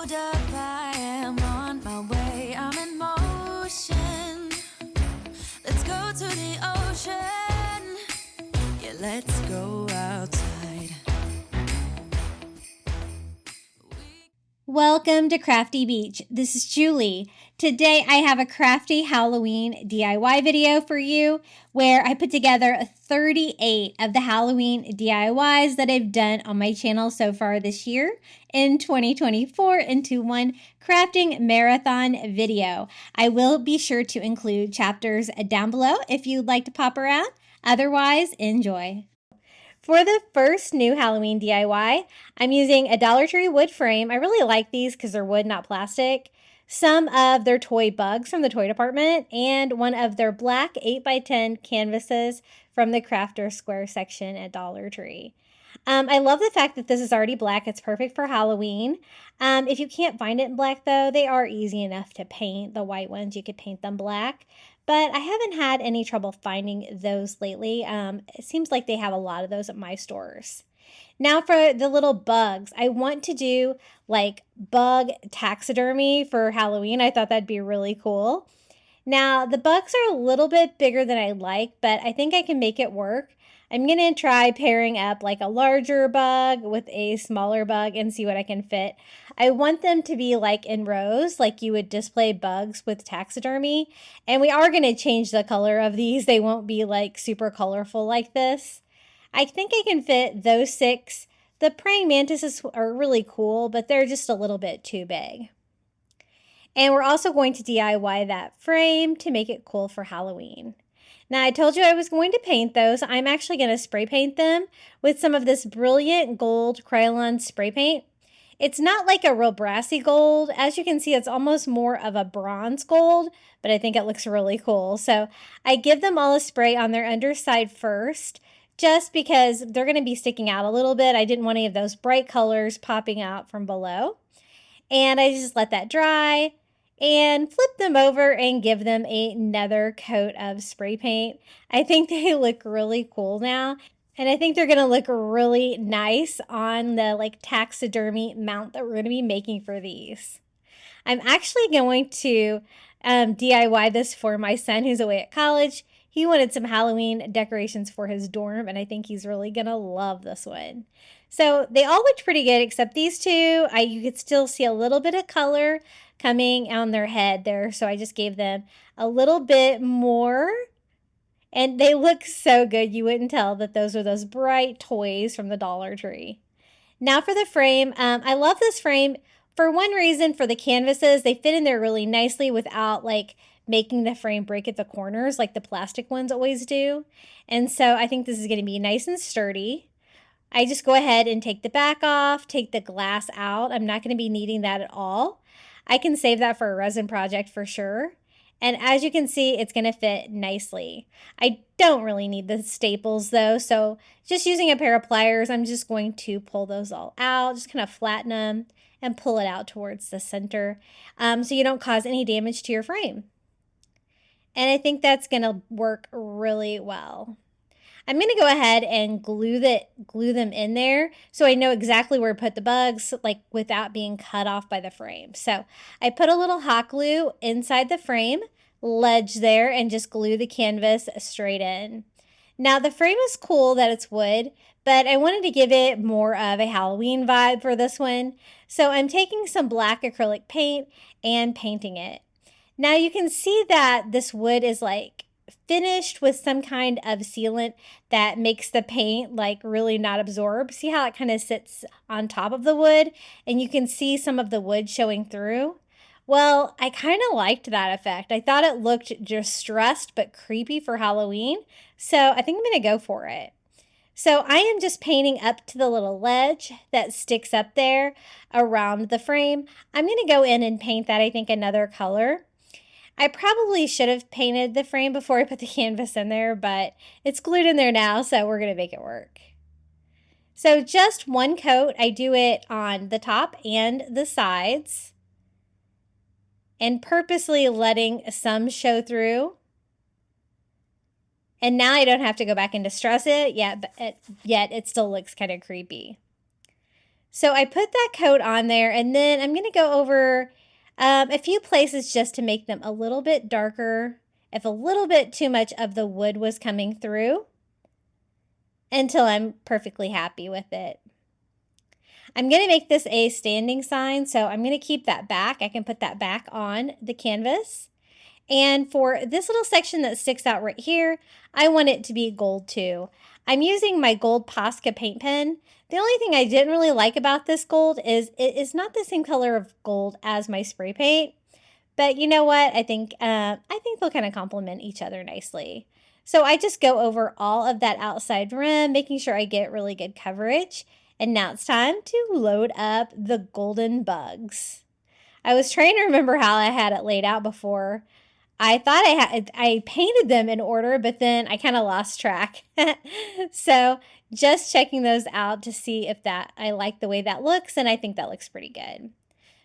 hold up, I am on my way, I'm in motion. Let's go to the ocean. Yeah, let's go outside. Welcome to Crafty Beach. This is Julie. Today I have a crafty Halloween DIY video for you where I put together 38 of the Halloween DIYs that I've done on my channel so far this year in 2024 into one crafting marathon video. I will be sure to include chapters down below if you'd like to pop around. Otherwise, enjoy. For the first new Halloween DIY, I'm using a Dollar Tree wood frame. I really like these because they're wood, not plastic. Some of their toy bugs from the toy department, and one of their black 8x10 canvases from the Crafter Square section at Dollar Tree. I love the fact that this is already black. It's perfect for Halloween. If you can't find it in black, though, they are easy enough to paint. The white ones, you could paint them black. But I haven't had any trouble finding those lately. It seems like they have a lot of those at my stores. Now for the little bugs, I want to do like bug taxidermy for Halloween. I thought that'd be really cool. Now the bugs are a little bit bigger than I like, but I think I can make it work. I'm going to try pairing up like a larger bug with a smaller bug and see what I can fit. I want them to be like in rows, like you would display bugs with taxidermy. And we are going to change the color of these. They won't be like super colorful like this. I think I can fit those 6. The praying mantises are really cool, but they're just a little bit too big. And we're also going to DIY that frame to make it cool for Halloween. Now, I told you I was going to paint those. I'm actually going to spray paint them with some of this brilliant gold Krylon spray paint. It's not like a real brassy gold. As you can see, it's almost more of a bronze gold, but I think it looks really cool. So I give them all a spray on their underside first, just because they're going to be sticking out a little bit. I didn't want any of those bright colors popping out from below. And I just let that dry and flip them over and give them another coat of spray paint. I think they look really cool now. And I think they're going to look really nice on the like taxidermy mount that we're going to be making for these. I'm actually going to DIY this for my son who's away at college. He wanted some Halloween decorations for his dorm, and I think he's really going to love this one. So they all looked pretty good except these two. You could still see a little bit of color coming on their head there. So I just gave them a little bit more. And they look so good. You wouldn't tell that those are those bright toys from the Dollar Tree. Now for the frame. I love this frame for one reason, for the canvases. They fit in there really nicely without like making the frame break at the corners like the plastic ones always do. And so I think this is going to be nice and sturdy. I just go ahead and take the back off, take the glass out. I'm not going to be needing that at all. I can save that for a resin project for sure. And as you can see, it's going to fit nicely. I don't really need the staples though, so just using a pair of pliers, I'm just going to pull those all out, just kind of flatten them and pull it out towards the center so you don't cause any damage to your frame. And I think that's going to work really well. I'm going to go ahead and glue them in there so I know exactly where to put the bugs, like without being cut off by the frame. So I put a little hot glue inside the frame ledge there and just glue the canvas straight in. Now the frame is cool that it's wood, but I wanted to give it more of a Halloween vibe for this one. So I'm taking some black acrylic paint and painting it. Now you can see that this wood is like finished with some kind of sealant that makes the paint like really not absorb. See how it kind of sits on top of the wood and you can see some of the wood showing through? Well, I kind of liked that effect. I thought it looked distressed but creepy for Halloween, so I think I'm going to go for it. So I am just painting up to the little ledge that sticks up there around the frame. I'm going to go in and paint that, I think, another color. I probably should have painted the frame before I put the canvas in there, but it's glued in there now, so we're going to make it work. So just one coat. I do it on the top and the sides, and purposely letting some show through. And now I don't have to go back and distress it yet, but yet it still looks kind of creepy. So I put that coat on there, and then I'm going to go over a few places just to make them a little bit darker if a little bit too much of the wood was coming through, until I'm perfectly happy with it. I'm going to make this a standing sign, so I'm going to keep that back. I can put that back on the canvas. And for this little section that sticks out right here, I want it to be gold too. I'm using my gold Posca paint pen. The only thing I didn't really like about this gold is it is not the same color of gold as my spray paint. But you know what? I think they'll kind of complement each other nicely. So I just go over all of that outside rim, making sure I get really good coverage. And now it's time to load up the golden bugs. I was trying to remember how I had it laid out before. I thought I painted them in order, but then I kind of lost track. So just checking those out to see if I like the way that looks, and I think that looks pretty good.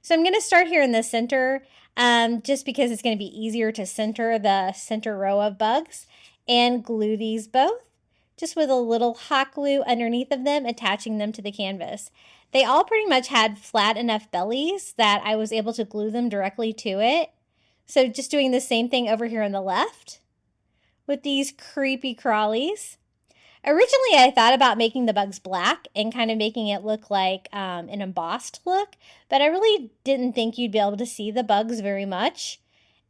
So I'm going to start here in the center, just because it's going to be easier to center the center row of bugs, and glue these both, just with a little hot glue underneath of them, attaching them to the canvas. They all pretty much had flat enough bellies that I was able to glue them directly to it. So just doing the same thing over here on the left with these creepy crawlies. Originally, I thought about making the bugs black and kind of making it look like an embossed look, but I really didn't think you'd be able to see the bugs very much.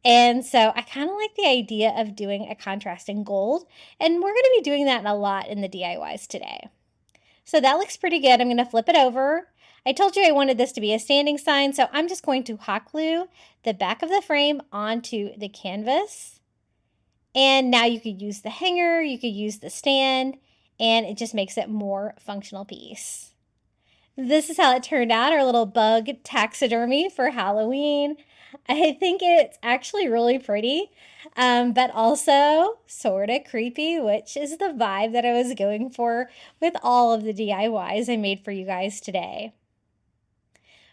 And so I kind of like the idea of doing a contrasting gold, and we're going to be doing that a lot in the DIYs today. So that looks pretty good. I'm going to flip it over. I told you I wanted this to be a standing sign, so I'm just going to hot glue the back of the frame onto the canvas. And now you could use the hanger, you could use the stand, and it just makes it more functional piece. This is how it turned out, our little bug taxidermy for Halloween. I think it's actually really pretty, but also sort of creepy, which is the vibe that I was going for with all of the DIYs I made for you guys today.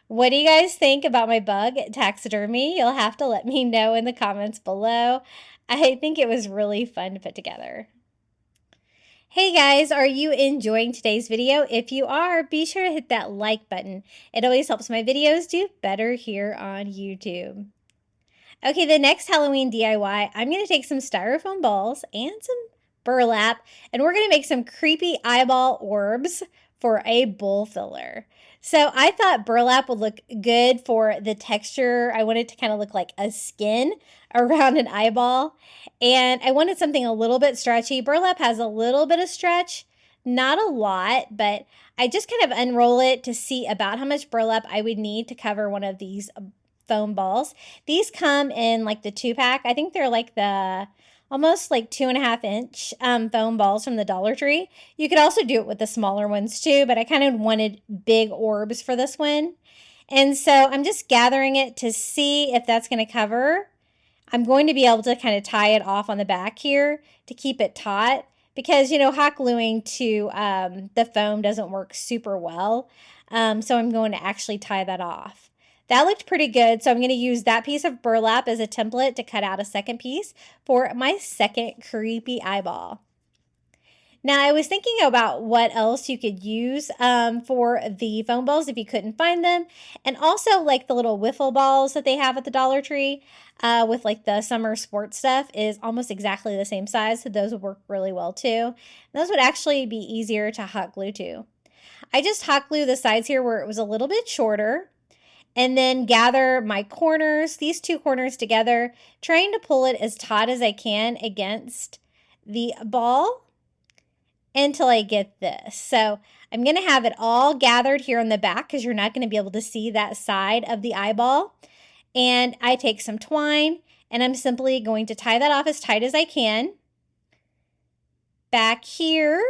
What do you guys think about my bug taxidermy? You'll have to let me know in the comments below. I think it was really fun to put together. Hey guys, are you enjoying today's video? If you are, be sure to hit that like button. It always helps my videos do better here on YouTube. Okay, the next Halloween DIY, I'm going to take some styrofoam balls and some burlap, and we're going to make some creepy eyeball orbs for a bowl filler. So I thought burlap would look good for the texture. I wanted to kind of look like a skin around an eyeball, and I wanted something a little bit stretchy. Burlap has a little bit of stretch, not a lot, but I just kind of unroll it to see about how much burlap I would need to cover one of these foam balls. These come in like the 2-pack. I think they're like the almost like 2.5-inch foam balls from the Dollar Tree. You could also do it with the smaller ones too, but I kind of wanted big orbs for this one. And so I'm just gathering it to see if that's going to cover. I'm going to be able to kind of tie it off on the back here to keep it taut, because, you know, hot gluing to the foam doesn't work super well. So I'm going to actually tie that off. That looked pretty good, so I'm going to use that piece of burlap as a template to cut out a second piece for my second creepy eyeball. Now, I was thinking about what else you could use for the foam balls if you couldn't find them, and also like the little wiffle balls that they have at the Dollar Tree with like the summer sports stuff is almost exactly the same size, so those would work really well too. And those would actually be easier to hot glue to. I just hot glue the sides here where it was a little bit shorter, and then gather my corners, these two corners together, trying to pull it as taut as I can against the ball until I get this. So I'm going to have it all gathered here on the back because you're not going to be able to see that side of the eyeball. And I take some twine and I'm simply going to tie that off as tight as I can. Back here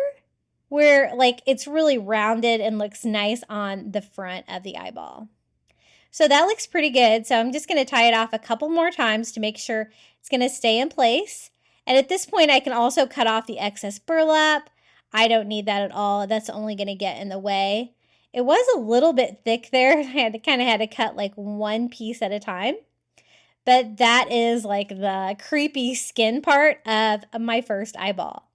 where like it's really rounded and looks nice on the front of the eyeball. So that looks pretty good. So I'm just going to tie it off a couple more times to make sure it's going to stay in place. And at this point, I can also cut off the excess burlap. I don't need that at all. That's only going to get in the way. It was a little bit thick there. I had to cut like one piece at a time. But that is like the creepy skin part of my first eyeball.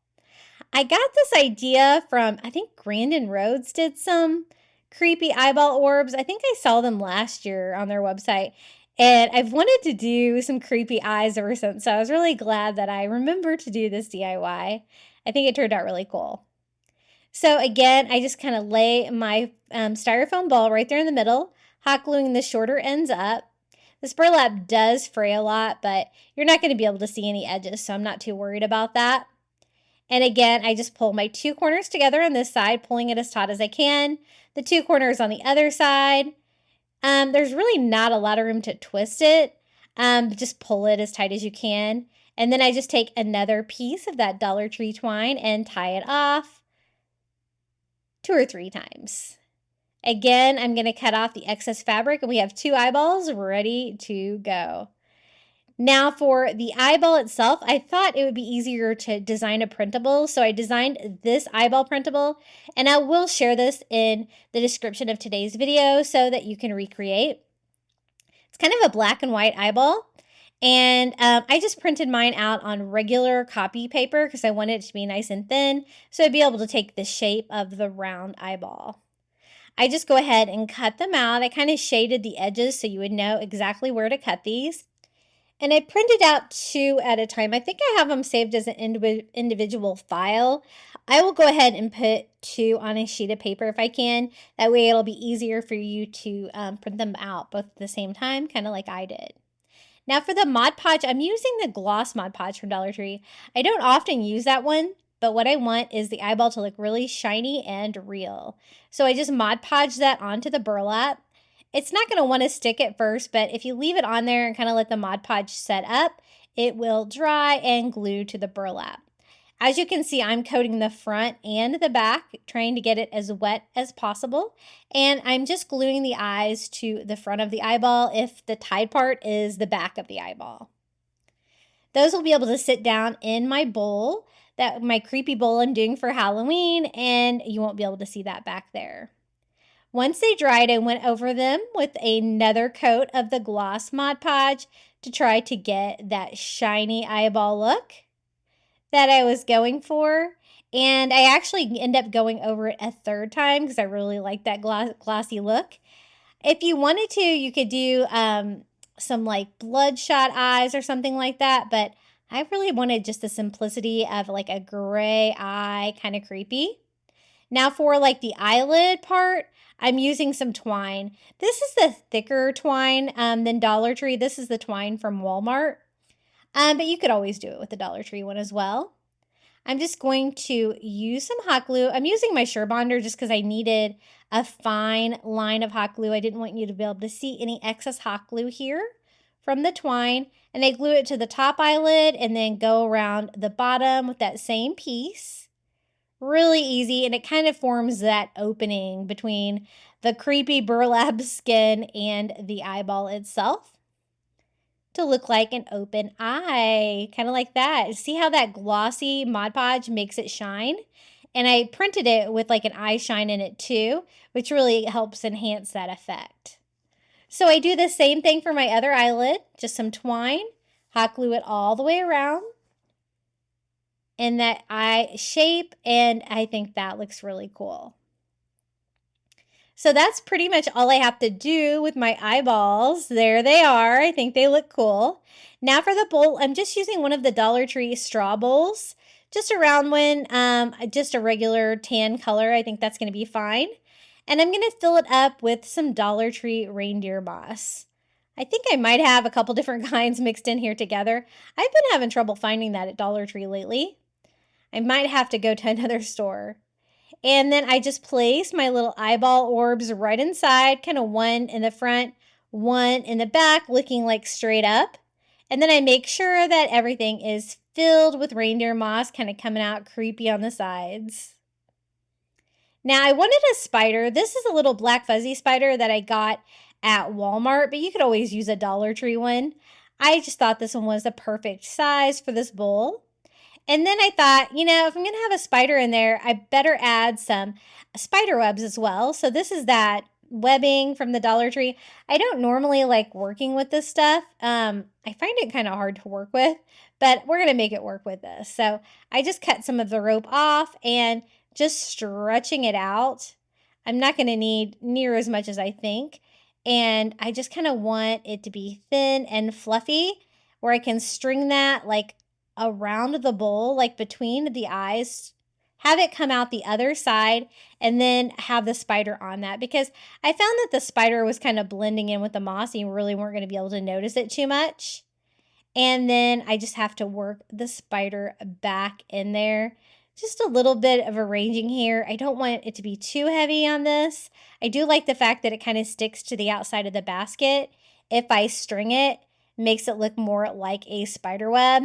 I got this idea from, I think Grandin Rhodes did some creepy eyeball orbs. I think I saw them last year on their website. And I've wanted to do some creepy eyes ever since. So I was really glad that I remembered to do this DIY. I think it turned out really cool. So again, I just kind of lay my styrofoam ball right there in the middle, hot gluing the shorter ends up. This burlap does fray a lot, but you're not going to be able to see any edges, so I'm not too worried about that. And again, I just pull my two corners together on this side, pulling it as taut as I can. The two corners on the other side. There's really not a lot of room to twist it. Just pull it as tight as you can. And then I just take another piece of that Dollar Tree twine and tie it off 2 or 3 times. Again, I'm going to cut off the excess fabric, and we have 2 eyeballs ready to go. Now for the eyeball itself, I thought it would be easier to design a printable, so I designed this eyeball printable, and I will share this in the description of today's video so that you can recreate. It's kind of a black and white eyeball, and I just printed mine out on regular copy paper because I wanted it to be nice and thin, so I'd be able to take the shape of the round eyeball. I just go ahead and cut them out. I kind of shaded the edges so you would know exactly where to cut these. And I printed out 2 at a time. I think I have them saved as an individual file. I will go ahead and put 2 on a sheet of paper if I can. That way it'll be easier for you to print them out both at the same time, kind of like I did. Now for the Mod Podge, I'm using the gloss Mod Podge from Dollar Tree. I don't often use that one, but what I want is the eyeball to look really shiny and real. So I just Mod Podge that onto the burlap. It's not going to want to stick at first, but if you leave it on there and kind of let the Mod Podge set up, it will dry and glue to the burlap. As you can see, I'm coating the front and the back, trying to get it as wet as possible. And I'm just gluing the eyes to the front of the eyeball if the tied part is the back of the eyeball. Those will be able to sit down in my bowl, my creepy bowl I'm doing for Halloween, and you won't be able to see that back there. Once they dried, I went over them with another coat of the gloss Mod Podge to try to get that shiny eyeball look that I was going for. And I actually end up going over it a 3rd time because I really like that glossy look. If you wanted to, you could do some like bloodshot eyes or something like that, but I really wanted just the simplicity of like a gray eye, kind of creepy. Now for like the eyelid part, I'm using some twine. This is the thicker twine than Dollar Tree. This is the twine from Walmart, but you could always do it with the Dollar Tree one as well. I'm just going to use some hot glue. I'm using my Surebonder just because I needed a fine line of hot glue. I didn't want you to be able to see any excess hot glue here from the twine. And I glue it to the top eyelid and then go around the bottom with that same piece. Really easy, and it kind of forms that opening between the creepy burlap skin and the eyeball itself to look like an open eye, kind of like that. See how that glossy Mod Podge makes it shine? And I printed it with like an eye shine in it too, which really helps enhance that effect. So I do the same thing for my other eyelid, just some twine, hot glue it all the way around in that eye shape, and I think that looks really cool. So that's pretty much all I have to do with my eyeballs. There they are. I think they look cool. Now for the bowl, I'm just using one of the Dollar Tree straw bowls, just a round one, just a regular tan color. I think that's going to be fine. And I'm going to fill it up with some Dollar Tree reindeer moss. I think I might have a couple different kinds mixed in here together. I've been having trouble finding that at Dollar Tree lately. I might have to go to another store. And then I just place my little eyeball orbs right inside, kind of one in the front, one in the back, looking like straight up. And then I make sure that everything is filled with reindeer moss, kind of coming out creepy on the sides. Now I wanted a spider. This is a little black fuzzy spider that I got at Walmart, but you could always use a Dollar Tree one. I just thought this one was the perfect size for this bowl. And then I thought, you know, if I'm going to have a spider in there, I better add some spider webs as well. So this is that webbing from the Dollar Tree. I don't normally like working with this stuff. I find it kind of hard to work with, but we're going to make it work with this. So I just cut some of the rope off and just stretching it out. I'm not going to need near as much as I think. And I just kind of want it to be thin and fluffy where I can string that like around the bowl, like between the eyes, have it come out the other side, and then have the spider on that, because I found that the spider was kind of blending in with the moss and you really weren't going to be able to notice it too much. And then I just have to work the spider back in there. Just a little bit of arranging here. I don't want it to be too heavy on this. I do like the fact that it kind of sticks to the outside of the basket. If I string it, makes it look more like a spider web.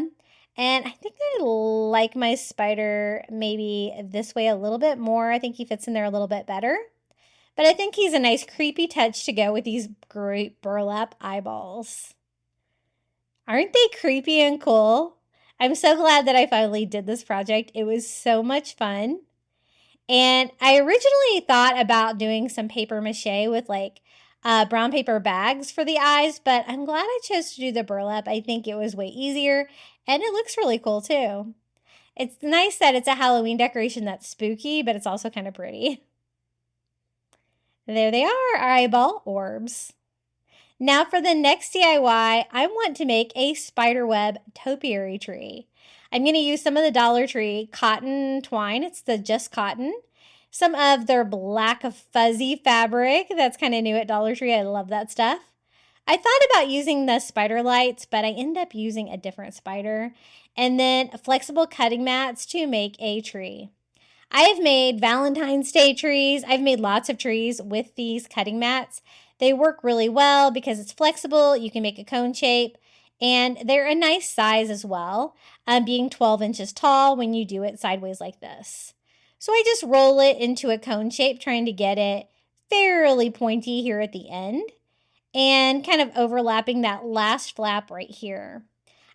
And I think I like my spider maybe this way a little bit more. I think he fits in there a little bit better. But I think he's a nice creepy touch to go with these great burlap eyeballs. Aren't they creepy and cool? I'm so glad that I finally did this project. It was so much fun. And I originally thought about doing some paper mache with like brown paper bags for the eyes, but I'm glad I chose to do the burlap. I think it was way easier and it looks really cool too. It's nice that it's a Halloween decoration that's spooky, but it's also kind of pretty. There they are, our eyeball orbs. Now for the next DIY, I want to make a spiderweb topiary tree. I'm going to use some of the Dollar Tree cotton twine. It's the just cotton. Some of their black fuzzy fabric. That's kind of new at Dollar Tree. I love that stuff. I thought about using the spider lights, but I ended up using a different spider. And then flexible cutting mats to make a tree. I have made Valentine's Day trees. I've made lots of trees with these cutting mats. They work really well because it's flexible. You can make a cone shape, and they're a nice size as well, being 12 inches tall when you do it sideways like this. So I just roll it into a cone shape, trying to get it fairly pointy here at the end and kind of overlapping that last flap right here.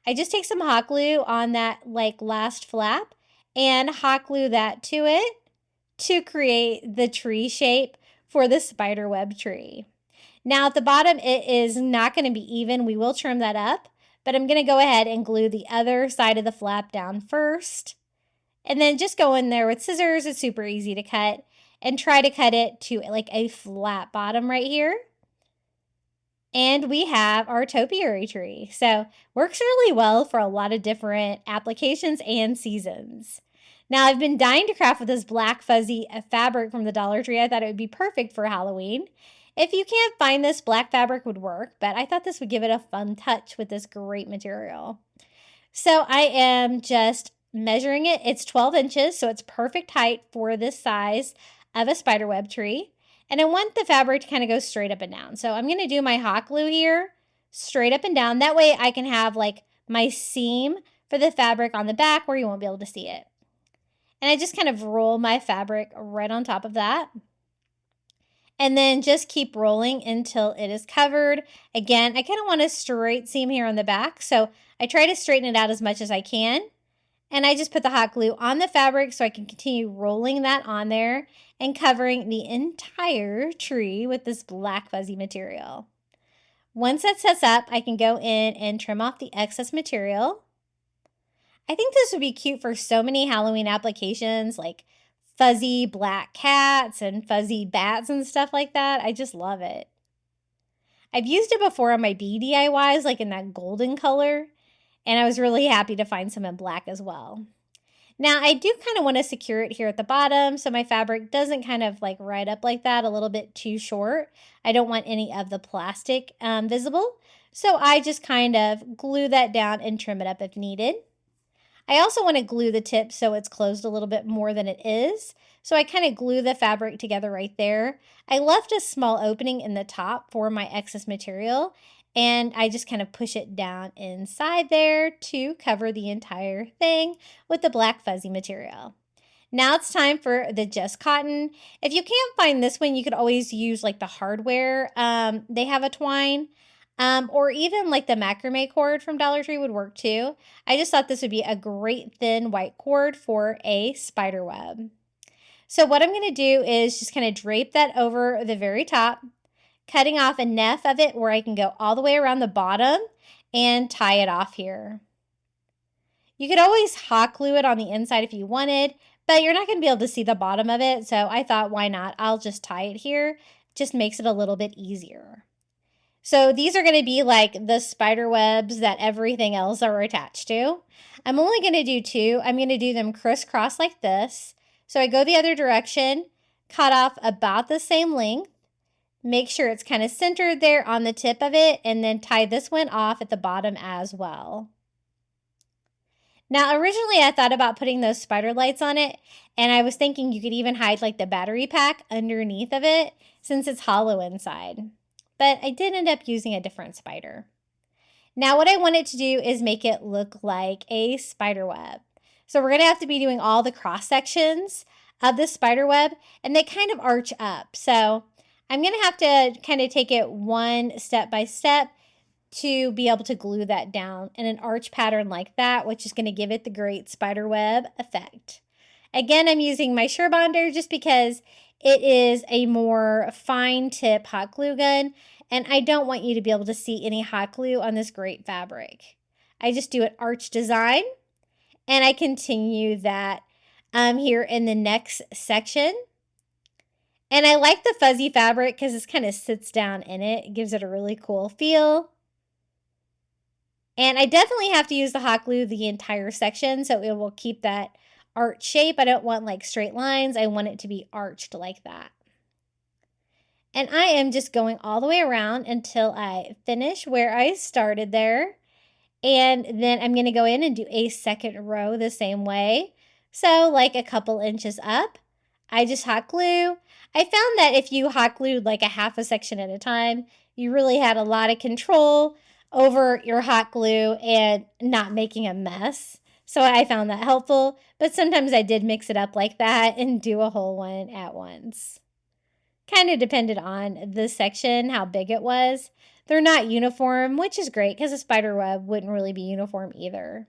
I just take some hot glue on that like last flap and hot glue that to it to create the tree shape for the spiderweb tree. Now at the bottom, it is not going to be even. We will trim that up, but I'm going to go ahead and glue the other side of the flap down first. And then just go in there with scissors. It's super easy to cut, and try to cut it to like a flat bottom right here. And we have our topiary tree. So works really well for a lot of different applications and seasons. Now I've been dying to craft with this black fuzzy fabric from the Dollar Tree. I thought it would be perfect for Halloween. If you can't find this, black fabric would work, but I thought this would give it a fun touch with this great material. So I am just measuring it. It's 12 inches, so it's perfect height for this size of a spiderweb tree. And I want the fabric to kind of go straight up and down. So I'm going to do my hot glue here, straight up and down. That way I can have like my seam for the fabric on the back where you won't be able to see it. And I just kind of roll my fabric right on top of that. And then just keep rolling until it is covered. Again, I kind of want a straight seam here on the back, so I try to straighten it out as much as I can. And I just put the hot glue on the fabric so I can continue rolling that on there and covering the entire tree with this black fuzzy material. Once that sets up, I can go in and trim off the excess material. I think this would be cute for so many Halloween applications, like fuzzy black cats and fuzzy bats and stuff like that. I just love it. I've used it before on my bee DIYs, like in that golden color, and I was really happy to find some in black as well. Now I do kind of want to secure it here at the bottom so my fabric doesn't kind of like ride up like that, a little bit too short. I don't want any of the plastic visible, so I just kind of glue that down and trim it up if needed. I also want to glue the tip so it's closed a little bit more than it is. So I kind of glue the fabric together right there. I left a small opening in the top for my excess material, and I just kind of push it down inside there to cover the entire thing with the black fuzzy material. Now it's time for the just cotton. If you can't find this one, you could always use like the hardware. They have a twine. Or even like the macrame cord from Dollar Tree would work too. I just thought this would be a great thin white cord for a spider web. So what I'm going to do is just kind of drape that over the very top, cutting off enough of it where I can go all the way around the bottom and tie it off here. You could always hot glue it on the inside if you wanted, but you're not going to be able to see the bottom of it. So I thought, why not? I'll just tie it here. Just makes it a little bit easier. So these are going to be like the spider webs that everything else are attached to. I'm only going to do 2. I'm going to do them crisscross like this. So I go the other direction, cut off about the same length, make sure it's kind of centered there on the tip of it, and then tie this one off at the bottom as well. Now, originally I thought about putting those spider lights on it, and I was thinking you could even hide like the battery pack underneath of it since it's hollow inside. But I did end up using a different spider. Now what I wanted to do is make it look like a spider web. So we're going to have to be doing all the cross sections of the spider web, and they kind of arch up. So I'm going to have to kind of take it one step by step to be able to glue that down in an arch pattern like that, which is going to give it the great spider web effect. Again, I'm using my Surebonder just because it is a more fine tip hot glue gun, and I don't want you to be able to see any hot glue on this great fabric. I just do an arch design, and I continue that here in the next section. And I like the fuzzy fabric because it kind of sits down in it. It gives it a really cool feel. And I definitely have to use the hot glue the entire section so it will keep that arch shape. I don't want like straight lines. I want it to be arched like that. And I am just going all the way around until I finish where I started there. And then I'm going to go in and do a second row the same way. So like a couple inches up, I just hot glue. I found that if you hot glued like a half a section at a time, you really had a lot of control over your hot glue and not making a mess. So I found that helpful, but sometimes I did mix it up like that and do a whole one at once. Kind of depended on the section, how big it was. They're not uniform, which is great because a spider web wouldn't really be uniform either.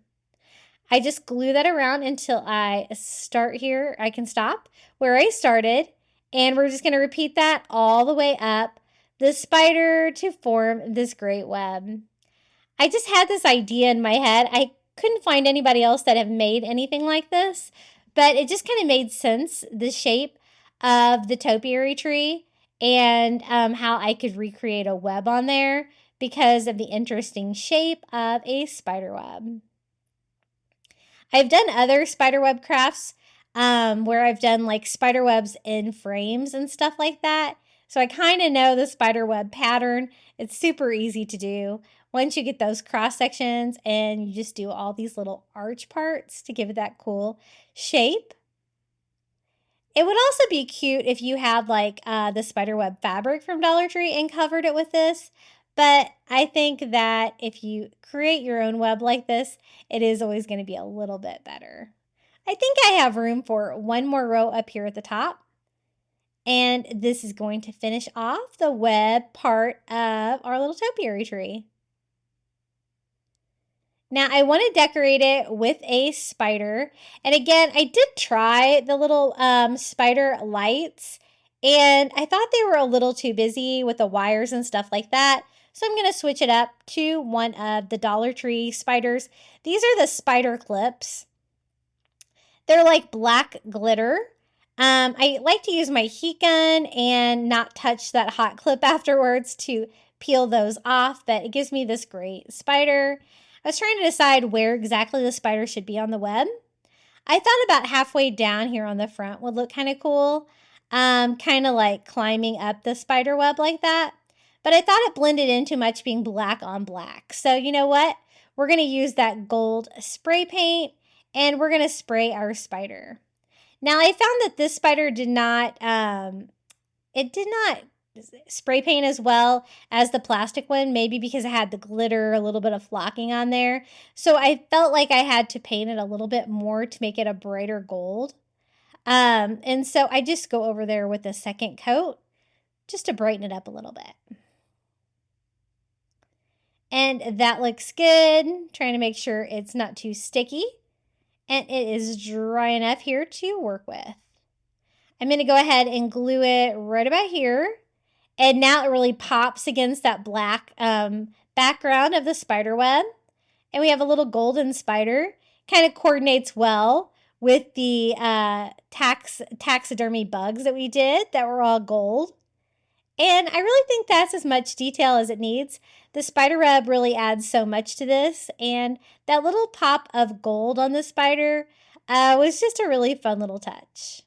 I just glue that around until I start here. I can stop where I started, and we're just going to repeat that all the way up the spider to form this great web. I just had this idea in my head. I couldn't find anybody else that have made anything like this, but it just kind of made sense, the shape of the topiary tree and how I could recreate a web on there because of the interesting shape of a spider web. I've done other spider web crafts where I've done like spider webs in frames and stuff like that. So I kind of know the spider web pattern. It's super easy to do. Once you get those cross sections and you just do all these little arch parts to give it that cool shape. It would also be cute if you had like the spider web fabric from Dollar Tree and covered it with this. But I think that if you create your own web like this, it is always going to be a little bit better. I think I have room for one more row up here at the top. And this is going to finish off the web part of our little topiary tree. Now I want to decorate it with a spider. And again, I did try the little spider lights, and I thought they were a little too busy with the wires and stuff like that. So I'm going to switch it up to one of the Dollar Tree spiders. These are the spider clips. They're like black glitter. I like to use my heat gun and not touch that hot clip afterwards to peel those off, but it gives me this great spider. I was trying to decide where exactly the spider should be on the web. I thought about halfway down here on the front would look kind of cool, kind of like climbing up the spider web like that. But I thought it blended in too much being black on black. So you know what? We're going to use that gold spray paint, and we're going to spray our spider. Now I found that this spider did not spray paint as well as the plastic one, maybe because it had the glitter, a little bit of flocking on there. So I felt like I had to paint it a little bit more to make it a brighter gold. And so I just go over there with a second coat just to brighten it up a little bit. And that looks good. Trying to make sure it's not too sticky. And it is dry enough here to work with. I'm going to go ahead and glue it right about here. And now it really pops against that black background of the spider web. And we have a little golden spider. Kind of coordinates well with the taxidermy bugs that we did that were all gold. And I really think that's as much detail as it needs. The spider web really adds so much to this, and that little pop of gold on the spider was just a really fun little touch.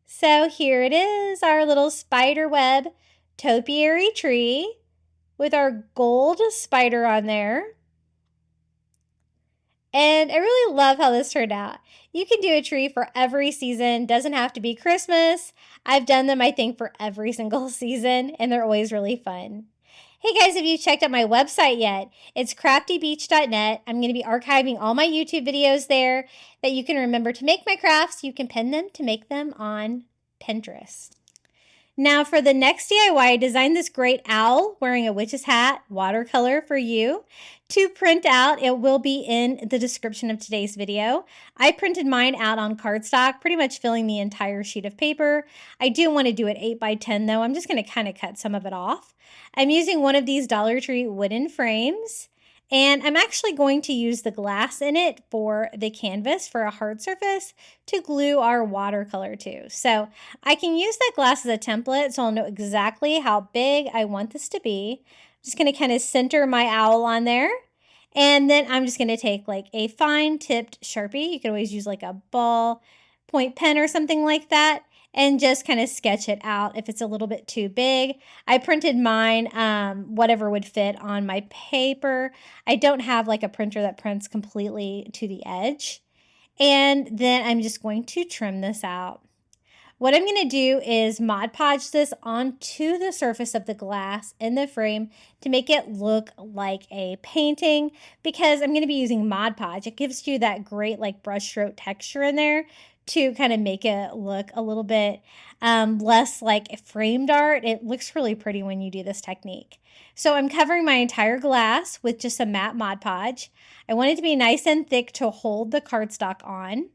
So here it is, our little spider web topiary tree with our gold spider on there. And I really love how this turned out. You can do a tree for every season. Doesn't have to be Christmas. I've done them, I think, for every single season, and they're always really fun. Hey guys, have you checked out my website yet? It's craftybeach.net. I'm going to be archiving all my YouTube videos there that you can remember to make my crafts. You can pin them to make them on Pinterest. Now for the next DIY, I designed this great owl wearing a witch's hat, watercolor for you to print out. It will be in the description of today's video. I printed mine out on cardstock, pretty much filling the entire sheet of paper. I do want to do it 8 by 10 though. I'm just going to kind of cut some of it off. I'm using one of these Dollar Tree wooden frames. And I'm actually going to use the glass in it for the canvas for a hard surface to glue our watercolor to. So I can use that glass as a template so I'll know exactly how big I want this to be. I'm just going to kind of center my owl on there. And then I'm just going to take like a fine tipped Sharpie. You can always use like a ball point pen or something like that, and just kind of sketch it out if it's a little bit too big. I printed mine whatever would fit on my paper. I don't have like a printer that prints completely to the edge. And then I'm just going to trim this out. What I'm going to do is Mod Podge this onto the surface of the glass in the frame to make it look like a painting, because I'm going to be using Mod Podge. It gives you that great like brushstroke texture in there to kind of make it look a little bit less like framed art. It looks really pretty when you do this technique. So I'm covering my entire glass with just a matte Mod Podge. I want it to be nice and thick to hold the cardstock on.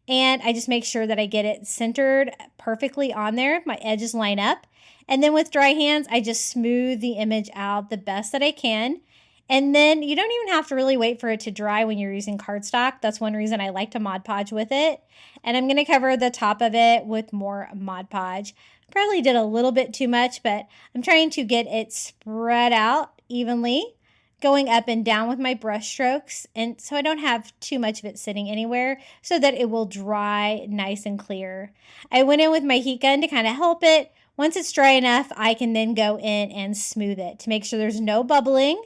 And I just make sure that I get it centered perfectly on there. My edges line up. And then with dry hands, I just smooth the image out the best that I can. And then you don't even have to really wait for it to dry when you're using cardstock. That's one reason I like to Mod Podge with it. And I'm going to cover the top of it with more Mod Podge. Probably did a little bit too much, but I'm trying to get it spread out evenly, going up and down with my brush strokes, and so I don't have too much of it sitting anywhere so that it will dry nice and clear. I went in with my heat gun to kind of help it. Once it's dry enough, I can then go in and smooth it to make sure there's no bubbling.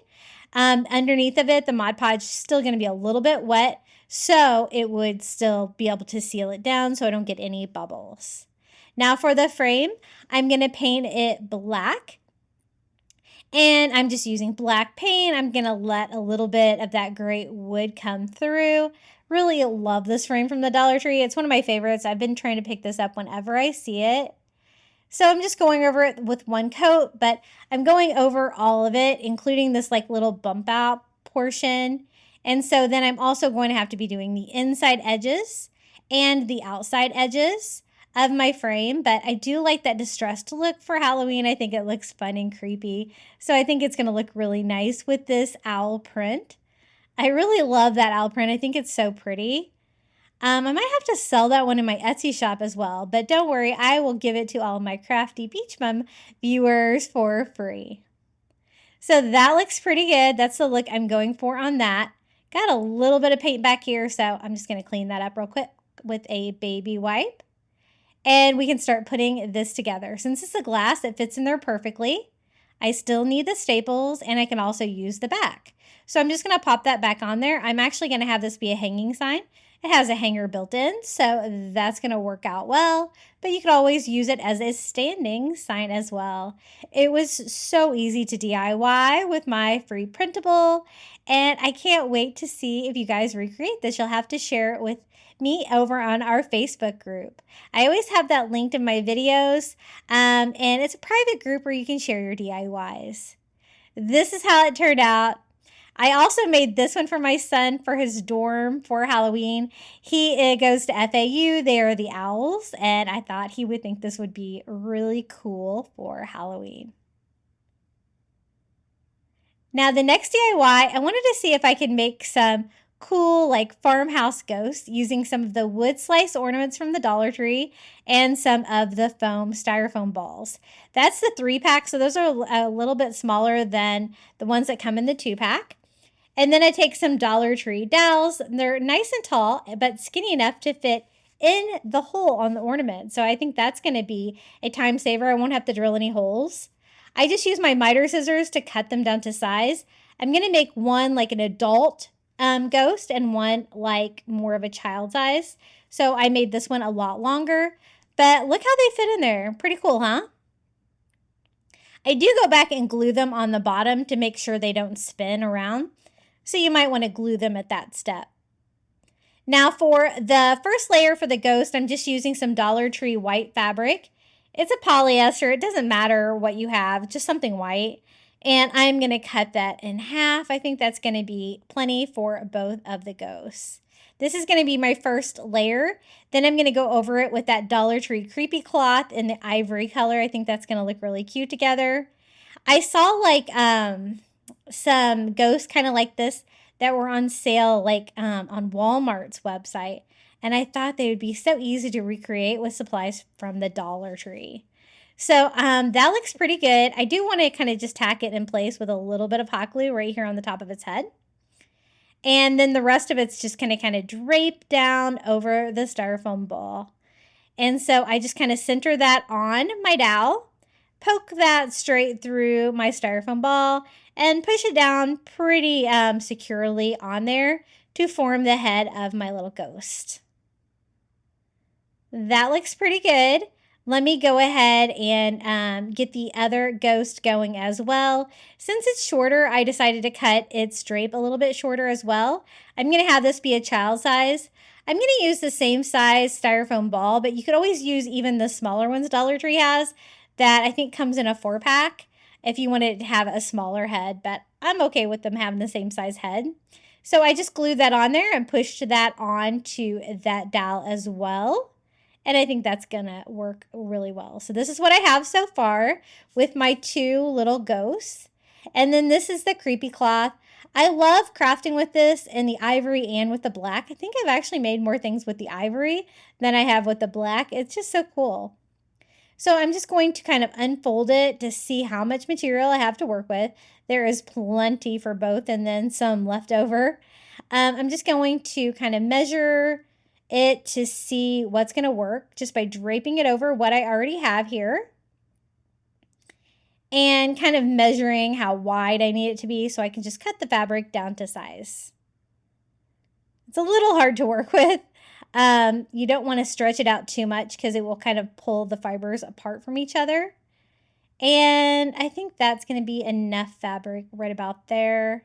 Underneath of it, the Mod Podge is still going to be a little bit wet, so it would still be able to seal it down so I don't get any bubbles. Now for the frame, I'm going to paint it black. And I'm just using black paint. I'm going to let a little bit of that great wood come through. Really love this frame from the Dollar Tree. It's one of my favorites. I've been trying to pick this up whenever I see it. So I'm just going over it with one coat, but I'm going over all of it, including this like little bump out portion. And so then I'm also going to have to be doing the inside edges and the outside edges of my frame, but I do like that distressed look for Halloween. I think it looks fun and creepy. So I think it's going to look really nice with this owl print. I really love that owl print. I think it's so pretty. I might have to sell that one in my Etsy shop as well, but don't worry, I will give it to all my Crafty Beach Mom viewers for free. So that looks pretty good. That's the look I'm going for on that. Got a little bit of paint back here, so I'm just going to clean that up real quick with a baby wipe. And we can start putting this together. Since it's a glass, it fits in there perfectly. I still need the staples, and I can also use the back. So I'm just going to pop that back on there. I'm actually going to have this be a hanging sign. It has a hanger built in, so that's going to work out well. But you could always use it as a standing sign as well. It was so easy to DIY with my free printable, and I can't wait to see if you guys recreate this. You'll have to share it with me over on our Facebook group. I always have that linked in my videos, and it's a private group where you can share your DIYs. This is how it turned out. I also made this one for my son for his dorm for Halloween. He goes to FAU. They are the owls, and I thought he would think this would be really cool for Halloween. Now the next DIY, I wanted to see if I could make some cool like farmhouse ghost using some of the wood slice ornaments from the Dollar Tree and some of the foam styrofoam balls. That's the 3-pack, so those are a little bit smaller than the ones that come in the 2-pack. And then I take some Dollar Tree dowels. They're nice and tall, but skinny enough to fit in the hole on the ornament. So I think that's going to be a time saver. I won't have to drill any holes. I just use my miter scissors to cut them down to size. I'm going to make one like an adult ghost and one like more of a child size. So I made this one a lot longer, but look how they fit in there. Pretty cool, huh? I do go back and glue them on the bottom to make sure they don't spin around. So you might want to glue them at that step. Now for the first layer for the ghost, I'm just using some Dollar Tree white fabric. It's a polyester. It doesn't matter what you have, just something white. And I'm going to cut that in half. I think that's going to be plenty for both of the ghosts. This is going to be my first layer. Then I'm going to go over it with that Dollar Tree creepy cloth in the ivory color. I think that's going to look really cute together. I saw like some ghosts kind of like this that were on sale like on Walmart's website. And I thought they would be so easy to recreate with supplies from the Dollar Tree. So that looks pretty good. I do want to kind of just tack it in place with a little bit of hot glue right here on the top of its head. And then the rest of it's just going to kind of drape down over the styrofoam ball. And so I just kind of center that on my dowel, poke that straight through my styrofoam ball, and push it down pretty securely on there to form the head of my little ghost. That looks pretty good. Let me go ahead and get the other ghost going as well. Since it's shorter, I decided to cut its drape a little bit shorter as well. I'm going to have this be a child size. I'm going to use the same size styrofoam ball, but you could always use even the smaller ones Dollar Tree has that I think comes in a 4-pack if you wanted to have a smaller head, but I'm okay with them having the same size head. So I just glued that on there and pushed that onto that dowel as well. And I think that's going to work really well. So this is what I have so far with my 2 little ghosts. And then this is the creepy cloth. I love crafting with this in the ivory and with the black. I think I've actually made more things with the ivory than I have with the black. It's just so cool. So I'm just going to kind of unfold it to see how much material I have to work with. There is plenty for both and then some left over. I'm just going to kind of measure it to see what's going to work just by draping it over what I already have here and kind of measuring how wide I need it to be so I can just cut the fabric down to size. It's a little hard to work with. You don't want to stretch it out too much because it will kind of pull the fibers apart from each other. And I think that's going to be enough fabric right about there.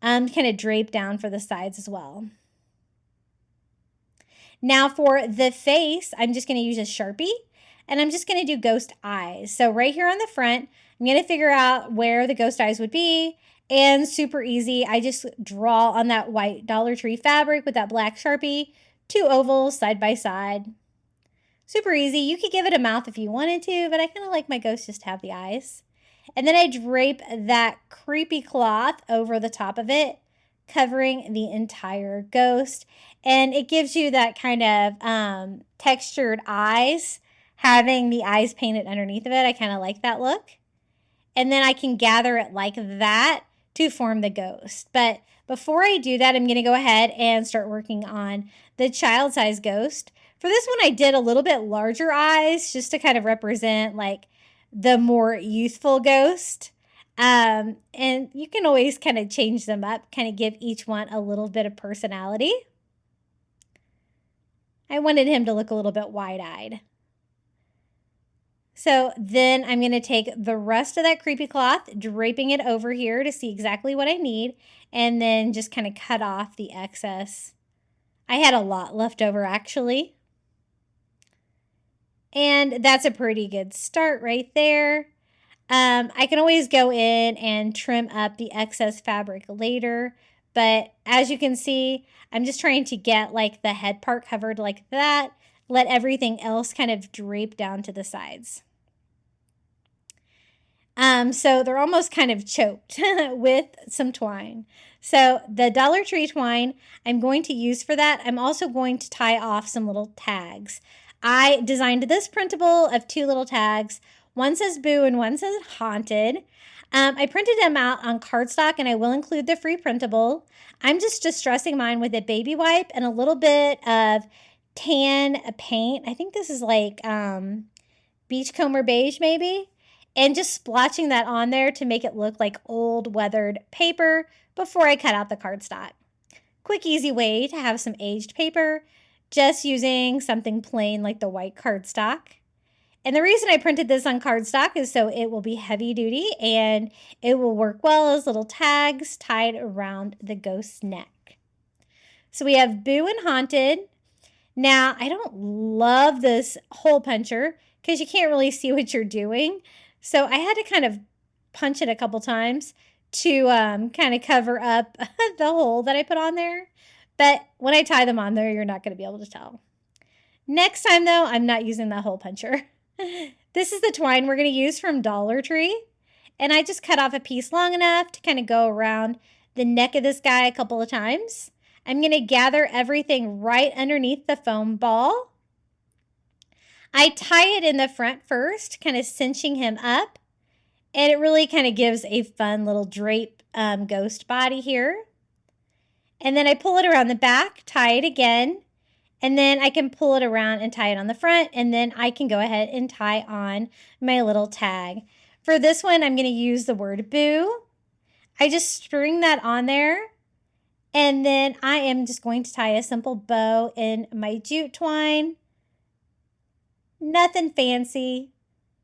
Kind of drape down for the sides as well. Now for the face, I'm just going to use a Sharpie and I'm just going to do ghost eyes. So right here on the front, I'm going to figure out where the ghost eyes would be. And super easy, I just draw on that white Dollar Tree fabric with that black Sharpie, 2 ovals side by side. Super easy. You could give it a mouth if you wanted to, but I kind of like my ghost just to have the eyes. And then I drape that creepy cloth over the top of it, covering the entire ghost. And it gives you that kind of textured eyes, having the eyes painted underneath of it. I kind of like that look. And then I can gather it like that to form the ghost. But before I do that, I'm going to go ahead and start working on the child size ghost. For this one, I did a little bit larger eyes just to kind of represent like the more youthful ghost. And you can always kind of change them up, kind of give each one a little bit of personality. I wanted him to look a little bit wide-eyed. So then I'm going to take the rest of that creepy cloth, draping it over here to see exactly what I need, and then just kind of cut off the excess. I had a lot left over actually. And that's a pretty good start right there. I can always go in and trim up the excess fabric later, but as you can see, I'm just trying to get like the head part covered like that, let everything else kind of drape down to the sides. So they're almost kind of choked with some twine. So the Dollar Tree twine I'm going to use for that. I'm also going to tie off some little tags. I designed this printable of 2 little tags. One says boo and one says haunted. I printed them out on cardstock, and I will include the free printable. I'm just distressing mine with a baby wipe and a little bit of tan paint. I think this is like beachcomber beige maybe. And just splotching that on there to make it look like old weathered paper before I cut out the cardstock. Quick, easy way to have some aged paper, just using something plain like the white cardstock. And the reason I printed this on cardstock is so it will be heavy duty and it will work well as little tags tied around the ghost's neck. So we have boo and haunted. Now, I don't love this hole puncher because you can't really see what you're doing. So I had to kind of punch it a couple times to kind of cover up the hole that I put on there. But when I tie them on there, you're not going to be able to tell. Next time, though, I'm not using the hole puncher. This is the twine we're going to use from Dollar Tree. And I just cut off a piece long enough to kind of go around the neck of this guy a couple of times. I'm going to gather everything right underneath the foam ball. I tie it in the front first, kind of cinching him up. And it really kind of gives a fun little drape ghost body here. And then I pull it around the back, tie it again. And then I can pull it around and tie it on the front. And then I can go ahead and tie on my little tag. For this one, I'm going to use the word boo. I just string that on there. And then I am just going to tie a simple bow in my jute twine. Nothing fancy,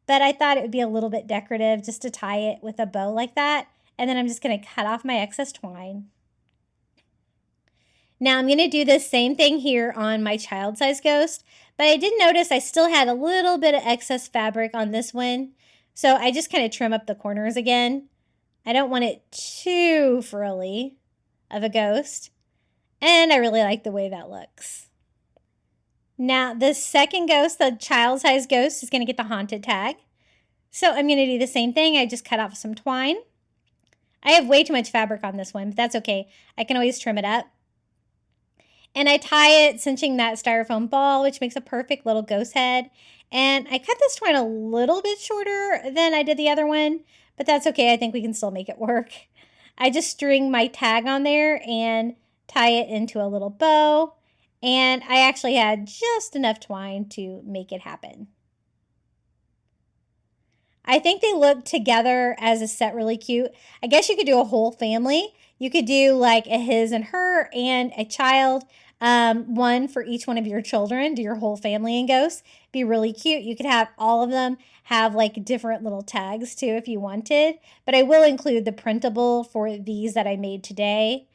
but I thought it would be a little bit decorative just to tie it with a bow like that. And then I'm just going to cut off my excess twine. Now I'm going to do the same thing here on my child-size ghost, but I did notice I still had a little bit of excess fabric on this one. So I just kind of trim up the corners again. I don't want it too frilly of a ghost. And I really like the way that looks. Now, the second ghost, the child-sized ghost, is going to get the haunted tag. So I'm going to do the same thing. I just cut off some twine. I have way too much fabric on this one, but that's okay. I can always trim it up. And I tie it, cinching that styrofoam ball, which makes a perfect little ghost head. And I cut this twine a little bit shorter than I did the other one, but that's okay. I think we can still make it work. I just string my tag on there and tie it into a little bow. And I actually had just enough twine to make it happen. I think they look together as a set really cute. I guess you could do a whole family. You could do like a his and her and a child. One for each one of your children. Do your whole family in ghosts. Be really cute. You could have all of them have like different little tags too if you wanted. But I will include the printable for these that I made today.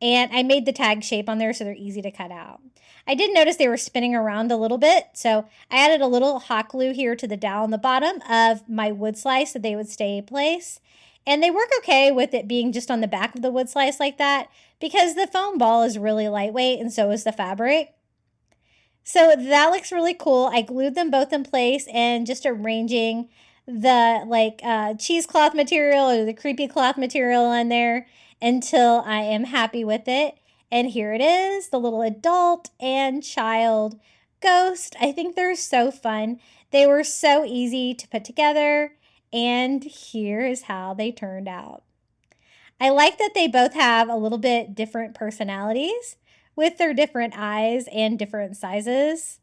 And I made the tag shape on there so they're easy to cut out. I did notice they were spinning around a little bit, so I added a little hot glue here to the dowel on the bottom of my wood slice so they would stay in place. And they work okay with it being just on the back of the wood slice like that because the foam ball is really lightweight and so is the fabric. So that looks really cool. I glued them both in place and just arranging the cheesecloth material or the creepy cloth material on there until I am happy with it. And here it is, the little adult and child ghost. I think they're so fun. They were so easy to put together. And here is how they turned out. I like that they both have a little bit different personalities with their different eyes and different sizes.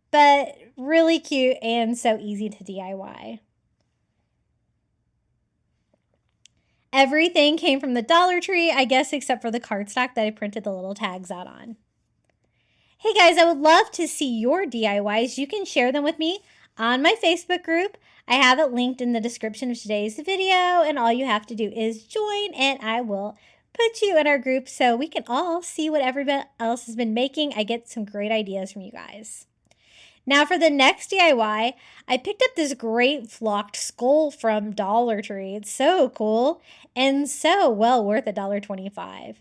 But really cute and so easy to DIY. Everything came from the Dollar Tree, I guess, except for the cardstock that I printed the little tags out on. Hey guys, I would love to see your DIYs. You can share them with me on my Facebook group. I have it linked in the description of today's video, and all you have to do is join, and I will put you in our group so we can all see what everybody else has been making. I get some great ideas from you guys. Now for the next DIY, I picked up this great flocked skull from Dollar Tree. It's so cool and so well worth $1.25.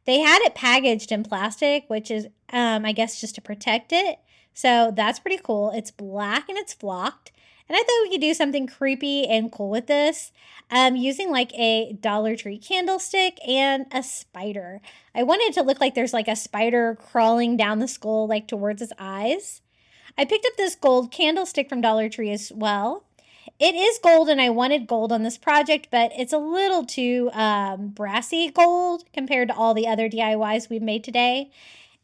They had it packaged in plastic, which is, I guess, just to protect it. So that's pretty cool. It's black and it's flocked. And I thought we could do something creepy and cool with this, using like a Dollar Tree candlestick and a spider. I wanted it to look like there's like a spider crawling down the skull, like towards its eyes. I picked up this gold candlestick from Dollar Tree as well. It is gold, and I wanted gold on this project, but it's a little too brassy gold compared to all the other DIYs we've made today.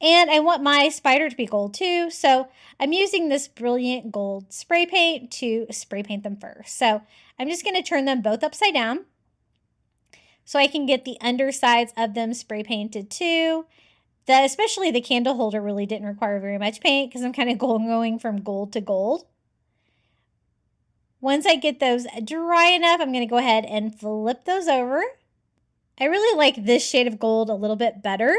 And I want my spider to be gold too, so I'm using this brilliant gold spray paint to spray paint them first. So I'm just going to turn them both upside down so I can get the undersides of them spray painted too. Especially the candle holder really didn't require very much paint because I'm kind of going from gold to gold. Once I get those dry enough, I'm going to go ahead and flip those over. I really like this shade of gold a little bit better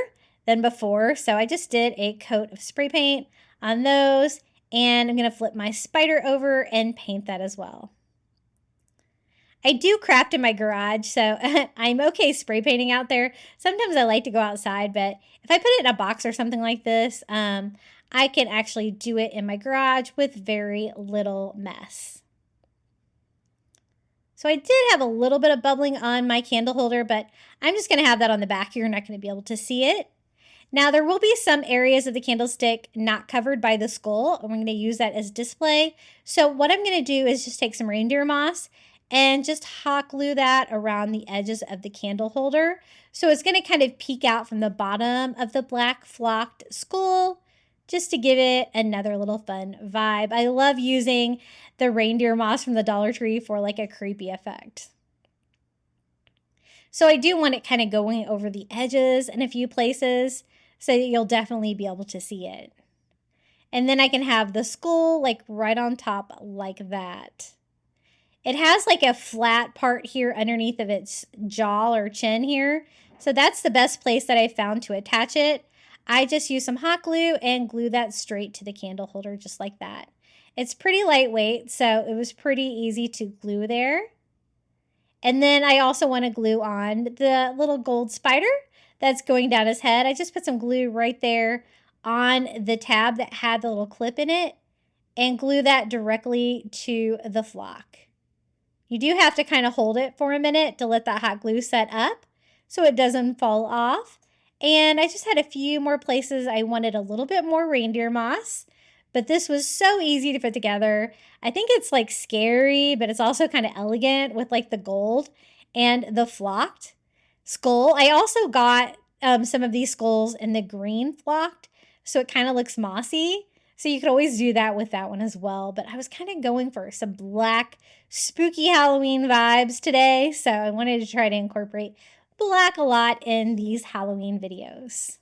than before, so I just did a coat of spray paint on those, and I'm going to flip my spider over and paint that as well. I do craft in my garage, so I'm okay spray painting out there. Sometimes I like to go outside, but if I put it in a box or something like this, I can actually do it in my garage with very little mess. So I did have a little bit of bubbling on my candle holder, but I'm just going to have that on the back. You're not going to be able to see it. Now, there will be some areas of the candlestick not covered by the skull, and we're going to use that as display. So what I'm going to do is just take some reindeer moss and just hot glue that around the edges of the candle holder. So it's going to kind of peek out from the bottom of the black flocked skull, just to give it another little fun vibe. I love using the reindeer moss from the Dollar Tree for like a creepy effect. So I do want it kind of going over the edges in a few places so that you'll definitely be able to see it. And then I can have the skull like right on top like that. It has like a flat part here underneath of its jaw or chin here. So that's the best place that I found to attach it. I just use some hot glue and glue that straight to the candle holder just like that. It's pretty lightweight, so it was pretty easy to glue there. And then I also want to glue on the little gold spider that's going down his head. I just put some glue right there on the tab that had the little clip in it and glue that directly to the flock. You do have to kind of hold it for a minute to let that hot glue set up so it doesn't fall off. And I just had a few more places I wanted a little bit more reindeer moss, but this was so easy to put together. I think it's like scary, but it's also kind of elegant with like the gold and the flocked skull. I also got some of these skulls in the green flocked, so it kind of looks mossy. So you could always do that with that one as well. But I was kind of going for some black, spooky Halloween vibes today. So I wanted to try to incorporate black a lot in these Halloween videos.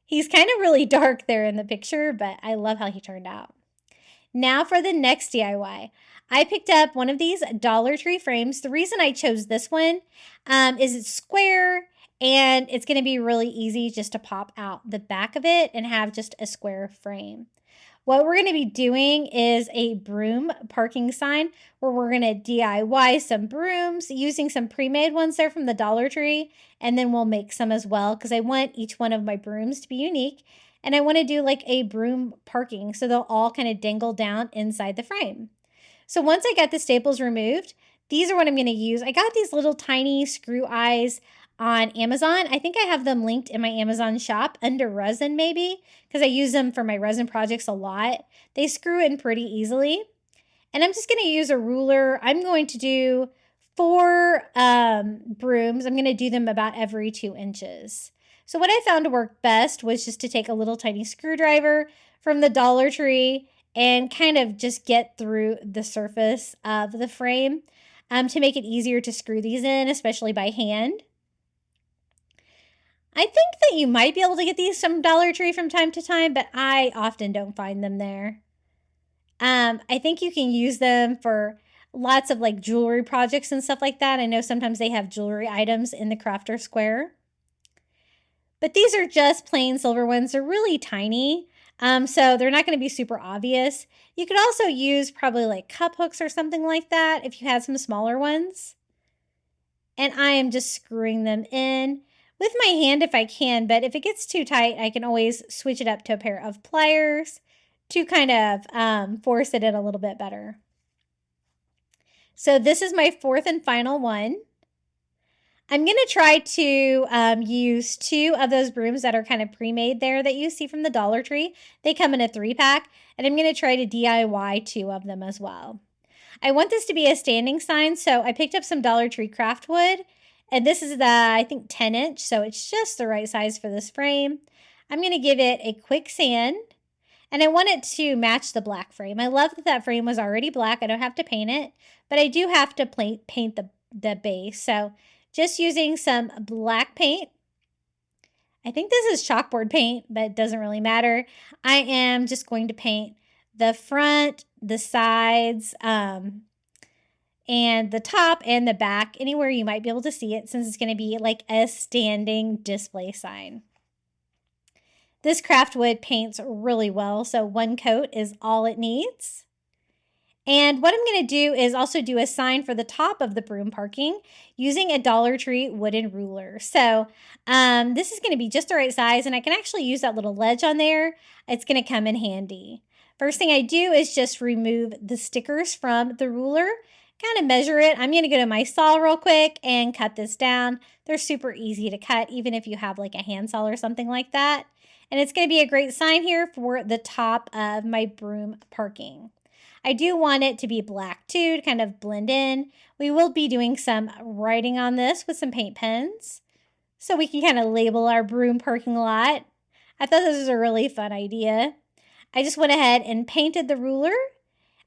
He's kind of really dark there in the picture, but I love how he turned out. Now for the next DIY. I picked up one of these Dollar Tree frames. The reason I chose this one is it's square, and it's going to be really easy just to pop out the back of it and have just a square frame. What we're going to be doing is a broom parking sign where we're going to DIY some brooms using some pre-made ones there from the Dollar Tree. And then we'll make some as well because I want each one of my brooms to be unique. And I want to do like a broom parking so they'll all kind of dangle down inside the frame. So once I got the staples removed, these are what I'm going to use. I got these little tiny screw eyes on Amazon. I think I have them linked in my Amazon shop under resin maybe because I use them for my resin projects a lot. They screw in pretty easily. And I'm just going to use a ruler. I'm going to do 4 brooms. I'm going to do them about every 2 inches. So what I found to work best was just to take a little tiny screwdriver from the Dollar Tree and kind of just get through the surface of the frame to make it easier to screw these in, especially by hand. I think that you might be able to get these from Dollar Tree from time to time, but I often don't find them there. I think you can use them for lots of like jewelry projects and stuff like that. I know sometimes they have jewelry items in the crafter square. But these are just plain silver ones. They're really tiny, so they're not going to be super obvious. You could also use probably like cup hooks or something like that if you had some smaller ones. And I am just screwing them in with my hand if I can, but if it gets too tight, I can always switch it up to a pair of pliers to kind of force it in a little bit better. So this is my fourth and final one. I'm going to try to use 2 of those brooms that are kind of pre-made there that you see from the Dollar Tree. They come in a 3-pack, and I'm going to try to DIY 2 of them as well. I want this to be a standing sign, so I picked up some Dollar Tree craft wood, and this is the, I think, 10-inch, so it's just the right size for this frame. I'm going to give it a quick sand, and I want it to match the black frame. I love that that frame was already black. I don't have to paint it, but I do have to paint the base, so just using some black paint. I think this is chalkboard paint, but it doesn't really matter. I am just going to paint the front, the sides, and the top and the back, anywhere you might be able to see it, since it's going to be like a standing display sign. This craft wood paints really well, so 1 coat is all it needs. And what I'm going to do is also do a sign for the top of the broom parking using a Dollar Tree wooden ruler. So this is going to be just the right size, and I can actually use that little ledge on there. It's going to come in handy. First thing I do is just remove the stickers from the ruler, kind of measure it. I'm going to go to my saw real quick and cut this down. They're super easy to cut, even if you have like a hand saw or something like that. And it's going to be a great sign here for the top of my broom parking. I do want it to be black too, to kind of blend in. We will be doing some writing on this with some paint pens, so we can kind of label our broom parking lot. I thought this was a really fun idea. I just went ahead and painted the ruler.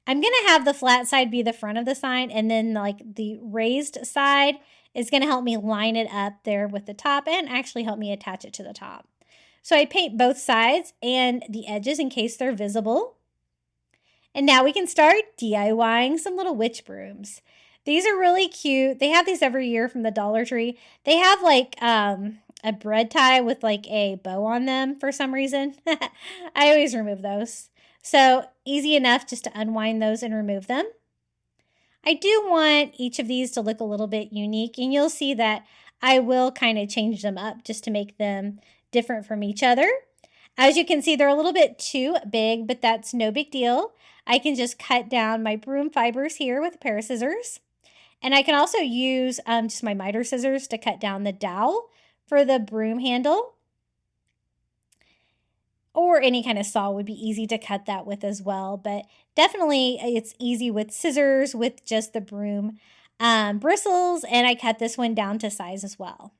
I'm going to have the flat side be the front of the sign, and then like the raised side is going to help me line it up there with the top and actually help me attach it to the top. So I paint both sides and the edges in case they're visible. And now we can start DIYing some little witch brooms. These are really cute. They have these every year from the Dollar Tree. They have like a bread tie with like a bow on them for some reason. I always remove those. So easy enough just to unwind those and remove them. I do want each of these to look a little bit unique, and you'll see that I will kind of change them up just to make them different from each other. As you can see, they're a little bit too big, but that's no big deal. I can just cut down my broom fibers here with a pair of scissors. And I can also use just my miter scissors to cut down the dowel for the broom handle. Or any kind of saw would be easy to cut that with as well. But definitely it's easy with scissors with just the broom bristles. And I cut this one down to size as well.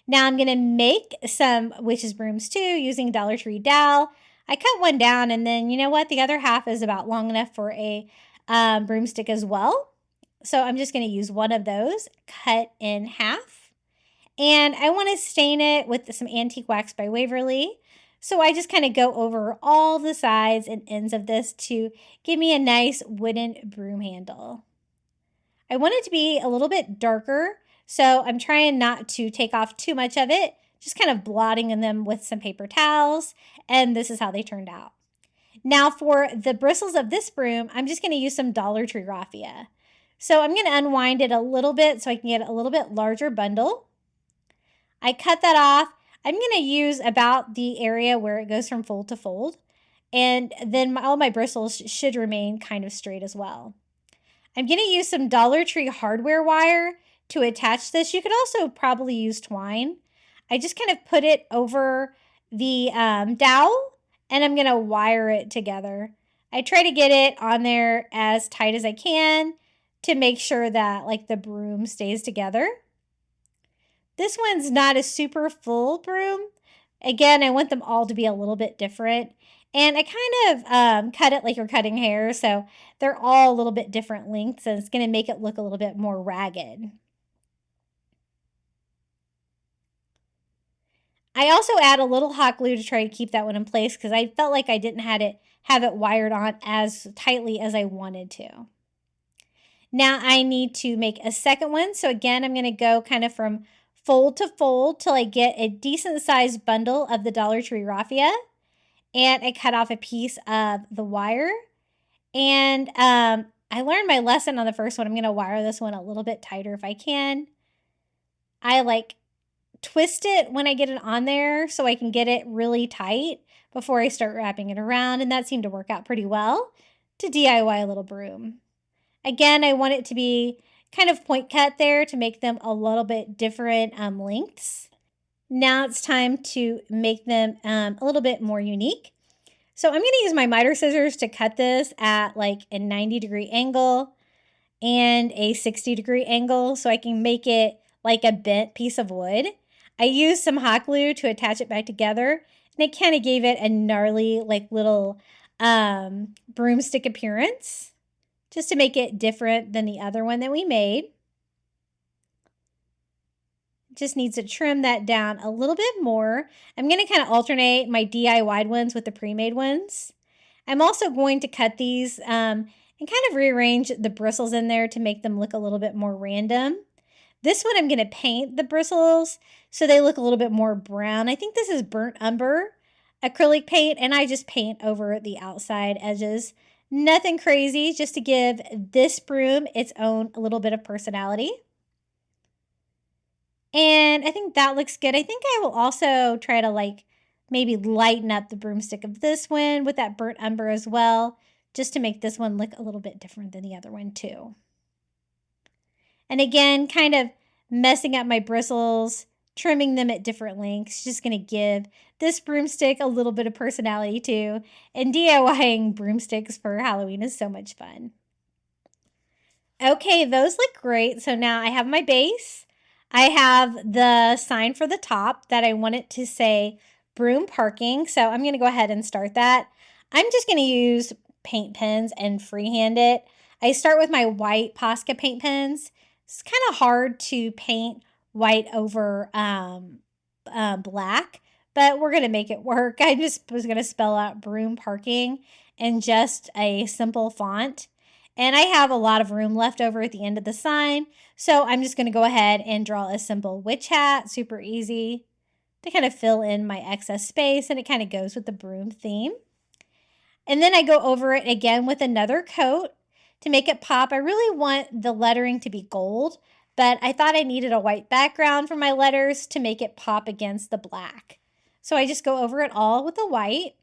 Now I'm going to make some witches brooms too using Dollar Tree dowel. I cut one down, and then you know what? The other half is about long enough for a broomstick as well. So I'm just going to use one of those, cut in half. And I want to stain it with some antique wax by Waverly. So I just kind of go over all the sides and ends of this to give me a nice wooden broom handle. I want it to be a little bit darker, so I'm trying not to take off too much of it, just kind of blotting in them with some paper towels, and this is how they turned out. Now for the bristles of this broom, I'm just going to use some Dollar Tree raffia. So I'm going to unwind it a little bit so I can get a little bit larger bundle. I cut that off. I'm going to use about the area where it goes from fold to fold, and then all my bristles should remain kind of straight as well. I'm going to use some Dollar Tree hardware wire to attach this. You could also probably use twine. I just kind of put it over the dowel, and I'm going to wire it together. I try to get it on there as tight as I can to make sure that like the broom stays together. This one's not a super full broom. Again, I want them all to be a little bit different. And I kind of cut it like you're cutting hair, so they're all a little bit different lengths, and it's going to make it look a little bit more ragged. I also add a little hot glue to try to keep that one in place because I felt like I didn't have it wired on as tightly as I wanted to. Now I need to make a second one. So again, I'm going to go kind of from fold to fold till I get a decent sized bundle of the Dollar Tree raffia. And I cut off a piece of the wire. And I learned my lesson on the first one. I'm going to wire this one a little bit tighter if I can. I like twist it when I get it on there so I can get it really tight. before I start wrapping it around, and that seemed to work out pretty well to DIY a little broom. Again, I want it to be kind of point cut there to make them a little bit different lengths. Now it's time to make them a little bit more unique. So I'm going to use my miter scissors to cut this at like a 90-degree angle and a 60-degree angle so I can make it like a bent piece of wood. I used some hot glue to attach it back together, and it kind of gave it a gnarly like little broomstick appearance, just to make it different than the other one that we made. Just needs to trim that down a little bit more. I'm going to kind of alternate my DIY ones with the pre-made ones. I'm also going to cut these and kind of rearrange the bristles in there to make them look a little bit more random. This one I'm going to paint the bristles so they look a little bit more brown. I think this is burnt umber acrylic paint, and I just paint over the outside edges. Nothing crazy, just to give this broom its own a little bit of personality. And I think that looks good. I think I will also try to like maybe lighten up the broomstick of this one with that burnt umber as well, just to make this one look a little bit different than the other one too. And again, kind of messing up my bristles, trimming them at different lengths, just going to give this broomstick a little bit of personality too. And DIYing broomsticks for Halloween is so much fun. Okay, those look great. So now I have my base. I have the sign for the top that I want it to say broom parking. So I'm going to go ahead and start that. I'm just going to use paint pens and freehand it. I start with my white Posca paint pens. It's kind of hard to paint white over black, but we're going to make it work. I just was going to spell out broom parking in just a simple font. And I have a lot of room left over at the end of the sign, so I'm just going to go ahead and draw a simple witch hat, super easy, to kind of fill in my excess space, and it kind of goes with the broom theme. And then I go over it again with another coat to make it pop. I really want the lettering to be gold, but I thought I needed a white background for my letters to make it pop against the black. So I just go over it all with the white.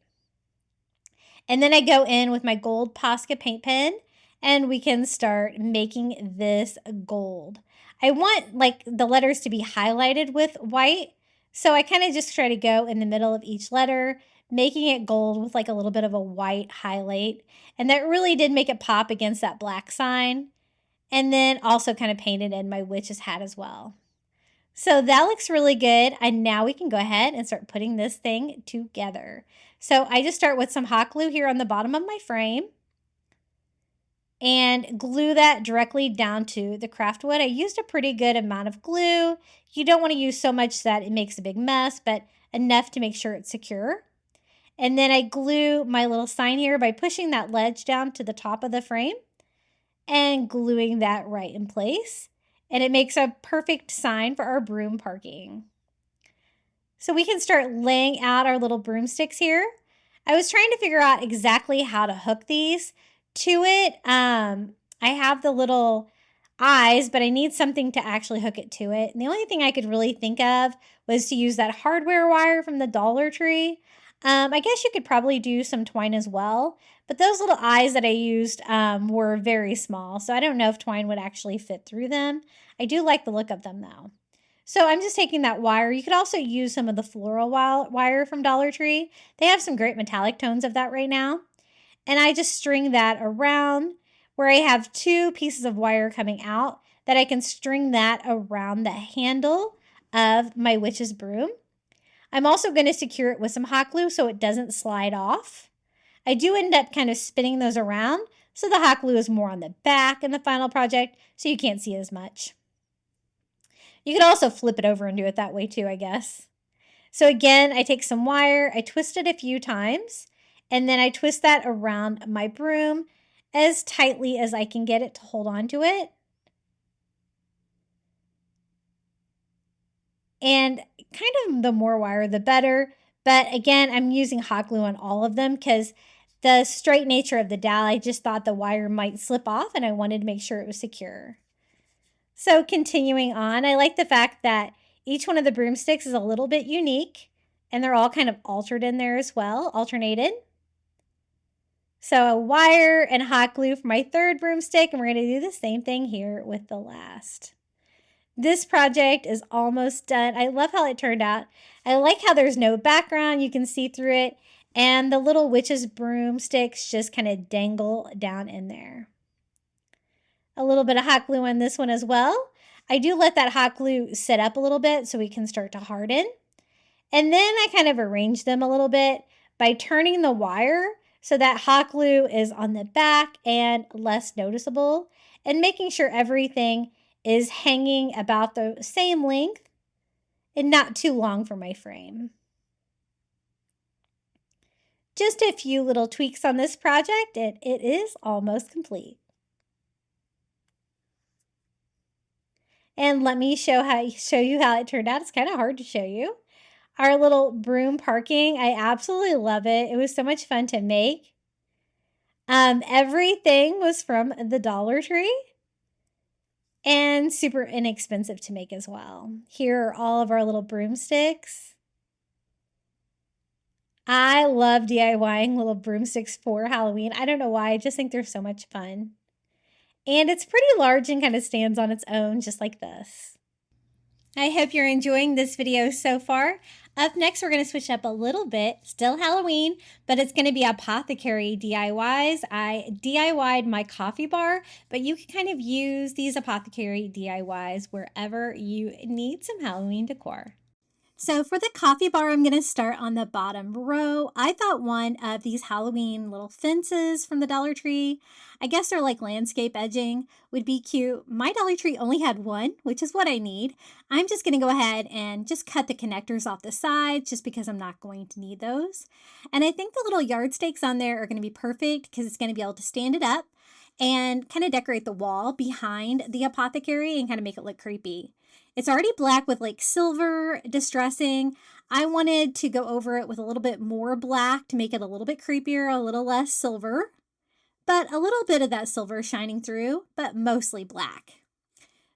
And then I go in with my gold Posca paint pen, and we can start making this gold. I want like the letters to be highlighted with white, so I kind of just try to go in the middle of each letter, making it gold with like a little bit of a white highlight. And that really did make it pop against that black sign. And then also kind of painted in my witch's hat as well. So that looks really good. And now we can go ahead and start putting this thing together. So I just start with some hot glue here on the bottom of my frame and glue that directly down to the craft wood. I used a pretty good amount of glue. You don't want to use so much that it makes a big mess, but enough to make sure it's secure. And then I glue my little sign here by pushing that ledge down to the top of the frame and gluing that right in place. And it makes a perfect sign for our broom parking. So we can start laying out our little broomsticks here. I was trying to figure out exactly how to hook these to it. I have the little eyes, but I need something to actually hook it to it. And the only thing I could really think of was to use that hardware wire from the Dollar Tree. I guess you could probably do some twine as well, but those little eyes that I used were very small, so I don't know if twine would actually fit through them. I do like the look of them though. So I'm just taking that wire. You could also use some of the floral wire from Dollar Tree. They have some great metallic tones of that right now. And I just string that around where I have two pieces of wire coming out that I can string that around the handle of my witch's broom. I'm also going to secure it with some hot glue so it doesn't slide off. I do end up kind of spinning those around, so the hot glue is more on the back in the final project, so you can't see it as much. You could also flip it over and do it that way too, I guess. So again, I take some wire, I twist it a few times, and then I twist that around my broom as tightly as I can get it to hold on to it. And kind of the more wire, the better. But again, I'm using hot glue on all of them because the straight nature of the dowel, I just thought the wire might slip off and I wanted to make sure it was secure. So continuing on, I like the fact that each one of the broomsticks is a little bit unique. And they're all kind of altered in there as well, alternated. So a wire and hot glue for my third broomstick, and we're going to do the same thing here with the last. This project is almost done. I love how it turned out. I like how there's no background. You can see through it. And the little witch's broomsticks just kind of dangle down in there. A little bit of hot glue on this one as well. I do let that hot glue sit up a little bit so we can start to harden. And then I kind of arrange them a little bit by turning the wire so that hot glue is on the back and less noticeable, and making sure everything is hanging about the same length and not too long for my frame. Just a few little tweaks on this project and it is almost complete. And let me show you how it turned out. It's kind of hard to show you. Our little broom parking, I absolutely love it. It was so much fun to make. Everything was from the Dollar Tree and super inexpensive to make as well. Here are all of our little broomsticks. I love DIYing little broomsticks for Halloween. I don't know why, I just think they're so much fun. And it's pretty large and kind of stands on its own just like this. I hope you're enjoying this video so far. Up next, we're going to switch up a little bit. Still Halloween, but it's going to be Apothecary DIYs. I DIY'd my coffee bar, but you can kind of use these Apothecary DIYs wherever you need some Halloween decor. So for the coffee bar, I'm going to start on the bottom row. I thought one of these Halloween little fences from the Dollar Tree, I guess they're like landscape edging, would be cute. My Dollar Tree only had one, which is what I need. I'm just going to go ahead and just cut the connectors off the sides just because I'm not going to need those. And I think the little yard stakes on there are going to be perfect because it's going to be able to stand it up and kind of decorate the wall behind the apothecary and kind of make it look creepy. It's already black with like silver distressing. I wanted to go over it with a little bit more black to make it a little bit creepier, a little less silver, but a little bit of that silver shining through, but mostly black.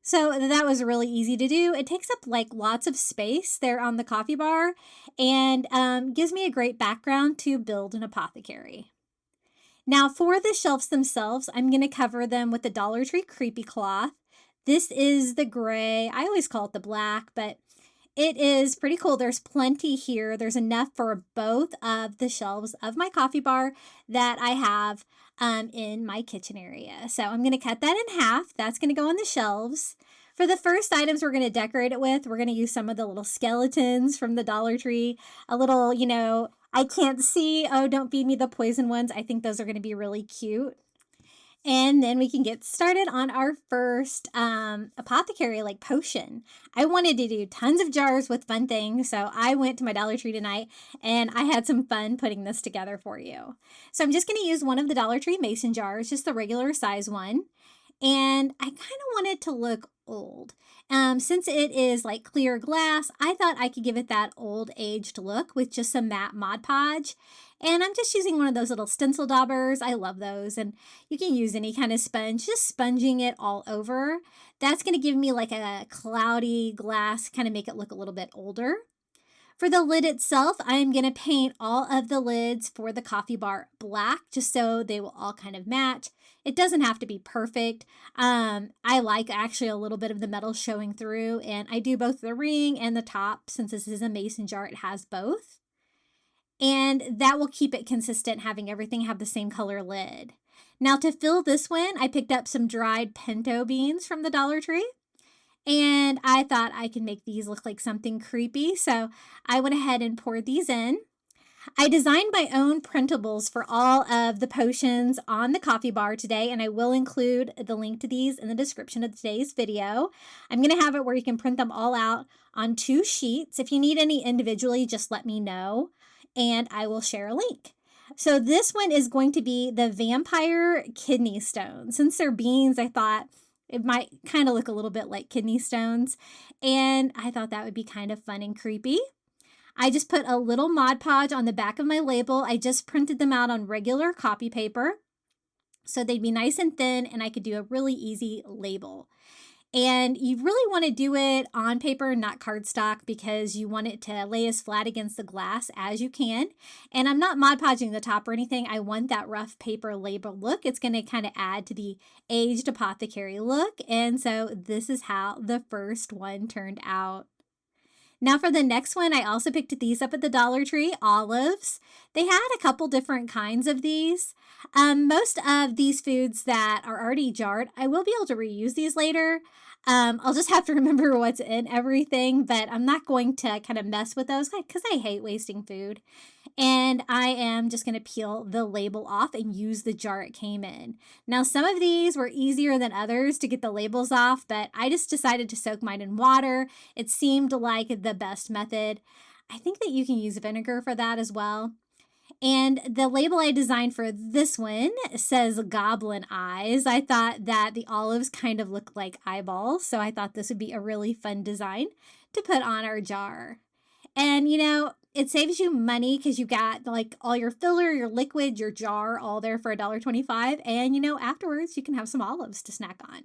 So that was really easy to do. It takes up like lots of space there on the coffee bar and gives me a great background to build an apothecary. Now for the shelves themselves, I'm going to cover them with the Dollar Tree Creepy Cloth. This is the gray. I always call it the black, but it is pretty cool. There's plenty here. There's enough for both of the shelves of my coffee bar that I have in my kitchen area. So I'm going to cut that in half. That's going to go on the shelves. For the first items we're going to decorate it with, we're going to use some of the little skeletons from the Dollar Tree. A little, you know, I can't see, oh, don't feed me the poison ones. I think those are going to be really cute. And then we can get started on our first apothecary like potion. I wanted to do tons of jars with fun things, so I went to my Dollar Tree tonight and I had some fun putting this together for you. So I'm just going to use one of the Dollar Tree mason jars, just the regular size one. And I kind of wanted to look old. Since it is like clear glass, I thought I could give it that old aged look with just some matte Mod Podge. And I'm just using one of those little stencil daubers. I love those. And you can use any kind of sponge, just sponging it all over. That's going to give me like a cloudy glass, kind of make it look a little bit older. For the lid itself, I'm going to paint all of the lids for the coffee bar black, just so they will all kind of match. It doesn't have to be perfect. I like actually a little bit of the metal showing through, and I do both the ring and the top. Since this is a mason jar, it has both. And that will keep it consistent, having everything have the same color lid. Now to fill this one, I picked up some dried pinto beans from the Dollar Tree. And I thought I could make these look like something creepy, so I went ahead and poured these in. I designed my own printables for all of the potions on the coffee bar today, and I will include the link to these in the description of today's video. I'm going to have it where you can print them all out on 2 sheets. If you need any individually, just let me know, and I will share a link. So this one is going to be the vampire kidney stones. Since they're beans, I thought it might kind of look a little bit like kidney stones, and I thought that would be kind of fun and creepy. I just put a little Mod Podge on the back of my label. I just printed them out on regular copy paper so they'd be nice and thin and I could do a really easy label. And you really want to do it on paper, not cardstock, because you want it to lay as flat against the glass as you can. And I'm not Mod Podging the top or anything. I want that rough paper label look. It's going to kind of add to the aged Apothecary look. And so this is how the first one turned out. Now for the next one, I also picked these up at the Dollar Tree, olives. They had a couple different kinds of these. Most of these foods that are already jarred, I will be able to reuse these later. I'll just have to remember what's in everything, but I'm not going to kind of mess with those because I hate wasting food. And I am just going to peel the label off and use the jar it came in. Now, some of these were easier than others to get the labels off, but I just decided to soak mine in water. It seemed like the best method. I think that you can use vinegar for that as well. And the label I designed for this one says goblin eyes. I thought that the olives kind of look like eyeballs, so I thought this would be a really fun design to put on our jar. And it saves you money because you got like all your filler, your liquid, your jar all there for $1.25. And afterwards you can have some olives to snack on.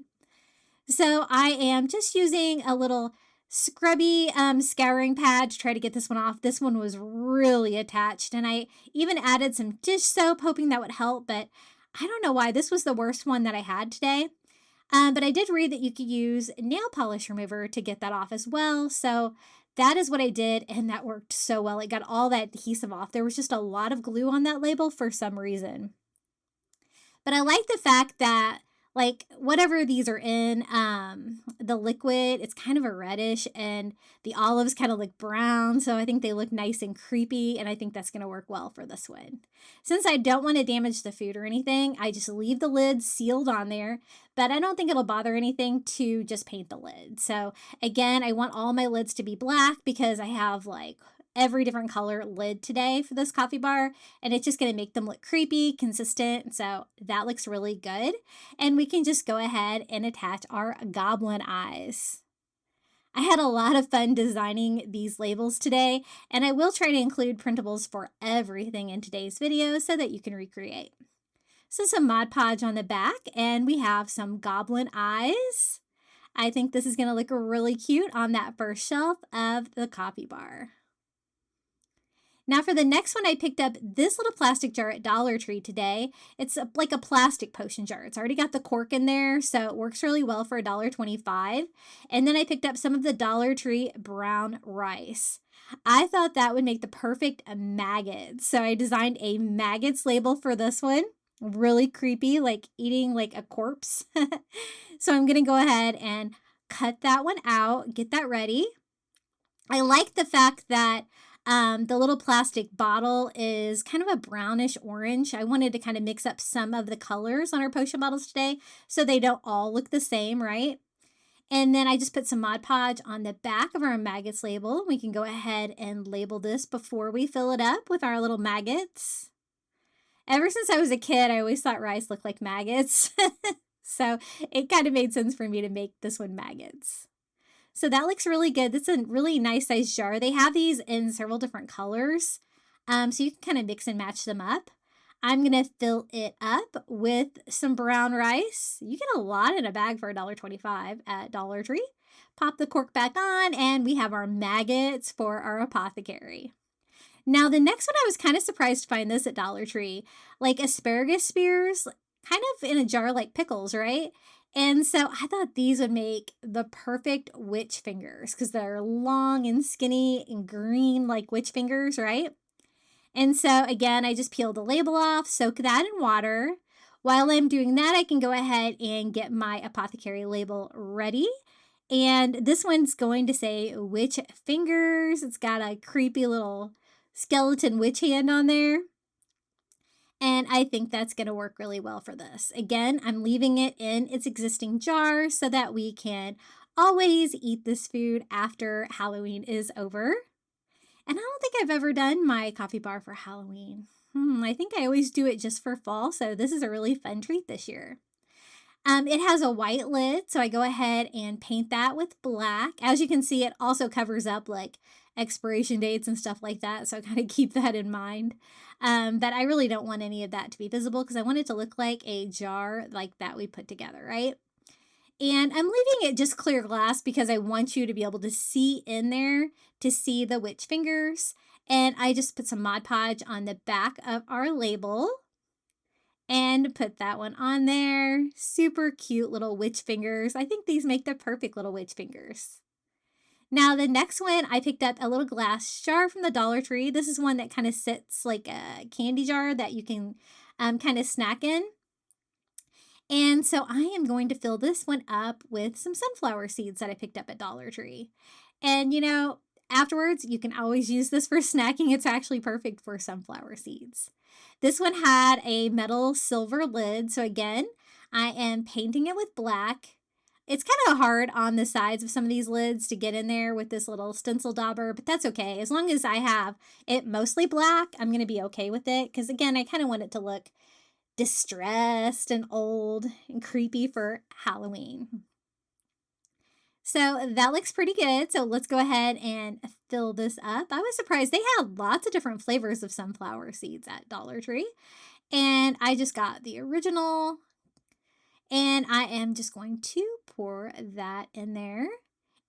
So I am just using a little scrubby scouring pad to try to get this one off. This one was really attached, and I even added some dish soap hoping that would help, but I don't know why. This was the worst one that I had today. But I did read that you could use nail polish remover to get that off as well. So that is what I did, and that worked so well. It got all that adhesive off. There was just a lot of glue on that label for some reason. But I like the fact that, like, whatever these are in, the liquid, it's kind of a reddish, and the olives kind of look brown, so I think they look nice and creepy, and I think that's going to work well for this one. Since I don't want to damage the food or anything, I just leave the lid sealed on there, but I don't think it'll bother anything to just paint the lid. So again, I want all my lids to be black because I have like every different color lid today for this coffee bar, and it's just going to make them look creepy, consistent. So that looks really good. And we can just go ahead and attach our goblin eyes. I had a lot of fun designing these labels today, and I will try to include printables for everything in today's video so that you can recreate. So some Mod Podge on the back, and we have some goblin eyes. I think this is going to look really cute on that first shelf of the coffee bar. Now for the next one, I picked up this little plastic jar at Dollar Tree today. It's like a plastic potion jar. It's already got the cork in there, so it works really well for $1.25. And then I picked up some of the Dollar Tree brown rice. I thought that would make the perfect maggots. So I designed a maggots label for this one. Really creepy, like eating like a corpse. So I'm going to go ahead and cut that one out, get that ready. I like the fact that the little plastic bottle is kind of a brownish orange. I wanted to kind of mix up some of the colors on our potion bottles today so they don't all look the same, right? And then I just put some Mod Podge on the back of our maggots label. We can go ahead and label this before we fill it up with our little maggots. Ever since I was a kid, I always thought rice looked like maggots. So it kind of made sense for me to make this one maggots. So that looks really good. That's a really nice size jar. They have these in several different colors, so you can kind of mix and match them up. I'm going to fill it up with some brown rice. You get a lot in a bag for $1.25 at Dollar Tree. Pop the cork back on, and we have our maggots for our Apothecary. Now, the next one, I was kind of surprised to find this at Dollar Tree. Like asparagus spears, kind of in a jar like pickles, right? And so I thought these would make the perfect witch fingers because they're long and skinny and green like witch fingers, right? And so again, I just peeled the label off, soak that in water. While I'm doing that, I can go ahead and get my Apothecary label ready. And this one's going to say witch fingers. It's got a creepy little skeleton witch hand on there. And I think that's going to work really well for this. Again, I'm leaving it in its existing jar so that we can always eat this food after Halloween is over. And I don't think I've ever done my coffee bar for Halloween. I think I always do it just for fall, so this is a really fun treat this year. It has a white lid, so I go ahead and paint that with black. As you can see, it also covers up like expiration dates and stuff like that, so kind of keep that in mind. But I really don't want any of that to be visible because I want it to look like a jar like that we put together, right? And I'm leaving it just clear glass because I want you to be able to see in there to see the witch fingers. And I just put some Mod Podge on the back of our label and put that one on there. Super cute little witch fingers. I think these make the perfect little witch fingers. Now the next one, I picked up a little glass jar from the Dollar Tree. This is one that kind of sits like a candy jar that you can kind of snack in. And so I am going to fill this one up with some sunflower seeds that I picked up at Dollar Tree. And you know, afterwards, you can always use this for snacking. It's actually perfect for sunflower seeds. This one had a metal silver lid. So again, I am painting it with black. It's kind of hard on the sides of some of these lids to get in there with this little stencil dauber, but that's okay. As long as I have it mostly black, I'm going to be okay with it. Because again, I kind of want it to look distressed and old and creepy for Halloween. So that looks pretty good. So let's go ahead and fill this up. I was surprised they had lots of different flavors of sunflower seeds at Dollar Tree. And I just got the original. And I am just going to pour that in there.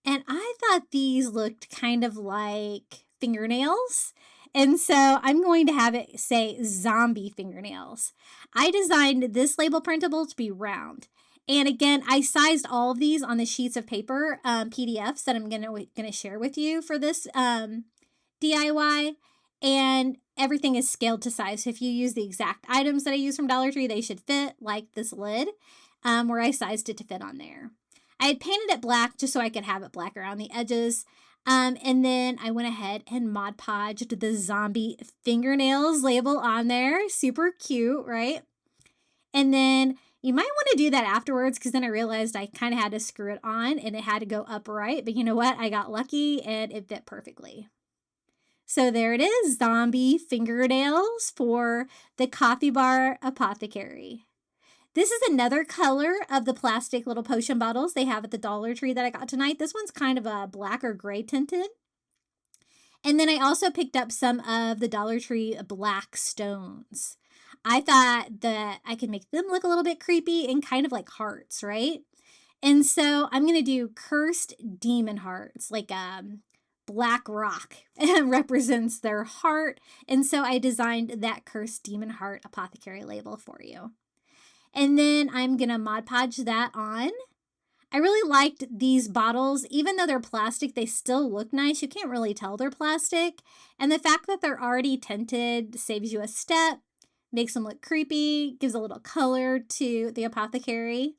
And I thought these looked kind of like fingernails. And so I'm going to have it say zombie fingernails. I designed this label printable to be round. And again, I sized all of these on the sheets of paper, PDFs that I'm gonna share with you for this DIY. And everything is scaled to size. So if you use the exact items that I use from Dollar Tree, they should fit like this lid where I sized it to fit on there. I had painted it black just so I could have it black around the edges. And then I went ahead and Mod Podged the zombie fingernails label on there. Super cute, right? And then you might want to do that afterwards because then I realized I kind of had to screw it on and it had to go upright. But you know what? I got lucky and it fit perfectly. So there it is, zombie fingernails for the coffee bar Apothecary. This is another color of the plastic little potion bottles they have at the Dollar Tree that I got tonight. This one's kind of a black or gray tinted. And then I also picked up some of the Dollar Tree black stones. I thought that I could make them look a little bit creepy and kind of like hearts, right? And so I'm going to do cursed demon hearts, like black rock represents their heart. And so I designed that cursed demon heart Apothecary label for you. And then I'm going to Mod Podge that on. I really liked these bottles. Even though they're plastic, they still look nice. You can't really tell they're plastic. And the fact that they're already tinted saves you a step, makes them look creepy, gives a little color to the Apothecary.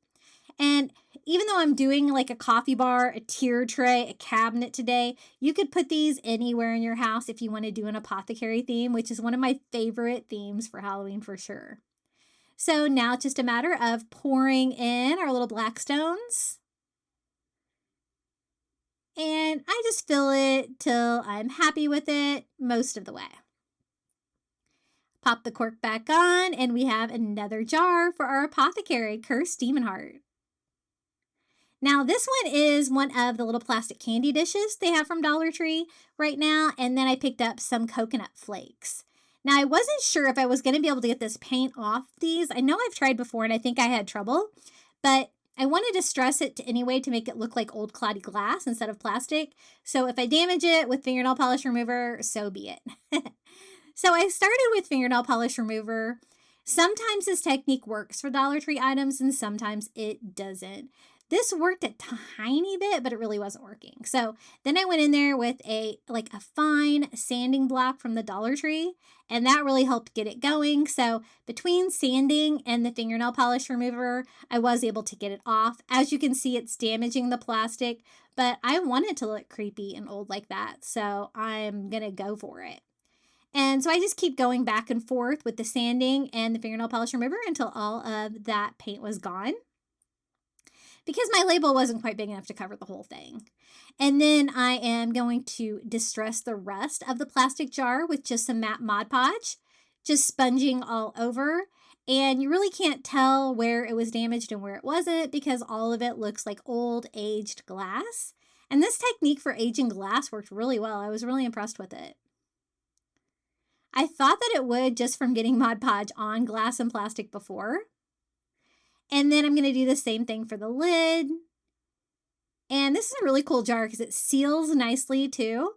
And even though I'm doing like a coffee bar, a tier tray, a cabinet today, you could put these anywhere in your house if you want to do an Apothecary theme, which is one of my favorite themes for Halloween for sure. So now it's just a matter of pouring in our little black stones. And I just fill it till I'm happy with it most of the way. Pop the cork back on and we have another jar for our Apothecary Cursed Demon Heart. Now this one is one of the little plastic candy dishes they have from Dollar Tree right now. And then I picked up some coconut flakes. Now I wasn't sure if I was going to be able to get this paint off these. I know I've tried before and I think I had trouble, but I wanted to stress it anyway to make it look like old cloudy glass instead of plastic. So if I damage it with fingernail polish remover, so be it. So I started with fingernail polish remover. Sometimes this technique works for Dollar Tree items and sometimes it doesn't. This worked a tiny bit, but it really wasn't working. So then I went in there with a fine sanding block from the Dollar Tree, and that really helped get it going. So between sanding and the fingernail polish remover, I was able to get it off. As you can see, it's damaging the plastic, but I want it to look creepy and old like that. So I'm going to go for it. And so I just keep going back and forth with the sanding and the fingernail polish remover until all of that paint was gone, because my label wasn't quite big enough to cover the whole thing. And then I am going to distress the rest of the plastic jar with just some matte Mod Podge, just sponging all over. And you really can't tell where it was damaged and where it wasn't because all of it looks like old aged glass. And this technique for aging glass worked really well. I was really impressed with it. I thought that it would just from getting Mod Podge on glass and plastic before. And then I'm going to do the same thing for the lid. And this is a really cool jar because it seals nicely too.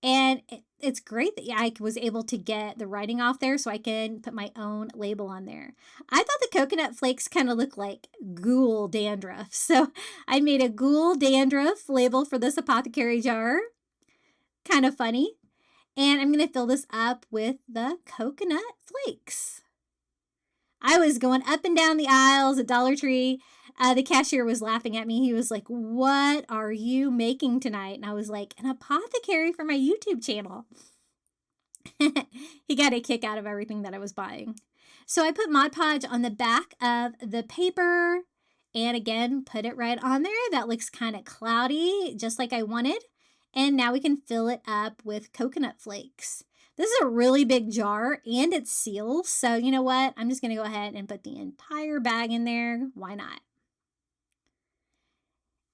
And it's great that I was able to get the writing off there so I can put my own label on there. I thought the coconut flakes kind of looked like ghoul dandruff. So I made a ghoul dandruff label for this Apothecary jar. Kind of funny. And I'm going to fill this up with the coconut flakes. I was going up and down the aisles at Dollar Tree. The cashier was laughing at me. He was like, "What are you making tonight?" And I was like, "An apothecary for my YouTube channel." He got a kick out of everything that I was buying. So I put Mod Podge on the back of the paper and again, put it right on there. That looks kind of cloudy, just like I wanted. And now we can fill it up with coconut flakes. This is a really big jar and it seals. So you know what? I'm just going to go ahead and put the entire bag in there. Why not?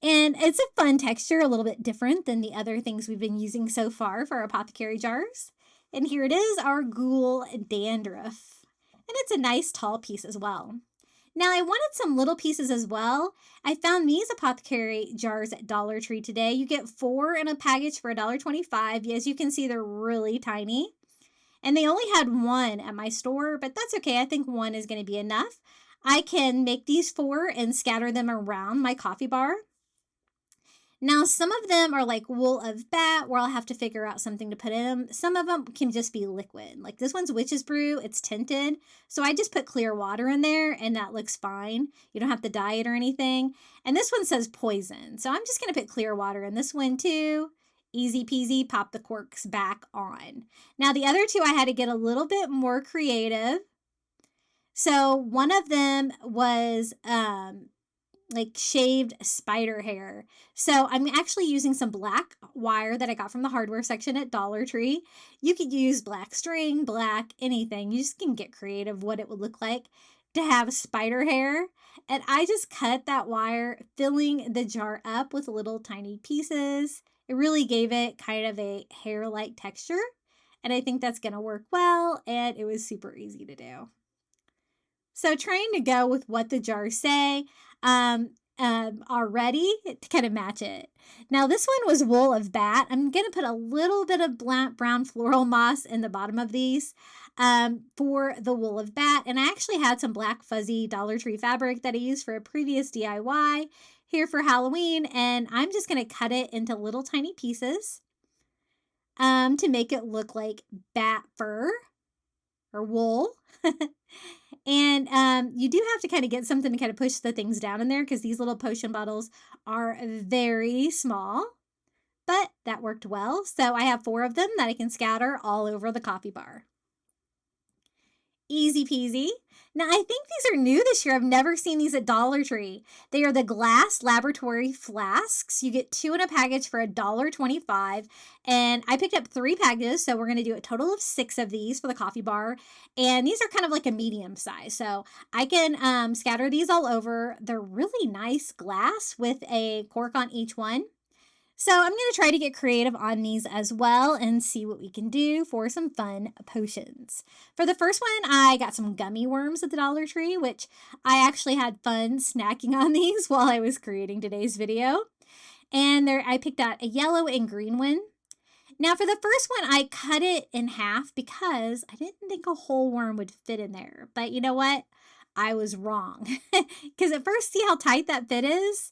And it's a fun texture, a little bit different than the other things we've been using so far for our apothecary jars. And here it is, our ghoul dandruff. And it's a nice tall piece as well. Now I wanted some little pieces as well. I found these apothecary jars at Dollar Tree today. You get 4 in a package for $1.25. As you can see, they're really tiny. And they only had 1 at my store, but that's okay. I think 1 is going to be enough. I can make these 4 and scatter them around my coffee bar. Now, some of them are like wool of bat, where I'll have to figure out something to put in them. Some of them can just be liquid. Like this one's witch's brew. It's tinted. So I just put clear water in there and that looks fine. You don't have to dye it or anything. And this one says poison. So I'm just going to put clear water in this one too. Easy peasy, pop the corks back on. Now the other 2, I had to get a little bit more creative. So one of them was like shaved spider hair. So I'm actually using some black wire that I got from the hardware section at Dollar Tree. You could use black string, black, anything. You just can get creative what it would look like to have spider hair. And I just cut that wire, filling the jar up with little tiny pieces. It really gave it kind of a hair-like texture. And I think that's going to work well. And it was super easy to do. So trying to go with what the jars say already to kind of match it. Now this one was wool of bat. I'm going to put a little bit of brown floral moss in the bottom of these for the wool of bat. And I actually had some black fuzzy Dollar Tree fabric that I used for a previous DIY here for Halloween. And I'm just going to cut it into little tiny pieces to make it look like bat fur or wool. And you do have to kind of get something to kind of push the things down in there because these little potion bottles are very small, but that worked well. So I have 4 of them that I can scatter all over the coffee bar. Easy peasy. Now, I think these are new this year. I've never seen these at Dollar Tree. They are the glass laboratory flasks. You get 2 in a package for $1.25. And I picked up 3 packages, so we're going to do a total of 6 of these for the coffee bar. And these are kind of like a medium size. So I can scatter these all over. They're really nice glass with a cork on each one. So I'm going to try to get creative on these as well and see what we can do for some fun potions. For the first one, I got some gummy worms at the Dollar Tree, which I actually had fun snacking on these while I was creating today's video. And there, I picked out a yellow and green one. Now for the first one, I cut it in half because I didn't think a whole worm would fit in there. But you know what? I was wrong. Because at first, see how tight that fit is?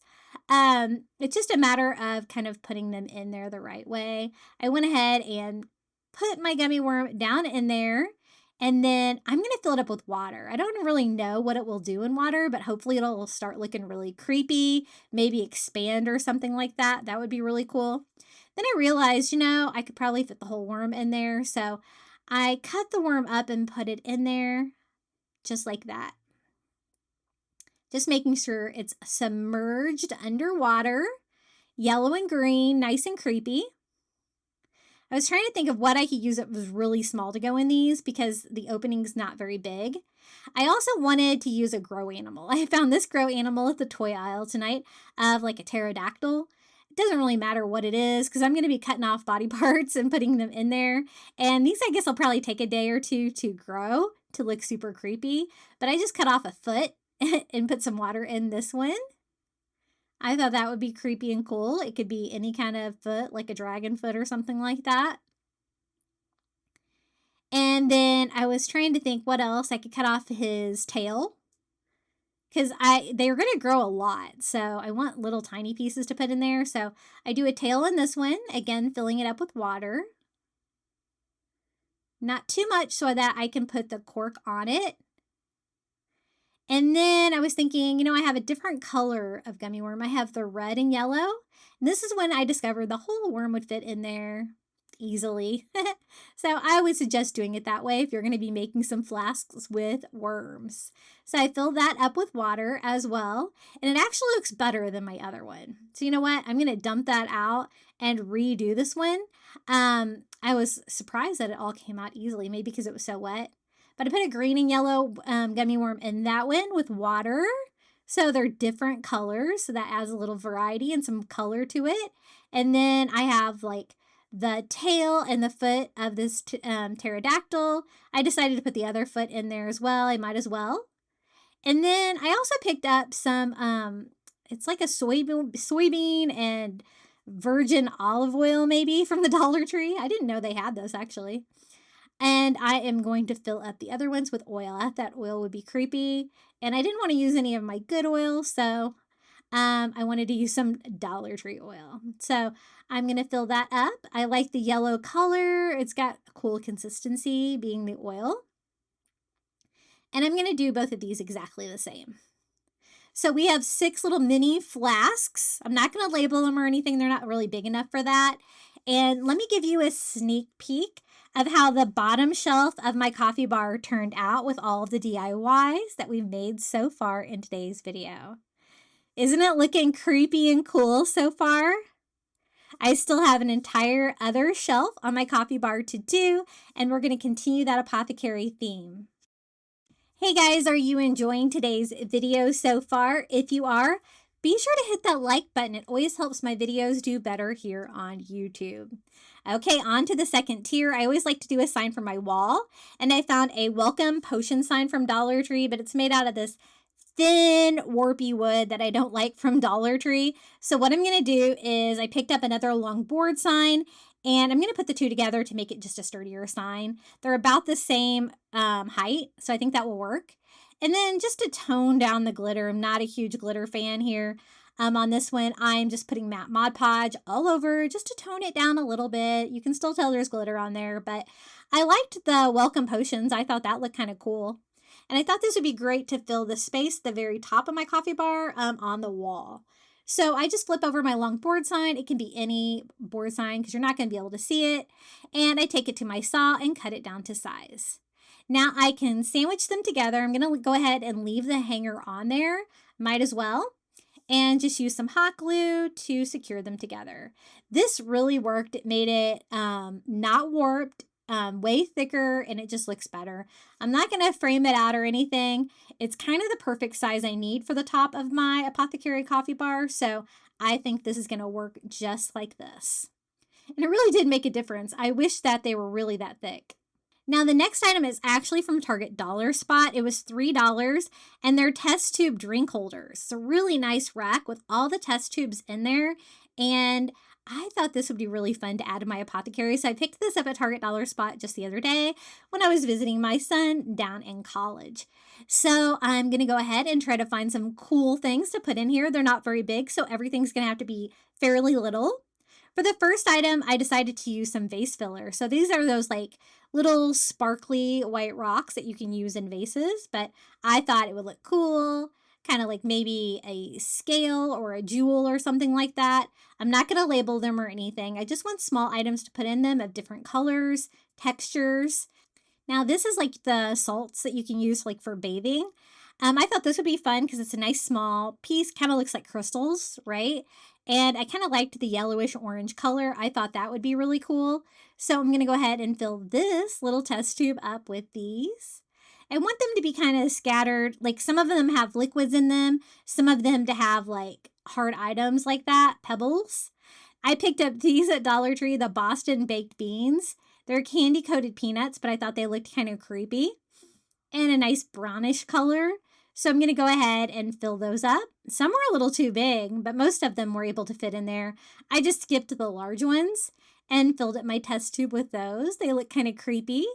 It's just a matter of kind of putting them in there the right way. I went ahead and put my gummy worm down in there, and then I'm going to fill it up with water. I don't really know what it will do in water, but hopefully it'll start looking really creepy, maybe expand or something like that. That would be really cool. Then I realized, you know, I could probably fit the whole worm in there. So I cut the worm up and put it in there just like that. Just making sure it's submerged underwater, yellow and green, nice and creepy. I was trying to think of what I could use that was really small to go in these because the opening's not very big. I also wanted to use a grow animal. I found this grow animal at the toy aisle tonight of like a pterodactyl. It doesn't really matter what it is because I'm going to be cutting off body parts and putting them in there. And these I guess will probably take a day or 2 to grow to look super creepy. But I just cut off a foot and put some water in this one. I thought that would be creepy and cool. It could be any kind of foot, like a dragon foot or something like that. And then I was trying to think what else I could cut off his tail, because they are going to grow a lot. So I want little tiny pieces to put in there. So I do a tail in this one, again, filling it up with water. Not too much so that I can put the cork on it. And then I was thinking, you know, I have a different color of gummy worm. I have the red and yellow. And this is when I discovered the whole worm would fit in there easily. So I would suggest doing it that way if you're going to be making some flasks with worms. So I filled that up with water as well. And it actually looks better than my other one. So you know what? I'm going to dump that out and redo this one. I was surprised that it all came out easily, maybe because it was so wet. But I put a green and yellow gummy worm in that one with water. So they're different colors. So that adds a little variety and some color to it. And then I have like the tail and the foot of this pterodactyl. I decided to put the other foot in there as well. I might as well. And then I also picked up some, it's like a soybean and virgin olive oil maybe from the Dollar Tree. I didn't know they had those actually. And I am going to fill up the other ones with oil. I thought that oil would be creepy. And I didn't want to use any of my good oil, so I wanted to use some Dollar Tree oil. So I'm going to fill that up. I like the yellow color. It's got a cool consistency being the oil. And I'm going to do both of these exactly the same. So we have 6 little mini flasks. I'm not going to label them or anything. They're not really big enough for that. And let me give you a sneak peek of how the bottom shelf of my coffee bar turned out with all of the DIYs that we've made so far in today's video. Isn't it looking creepy and cool so far? I still have an entire other shelf on my coffee bar to do, and we're going to continue that apothecary theme. Hey guys, are you enjoying today's video so far? If you are, be sure to hit that like button. It always helps my videos do better here on YouTube. Okay, on to the second tier. I always like to do a sign for my wall, and I found a welcome potion sign from Dollar Tree, but it's made out of this thin, warpy wood that I don't like from Dollar Tree. So what I'm going to do is I picked up another long board sign, and I'm going to put the two together to make it just a sturdier sign. They're about the same height, so I think that will work. And then just to tone down the glitter, I'm not a huge glitter fan here. On this one, I'm just putting matte Mod Podge all over just to tone it down a little bit. You can still tell there's glitter on there, but I liked the welcome potions. I thought that looked kind of cool. And I thought this would be great to fill the space at the very top of my coffee bar on the wall. So I just flip over my long board sign. It can be any board sign because you're not going to be able to see it. And I take it to my saw and cut it down to size. Now I can sandwich them together. I'm going to go ahead and leave the hanger on there. Might as well. And just use some hot glue to secure them together. This really worked. It made it not warped, way thicker, and it just looks better. I'm not going to frame it out or anything. It's kind of the perfect size I need for the top of my Apothecary coffee bar, so I think this is going to work just like this. And it really did make a difference. I wish that they were really that thick. Now, the next item is actually from Target Dollar Spot. It was $3, and they're test tube drink holders. It's a really nice rack with all the test tubes in there, and I thought this would be really fun to add to my apothecary, so I picked this up at Target Dollar Spot just the other day when I was visiting my son down in college. So I'm going to go ahead and try to find some cool things to put in here. They're not very big, so everything's going to have to be fairly little. For the first item, I decided to use some vase filler. So these are those like little sparkly white rocks that you can use in vases, but I thought it would look cool, kind of like maybe a scale or a jewel or something like that. I'm not going to label them or anything. I just want small items to put in them of different colors, textures. Now this is like the salts that you can use like for bathing. I thought this would be fun because it's a nice small piece, kind of looks like crystals, right? And I kind of liked the yellowish orange color. I thought that would be really cool. So I'm going to go ahead and fill this little test tube up with these. I want them to be kind of scattered. Like some of them have liquids in them. Some of them to have like hard items like that, pebbles. I picked up these at Dollar Tree, the Boston Baked Beans. They're candy coated peanuts, but I thought they looked kind of creepy. And a nice brownish color. So I'm going to go ahead and fill those up. Some were a little too big, but most of them were able to fit in there. I just skipped the large ones and filled up my test tube with those. They look kind of creepy.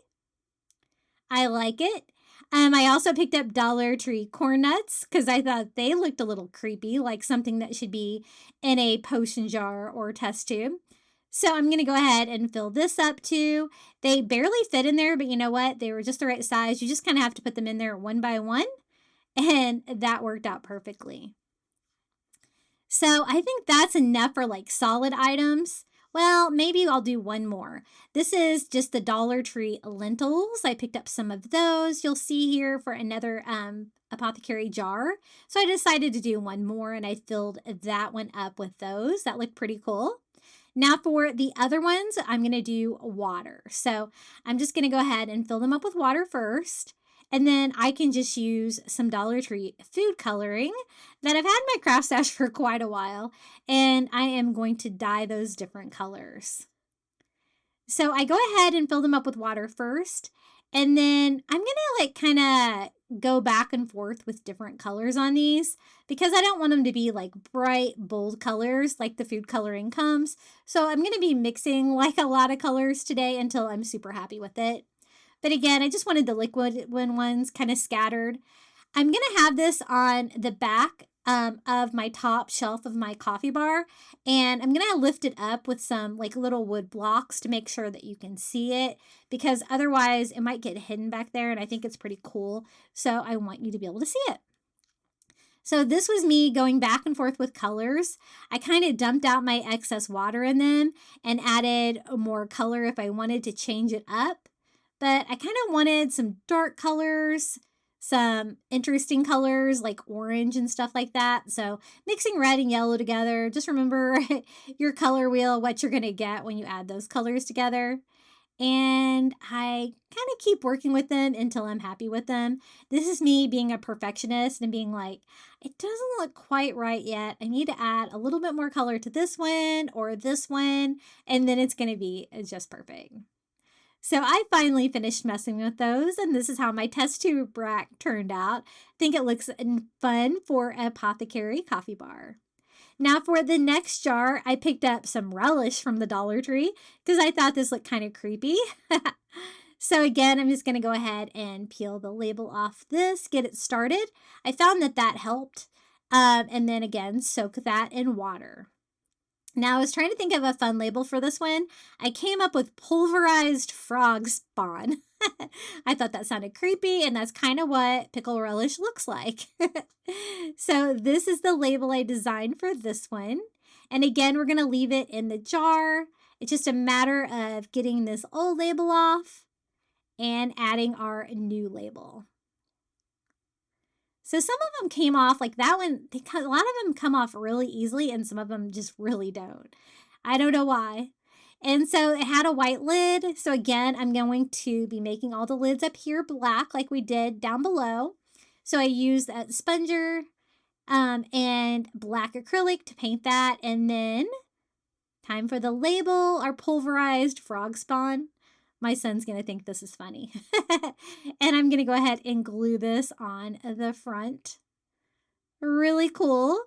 I like it. I also picked up Dollar Tree corn nuts because I thought they looked a little creepy, like something that should be in a potion jar or test tube. So I'm going to go ahead and fill this up too. They barely fit in there, but you know what? They were just the right size. You just kind of have to put them in there one by one, and that worked out perfectly. So I think that's enough for like solid items. Well, maybe I'll do one more. This is just the Dollar Tree lentils. I picked up some of those. You'll see here for another Apothecary jar. So I decided to do one more, and I filled that one up with those. That looked pretty cool. Now for the other ones, I'm going to do water. So I'm just going to go ahead and fill them up with water first. And then I can just use some Dollar Tree food coloring that I've had in my craft stash for quite a while. And I am going to dye those different colors. So I go ahead and fill them up with water first. And then I'm going to like kind of go back and forth with different colors on these because I don't want them to be like bright, bold colors like the food coloring comes. So I'm going to be mixing like a lot of colors today until I'm super happy with it. But again, I just wanted the liquid ones kind of scattered. I'm going to have this on the back of my top shelf of my coffee bar. And I'm going to lift it up with some like little wood blocks to make sure that you can see it. Because otherwise it might get hidden back there. And I think it's pretty cool. So I want you to be able to see it. So this was me going back and forth with colors. I kind of dumped out my excess water in them and added more color if I wanted to change it up. But I kind of wanted some dark colors, some interesting colors like orange and stuff like that. So mixing red and yellow together, just remember your color wheel, what you're going to get when you add those colors together. And I kind of keep working with them until I'm happy with them. This is me being a perfectionist and being like, it doesn't look quite right yet. I need to add a little bit more color to this one or this one, and then it's going to be just perfect. So I finally finished messing with those, and this is how my test tube rack turned out. I think it looks fun for an Apothecary coffee bar. Now for the next jar, I picked up some relish from the Dollar Tree because I thought this looked kind of creepy. So again, I'm just going to go ahead and peel the label off this, get it started. I found that helped. And then again, soak that in water. Now, I was trying to think of a fun label for this one. I came up with pulverized frog spawn. I thought that sounded creepy, and that's kind of what pickle relish looks like. So this is the label I designed for this one. And again, we're going to leave it in the jar. It's just a matter of getting this old label off and adding our new label. So some of them came off like that one. A lot of them come off really easily and some of them just really don't. I don't know why. And so it had a white lid. So again, I'm going to be making all the lids up here black like we did down below. So I used a sponger and black acrylic to paint that. And then time for the label, our pulverized frog spawn. My son's going to think this is funny. And I'm going to go ahead and glue this on the front. Really cool.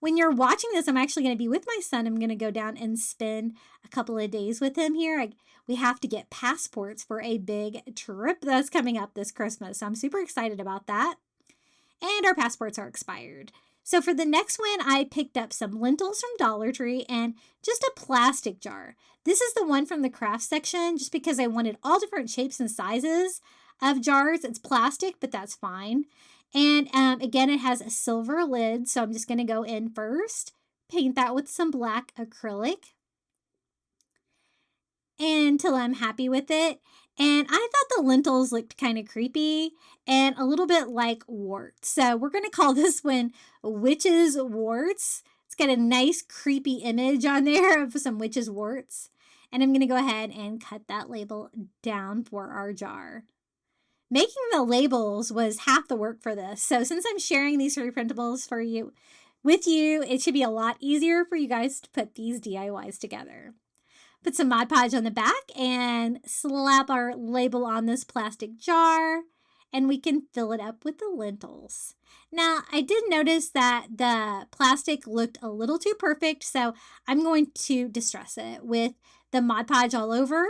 When you're watching this, I'm actually going to be with my son. I'm going to go down and spend a couple of days with him here. We have to get passports for a big trip that's coming up this Christmas. So I'm super excited about that. And our passports are expired. So for the next one, I picked up some lentils from Dollar Tree and just a plastic jar. This is the one from the craft section just because I wanted all different shapes and sizes of jars. It's plastic, but that's fine. And again, it has a silver lid. So I'm just going to go in first, paint that with some black acrylic until I'm happy with it. And I thought the lentils looked kind of creepy and a little bit like warts. So we're going to call this one Witch's Warts. It's got a nice creepy image on there of some witch's warts. And I'm going to go ahead and cut that label down for our jar. Making the labels was half the work for this. So since I'm sharing these free printables with you, it should be a lot easier for you guys to put these DIYs together. Put some Mod Podge on the back and slap our label on this plastic jar. and we can fill it up with the lentils. Now, I did notice that the plastic looked a little too perfect, so I'm going to distress it with the Mod Podge all over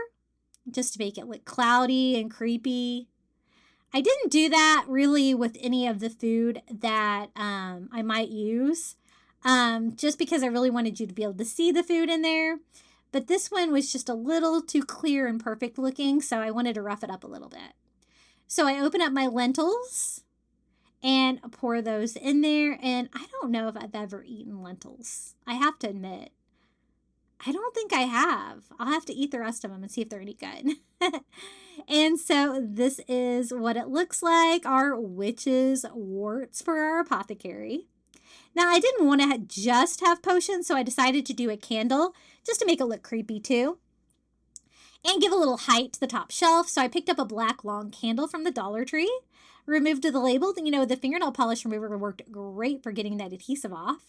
just to make it look cloudy and creepy. I didn't do that really with any of the food that I might use, just because I really wanted you to be able to see the food in there. But this one was just a little too clear and perfect looking, so I wanted to rough it up a little bit. So I open up my lentils and pour those in there. And I don't know if I've ever eaten lentils. I have to admit, I don't think I have. I'll have to eat the rest of them and see if they're any good. And so this is what it looks like, our witch's warts for our apothecary. Now, I didn't want to just have potions, so I decided to do a candle just to make it look creepy too. And give a little height to the top shelf. So I picked up a black long candle from the Dollar Tree, removed the label. The fingernail polish remover worked great for getting that adhesive off.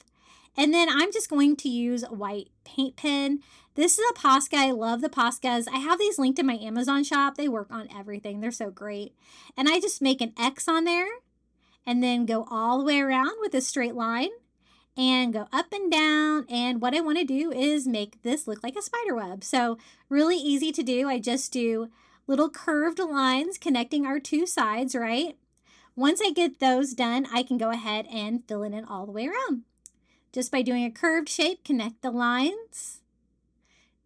And then I'm just going to use a white paint pen. This is a Posca. I love the Poscas. I have these linked in my Amazon shop. They work on everything. They're so great. And I just make an X on there and then go all the way around with a straight line and go up and down. And what I want to do is make this look like a spider web. So really easy to do. I just do little curved lines connecting our two sides, right? Once I get those done, I can go ahead and fill it in all the way around. Just by doing a curved shape, connect the lines.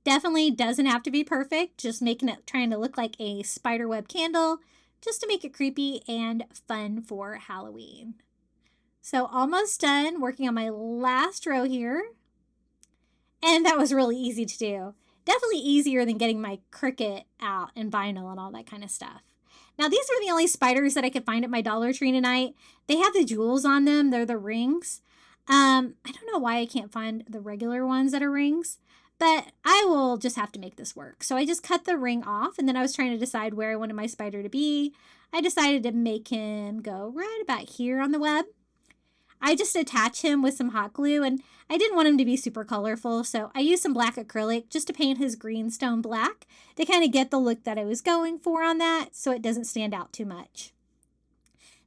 Definitely doesn't have to be perfect. Just making it, trying to look like a spider web candle just to make it creepy and fun for Halloween. So almost done working on my last row here. And that was really easy to do. Definitely easier than getting my Cricut out and vinyl and all that kind of stuff. Now, these are the only spiders that I could find at my Dollar Tree tonight. They have the jewels on them. They're the rings. I don't know why I can't find the regular ones that are rings, but I will just have to make this work. So I just cut the ring off, and then I was trying to decide where I wanted my spider to be. I decided to make him go right about here on the web. I just attach him with some hot glue, and I didn't want him to be super colorful, so I used some black acrylic just to paint his greenstone black to kind of get the look that I was going for on that so it doesn't stand out too much.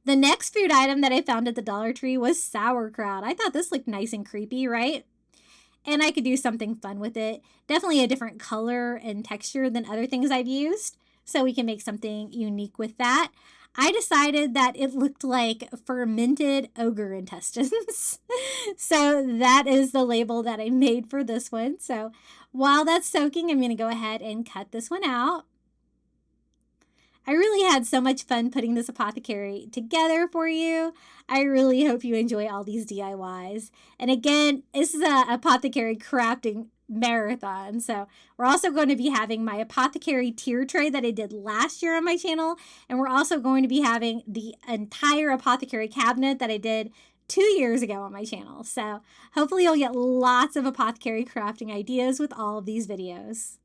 The next food item that I found at the Dollar Tree was sauerkraut. I thought this looked nice and creepy, right? And I could do something fun with it. Definitely a different color and texture than other things I've used, so we can make something unique with that. I decided that it looked like fermented ogre intestines. So that is the label that I made for this one. So while that's soaking, I'm going to go ahead and cut this one out. I really had so much fun putting this apothecary together for you. I really hope you enjoy all these DIYs. And again, this is a apothecary crafting marathon. So we're also going to be having my apothecary tier tray that I did last year on my channel. And we're also going to be having the entire apothecary cabinet that I did 2 years ago on my channel. So hopefully you'll get lots of apothecary crafting ideas with all of these videos.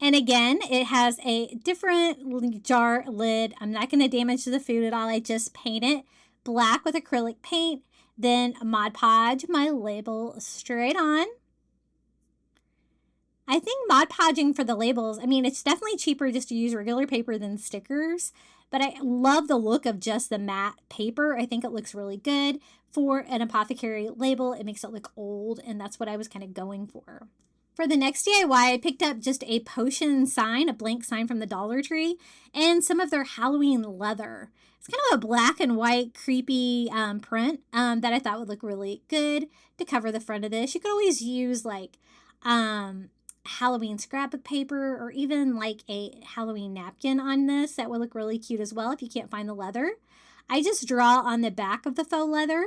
And again, it has a different jar lid. I'm not going to damage the food at all. I just paint it black with acrylic paint, then Mod Podge my label straight on. I think Mod Podging for the labels, I mean, it's definitely cheaper just to use regular paper than stickers, but I love the look of just the matte paper. I think it looks really good for an apothecary label. It makes it look old, and that's what I was kind of going for. For the next DIY, I picked up just a potion sign, a blank sign from the Dollar Tree, and some of their Halloween leather. It's kind of a black and white creepy print that I thought would look really good to cover the front of this. You could always use like Halloween scrapbook paper or even like a Halloween napkin on this. That would look really cute as well if you can't find the leather. I just draw on the back of the faux leather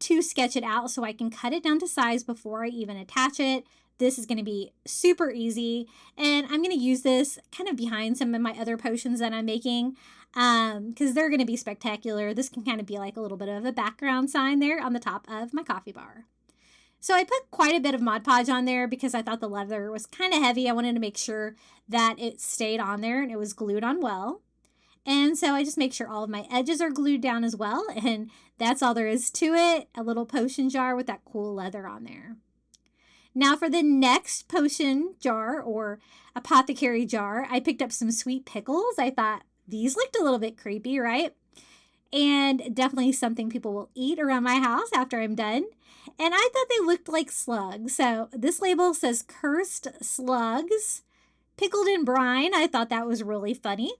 to sketch it out so I can cut it down to size before I even attach it. This is going to be super easy, and I'm going to use this kind of behind some of my other potions that I'm making because they're going to be spectacular. This can kind of be like a little bit of a background sign there on the top of my coffee bar. So I put quite a bit of Mod Podge on there because I thought the leather was kind of heavy. I wanted to make sure that it stayed on there and it was glued on well. And so I just make sure all of my edges are glued down as well, and that's all there is to it. A little potion jar with that cool leather on there. Now for the next potion jar or apothecary jar, I picked up some sweet pickles. I thought these looked a little bit creepy, right? And definitely something people will eat around my house after I'm done. And I thought they looked like slugs. So this label says cursed slugs pickled in brine. I thought that was really funny.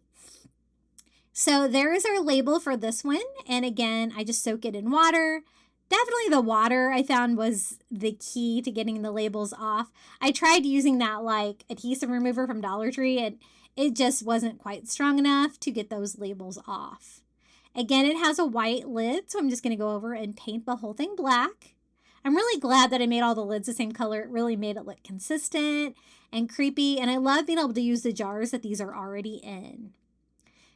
So there is our label for this one. And again, I just soak it in water. Definitely the water I found was the key to getting the labels off. I tried using that like adhesive remover from Dollar Tree and it just wasn't quite strong enough to get those labels off. Again, it has a white lid, so I'm just going to go over and paint the whole thing black. I'm really glad that I made all the lids the same color. It really made it look consistent and creepy, and I love being able to use the jars that these are already in.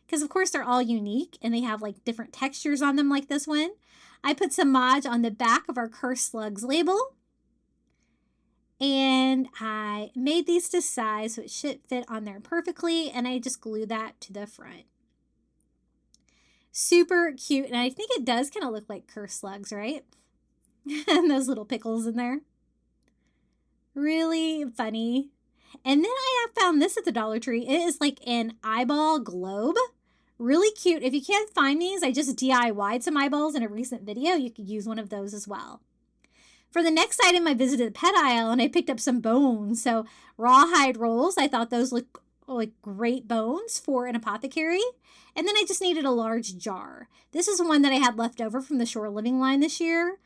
Because, of course, they're all unique, and they have, like, different textures on them like this one. I put some Mod on the back of our Cursed Slugs label, and I made these to size so it should fit on there perfectly, and I just glued that to the front. Super cute, and I think it does kind of look like cursed slugs, right? And those little pickles in there. Really funny. And then I have found this at the Dollar Tree. It is like an eyeball globe. Really cute. If you can't find these, I just DIY'd some eyeballs in a recent video. You could use one of those as well. For the next item, I visited the pet aisle and I picked up some bones. So rawhide rolls, I thought those looked like great bones for an apothecary. And then I just needed a large jar. This is one that I had left over from the Shore Living line this year.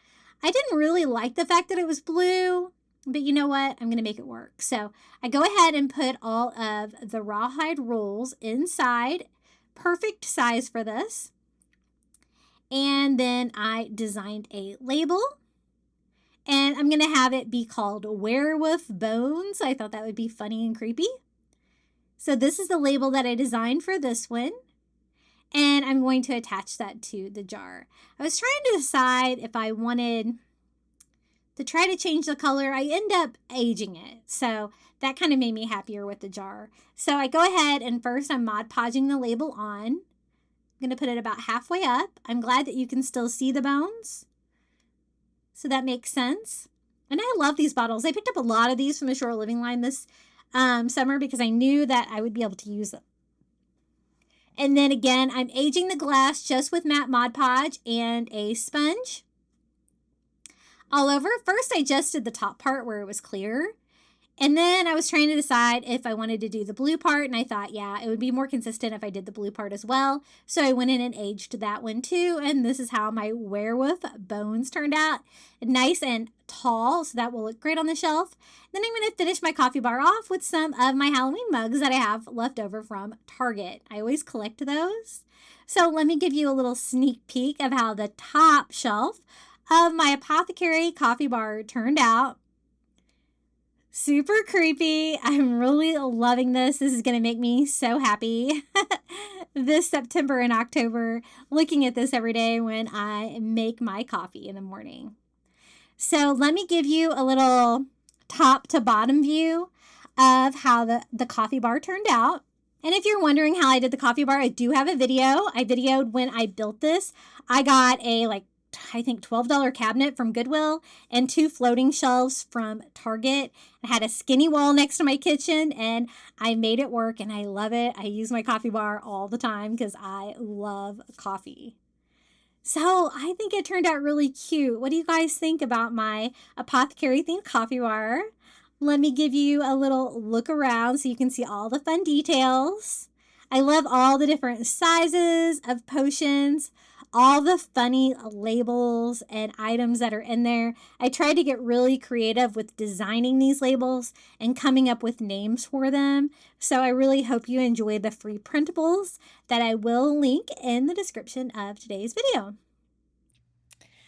I didn't really like the fact that it was blue, but you know what? I'm going to make it work. So I go ahead and put all of the rawhide rolls inside. Perfect size for this. And then I designed a label. And I'm going to have it be called Werewolf Bones. I thought that would be funny and creepy. So this is the label that I designed for this one. And I'm going to attach that to the jar. I was trying to decide if I wanted to try to change the color. I end up aging it. So that kind of made me happier with the jar. So I go ahead and first I'm Mod Podging the label on. I'm going to put it about halfway up. I'm glad that you can still see the bones. So that makes sense. And I love these bottles. I picked up a lot of these from the Shore Living line this summer because I knew that I would be able to use them. And then again, I'm aging the glass just with matte Mod Podge and a sponge all over. First, I just did the top part where it was clear. And then I was trying to decide if I wanted to do the blue part. And I thought, yeah, it would be more consistent if I did the blue part as well. So I went in and aged that one too. And this is how my werewolf bones turned out. Nice and tall, so that will look great on the shelf. Then I'm going to finish my coffee bar off with some of my Halloween mugs that I have left over from Target. I always collect those. So let me give you a little sneak peek of how the top shelf of my Apothecary coffee bar turned out. Super creepy. I'm really loving this. This is going to make me so happy this September and October, looking at this every day when I make my coffee in the morning. So let me give you a little top to bottom view of how the coffee bar turned out. And if you're wondering how I did the coffee bar, I do have a video. I videoed when I built this. I got a I think $12 cabinet from Goodwill and 2 floating shelves from Target. I had a skinny wall next to my kitchen and I made it work and I love it. I use my coffee bar all the time because I love coffee. So I think it turned out really cute. What do you guys think about my Apothecary themed coffee bar? Let me give you a little look around so you can see all the fun details. I love all the different sizes of potions, all the funny labels and items that are in there. I tried to get really creative with designing these labels and coming up with names for them. So I really hope you enjoy the free printables that I will link in the description of today's video.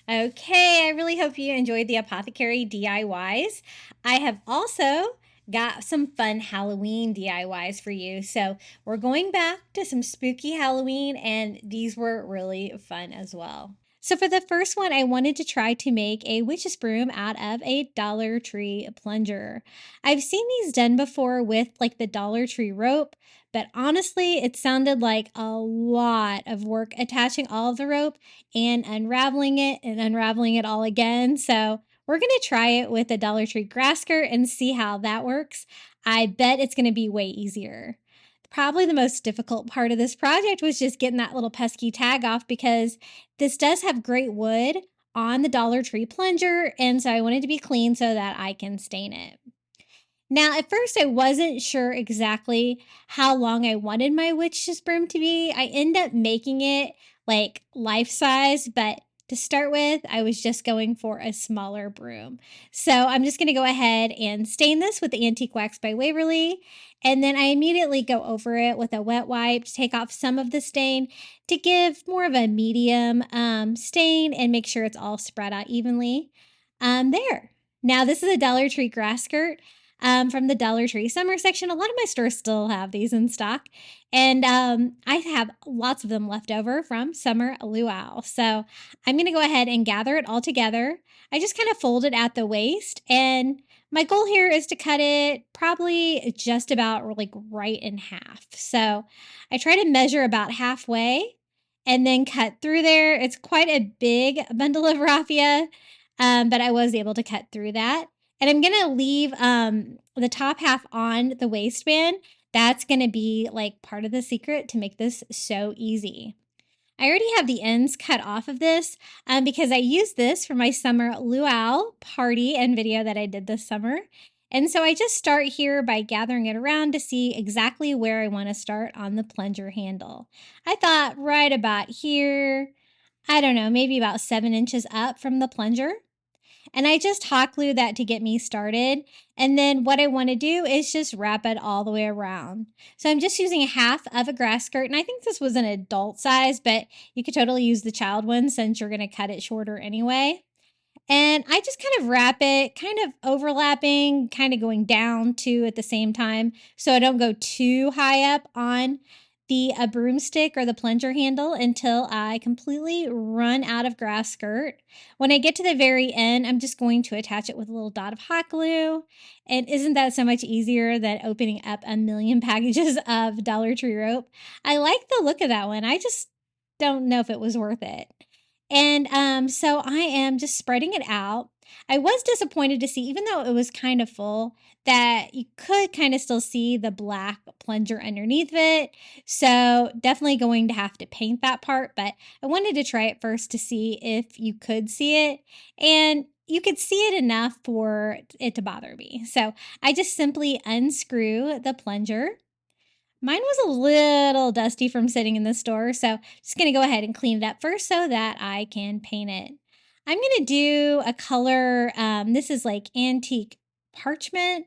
Okay, I really hope you enjoyed the Apothecary DIYs. I have also got some fun Halloween DIYs for you. So we're going back to some spooky Halloween, and these were really fun as well. So for the first one, I wanted to try to make a witch's broom out of a Dollar Tree plunger. I've seen these done before with like the Dollar Tree rope, but honestly, it sounded like a lot of work attaching all of the rope and unraveling it all again. So we're going to try it with a Dollar Tree grass skirt and see how that works. I bet it's going to be way easier. The Probably the most difficult part of this project was just getting that little pesky tag off because this does have great wood on the Dollar Tree plunger, and so I wanted to be clean so that I can stain it. Now, at first, I wasn't sure exactly how long I wanted my witch's broom to be. I ended up making it like life size, but to start with, I was just going for a smaller broom. So I'm just going to go ahead and stain this with the Antique Wax by Waverly. And then I immediately go over it with a wet wipe to take off some of the stain to give more of a medium stain and make sure it's all spread out evenly. There. Now, this is a Dollar Tree grass skirt from the Dollar Tree summer section. A lot of my stores still have these in stock. And I have lots of them left over from summer luau. So I'm going to go ahead and gather it all together. I just kind of fold it at the waist. And my goal here is to cut it probably just about like right in half. So I try to measure about halfway and then cut through there. It's quite a big bundle of raffia, but I was able to cut through that. And I'm going to leave the top half on the waistband. That's going to be like part of the secret to make this so easy. I already have the ends cut off of this because I used this for my summer luau party and video that I did this summer. And so I just start here by gathering it around to see exactly where I want to start on the plunger handle. I thought right about here, I don't know, maybe about 7 inches up from the plunger. And I just hot glue that to get me started. And then what I want to do is just wrap it all the way around. So I'm just using half of a grass skirt. And I think this was an adult size, but you could totally use the child one since you're going to cut it shorter anyway. And I just kind of wrap it, kind of overlapping, kind of going down too at the same time. So I don't go too high up on the broomstick or the plunger handle until I completely run out of grass skirt. When I get to the very end, I'm just going to attach it with a little dot of hot glue. And isn't that so much easier than opening up a million packages of Dollar Tree rope? I like the look of that one. I just don't know if it was worth it. And so I am just spreading it out. I was disappointed to see, even though it was kind of full, that you could kind of still see the black plunger underneath it. So definitely going to have to paint that part, but I wanted to try it first to see if you could see it. And you could see it enough for it to bother me. So I just simply unscrew the plunger. Mine was a little dusty from sitting in the store, so just going to go ahead and clean it up first so that I can paint it. I'm going to do a color, this is like antique parchment,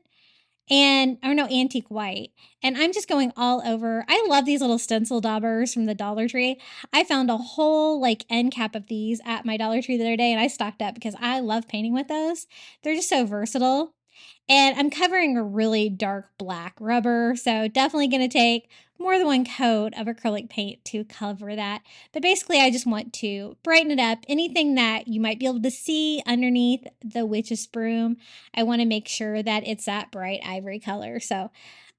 and, or no, antique white. And I'm just going all over. I love these little stencil daubers from the Dollar Tree. I found a whole like end cap of these at my Dollar Tree the other day, and I stocked up because I love painting with those. They're just so versatile. And I'm covering a really dark black rubber, so definitely going to take more than one coat of acrylic paint to cover that. But basically, I just want to brighten it up. Anything that you might be able to see underneath the witch's broom, I want to make sure that it's that bright ivory color. So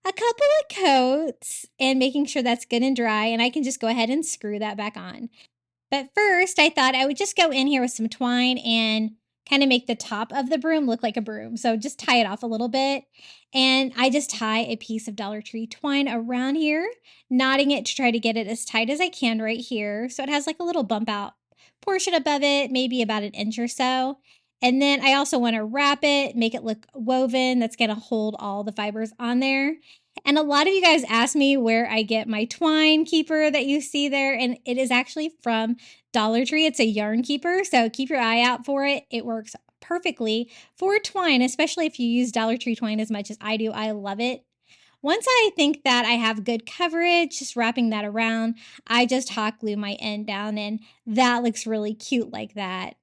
a couple of coats and making sure that's good and dry, and I can just go ahead and screw that back on. But first, I thought I would just go in here with some twine and kind of make the top of the broom look like a broom. So just tie it off a little bit. And I just tie a piece of Dollar Tree twine around here, knotting it to try to get it as tight as I can right here. So it has like a little bump out portion above it, maybe about an inch or so. And then I also want to wrap it, make it look woven. That's going to hold all the fibers on there. And a lot of you guys ask me where I get my twine keeper that you see there, and it is actually from Dollar Tree. It's a yarn keeper, so keep your eye out for it. It works perfectly for twine, especially if you use Dollar Tree twine as much as I do. I love it. Once I think that I have good coverage, just wrapping that around, I just hot glue my end down, and that looks really cute like that.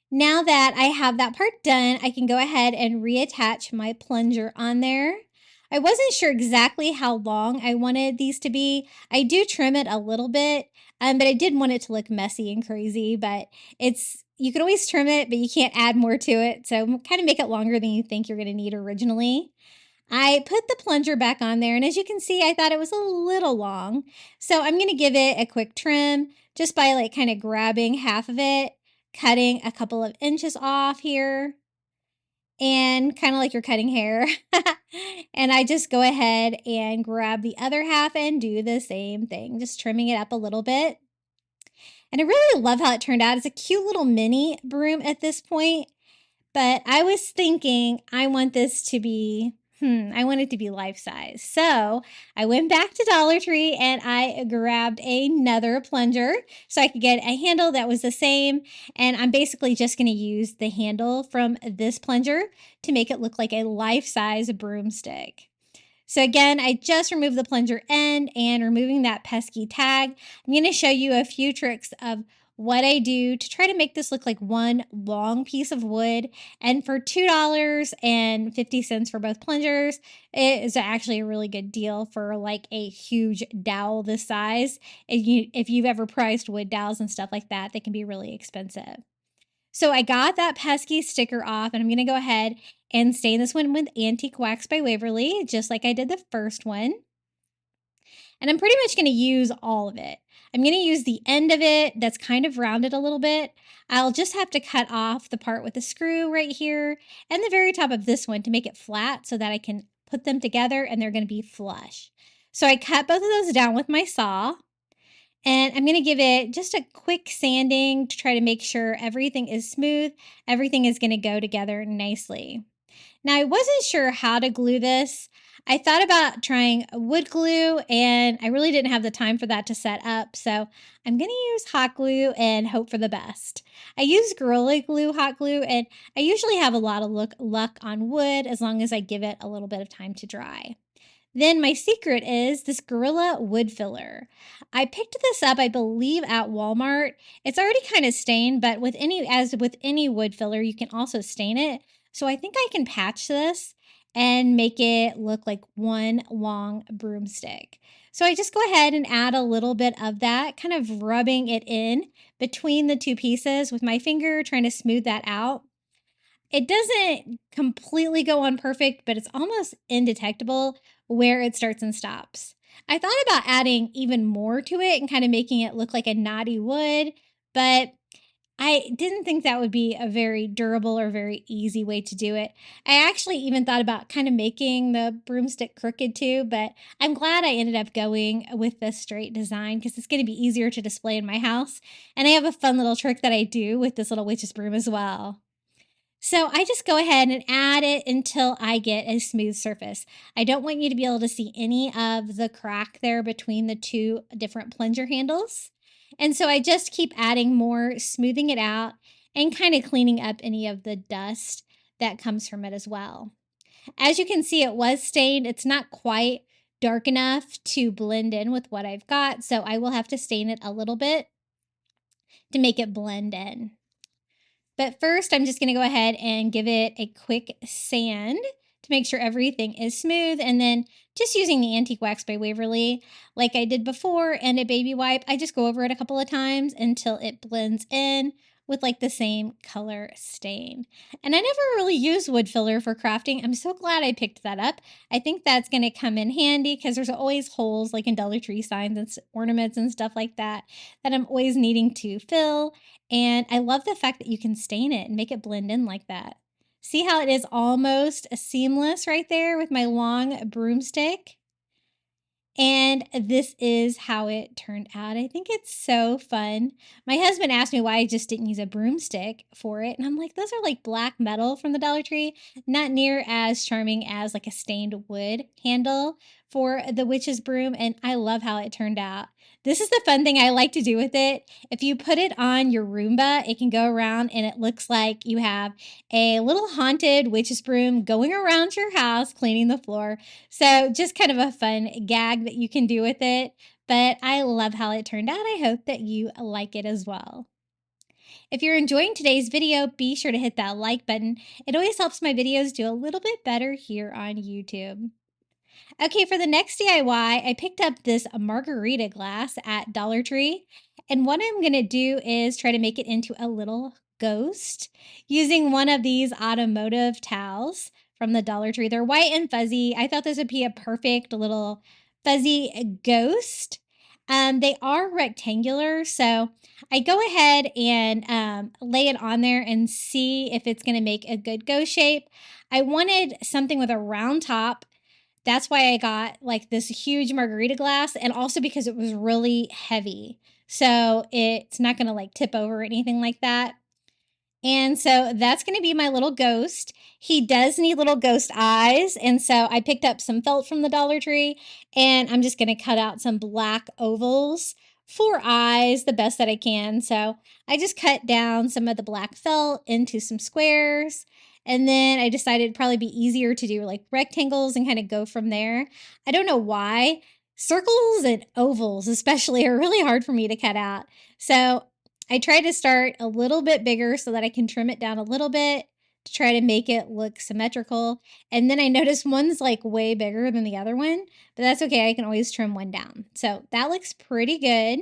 Now that I have that part done, I can go ahead and reattach my plunger on there. I wasn't sure exactly how long I wanted these to be. I do trim it a little bit, but I did want it to look messy and crazy, but you can always trim it, but you can't add more to it. So kind of make it longer than you think you're going to need originally. I put the plunger back on there, and as you can see, I thought it was a little long. So I'm going to give it a quick trim just by like kind of grabbing half of it, cutting a couple of inches off here, and kind of like you're cutting hair. And I just go ahead and grab the other half and do the same thing, just trimming it up a little bit. And I really love how it turned out. It's a cute little mini broom at this point. But I was thinking I want this to be, I want it to be life size. So I went back to Dollar Tree and I grabbed another plunger so I could get a handle that was the same. And I'm basically just going to use the handle from this plunger to make it look like a life size broomstick. So again, I just removed the plunger end and removing that pesky tag. I'm going to show you a few tricks of what I do to try to make this look like one long piece of wood. And for $2.50 for both plungers, it is actually a really good deal for like a huge dowel this size. If you've ever priced wood dowels and stuff like that, they can be really expensive. So I got that pesky sticker off, and I'm going to go ahead and stain this one with Antique Wax by Waverly, just like I did the first one. And I'm pretty much going to use all of it. I'm going to use the end of it that's kind of rounded a little bit. I'll just have to cut off the part with the screw right here and the very top of this one to make it flat so that I can put them together and they're going to be flush. So I cut both of those down with my saw. And I'm going to give it just a quick sanding to try to make sure everything is smooth. Everything is going to go together nicely. Now, I wasn't sure how to glue this. I thought about trying wood glue, and I really didn't have the time for that to set up. So I'm going to use hot glue and hope for the best. I use Gorilla Glue hot glue, and I usually have a lot of luck on wood as long as I give it a little bit of time to dry. Then my secret is this Gorilla wood filler. I picked this up, I believe, at Walmart. It's already kind of stained, but as with any wood filler, you can also stain it. So I think I can patch this and make it look like one long broomstick. So I just go ahead and add a little bit of that, kind of rubbing it in between the two pieces with my finger, trying to smooth that out. It doesn't completely go on perfect, but it's almost indetectable where it starts and stops. I thought about adding even more to it and kind of making it look like a knotty wood, but I didn't think that would be a very durable or very easy way to do it. I actually even thought about kind of making the broomstick crooked too, but I'm glad I ended up going with the straight design because it's going to be easier to display in my house. And I have a fun little trick that I do with this little witch's broom as well. So I just go ahead and add it until I get a smooth surface. I don't want you to be able to see any of the crack there between the two different plunger handles. And so I just keep adding more, smoothing it out, and kind of cleaning up any of the dust that comes from it as well. As you can see, it was stained. It's not quite dark enough to blend in with what I've got, so I will have to stain it a little bit to make it blend in. But first, I'm just going to go ahead and give it a quick sand to make sure everything is smooth. And then just using the Antique Wax by Waverly, like I did before, and a baby wipe, I just go over it a couple of times until it blends in with like the same color stain. And I never really used wood filler for crafting. I'm so glad I picked that up. I think that's going to come in handy because there's always holes like in Dollar Tree signs and ornaments and stuff like that I'm always needing to fill. And I love the fact that you can stain it and make it blend in like that. See how it is almost seamless right there with my long broomstick? And this is how it turned out. I think it's so fun. My husband asked me why I just didn't use a broomstick for it. And I'm like, those are like black metal from the Dollar Tree. Not near as charming as like a stained wood handle for the witch's broom. And I love how it turned out. This is the fun thing I like to do with it. If you put it on your Roomba, it can go around and it looks like you have a little haunted witch's broom going around your house cleaning the floor. So just kind of a fun gag that you can do with it. But I love how it turned out. I hope that you like it as well. If you're enjoying today's video, be sure to hit that like button. It always helps my videos do a little bit better here on YouTube. Okay, for the next DIY, I picked up this margarita glass at Dollar Tree. And what I'm going to do is try to make it into a little ghost using one of these automotive towels from the Dollar Tree. They're white and fuzzy. I thought this would be a perfect little fuzzy ghost. They are rectangular, so I go ahead and lay it on there and see if it's going to make a good ghost shape. I wanted something with a round top. That's why I got like this huge margarita glass, and also because it was really heavy. So it's not going to like tip over or anything like that. And so that's going to be my little ghost. He does need little ghost eyes. And so I picked up some felt from the Dollar Tree, and I'm just going to cut out some black ovals for eyes the best that I can. So I just cut down some of the black felt into some squares. And then I decided it'd probably be easier to do like rectangles and kind of go from there. I don't know why. Circles and ovals, especially, are really hard for me to cut out. So I try to start a little bit bigger so that I can trim it down a little bit to try to make it look symmetrical. And then I noticed one's like way bigger than the other one, but that's okay. I can always trim one down. So that looks pretty good.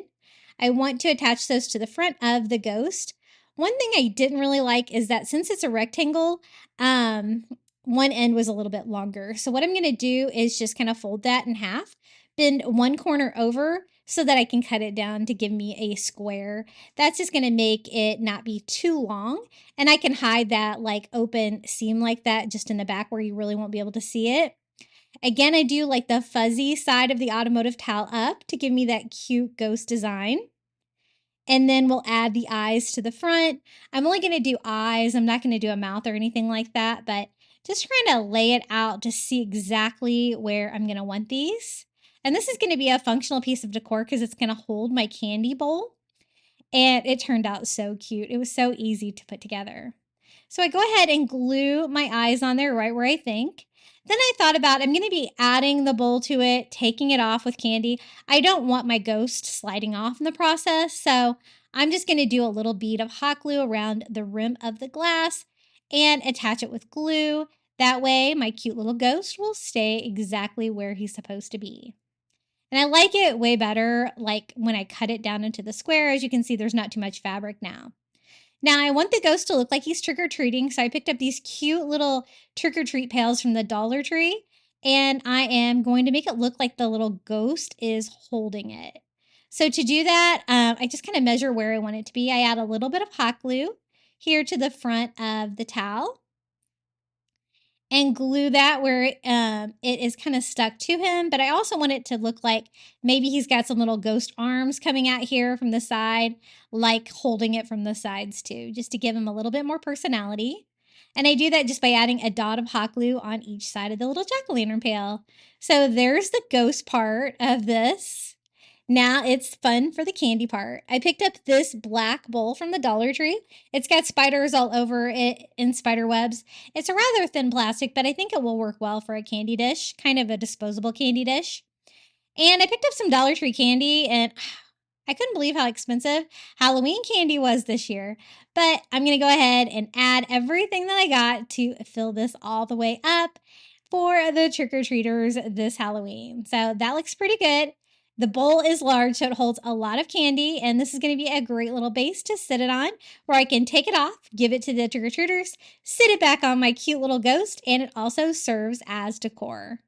I want to attach those to the front of the ghost. One thing I didn't really like is that since it's a rectangle, one end was a little bit longer. So what I'm going to do is just kind of fold that in half, bend one corner over so that I can cut it down to give me a square. That's just going to make it not be too long. And I can hide that like open seam like that just in the back where you really won't be able to see it. Again, I do like the fuzzy side of the automotive towel up to give me that cute ghost design. And then we'll add the eyes to the front. I'm only going to do eyes. I'm not going to do a mouth or anything like that, but just trying to lay it out to see exactly where I'm going to want these. And this is going to be a functional piece of decor because it's going to hold my candy bowl. And it turned out so cute. It was so easy to put together. So I go ahead and glue my eyes on there right where I think. Then I thought about I'm going to be adding the bowl to it, taking it off with candy. I don't want my ghost sliding off in the process, so I'm just going to do a little bead of hot glue around the rim of the glass and attach it with glue. That way my cute little ghost will stay exactly where he's supposed to be. And I like it way better like when I cut it down into the square. As you can see, there's not too much fabric now. Now, I want the ghost to look like he's trick-or-treating, so I picked up these cute little trick-or-treat pails from the Dollar Tree, and I am going to make it look like the little ghost is holding it. So to do that, I just kind of measure where I want it to be. I add a little bit of hot glue here to the front of the towel and glue that where it is kind of stuck to him. But I also want it to look like maybe he's got some little ghost arms coming out here from the side, like holding it from the sides too, just to give him a little bit more personality. And I do that just by adding a dot of hot glue on each side of the little jack-o'-lantern pail. So there's the ghost part of this. Now it's fun for the candy part. I picked up this black bowl from the Dollar Tree. It's got spiders all over it in spider webs. It's a rather thin plastic, but I think it will work well for a candy dish, kind of a disposable candy dish. And I picked up some Dollar Tree candy, and I couldn't believe how expensive Halloween candy was this year. But I'm going to go ahead and add everything that I got to fill this all the way up for the trick-or-treaters this Halloween. So that looks pretty good. The bowl is large, so it holds a lot of candy, and this is going to be a great little base to sit it on where I can take it off, give it to the trick-or-treaters, sit it back on my cute little ghost, and it also serves as decor.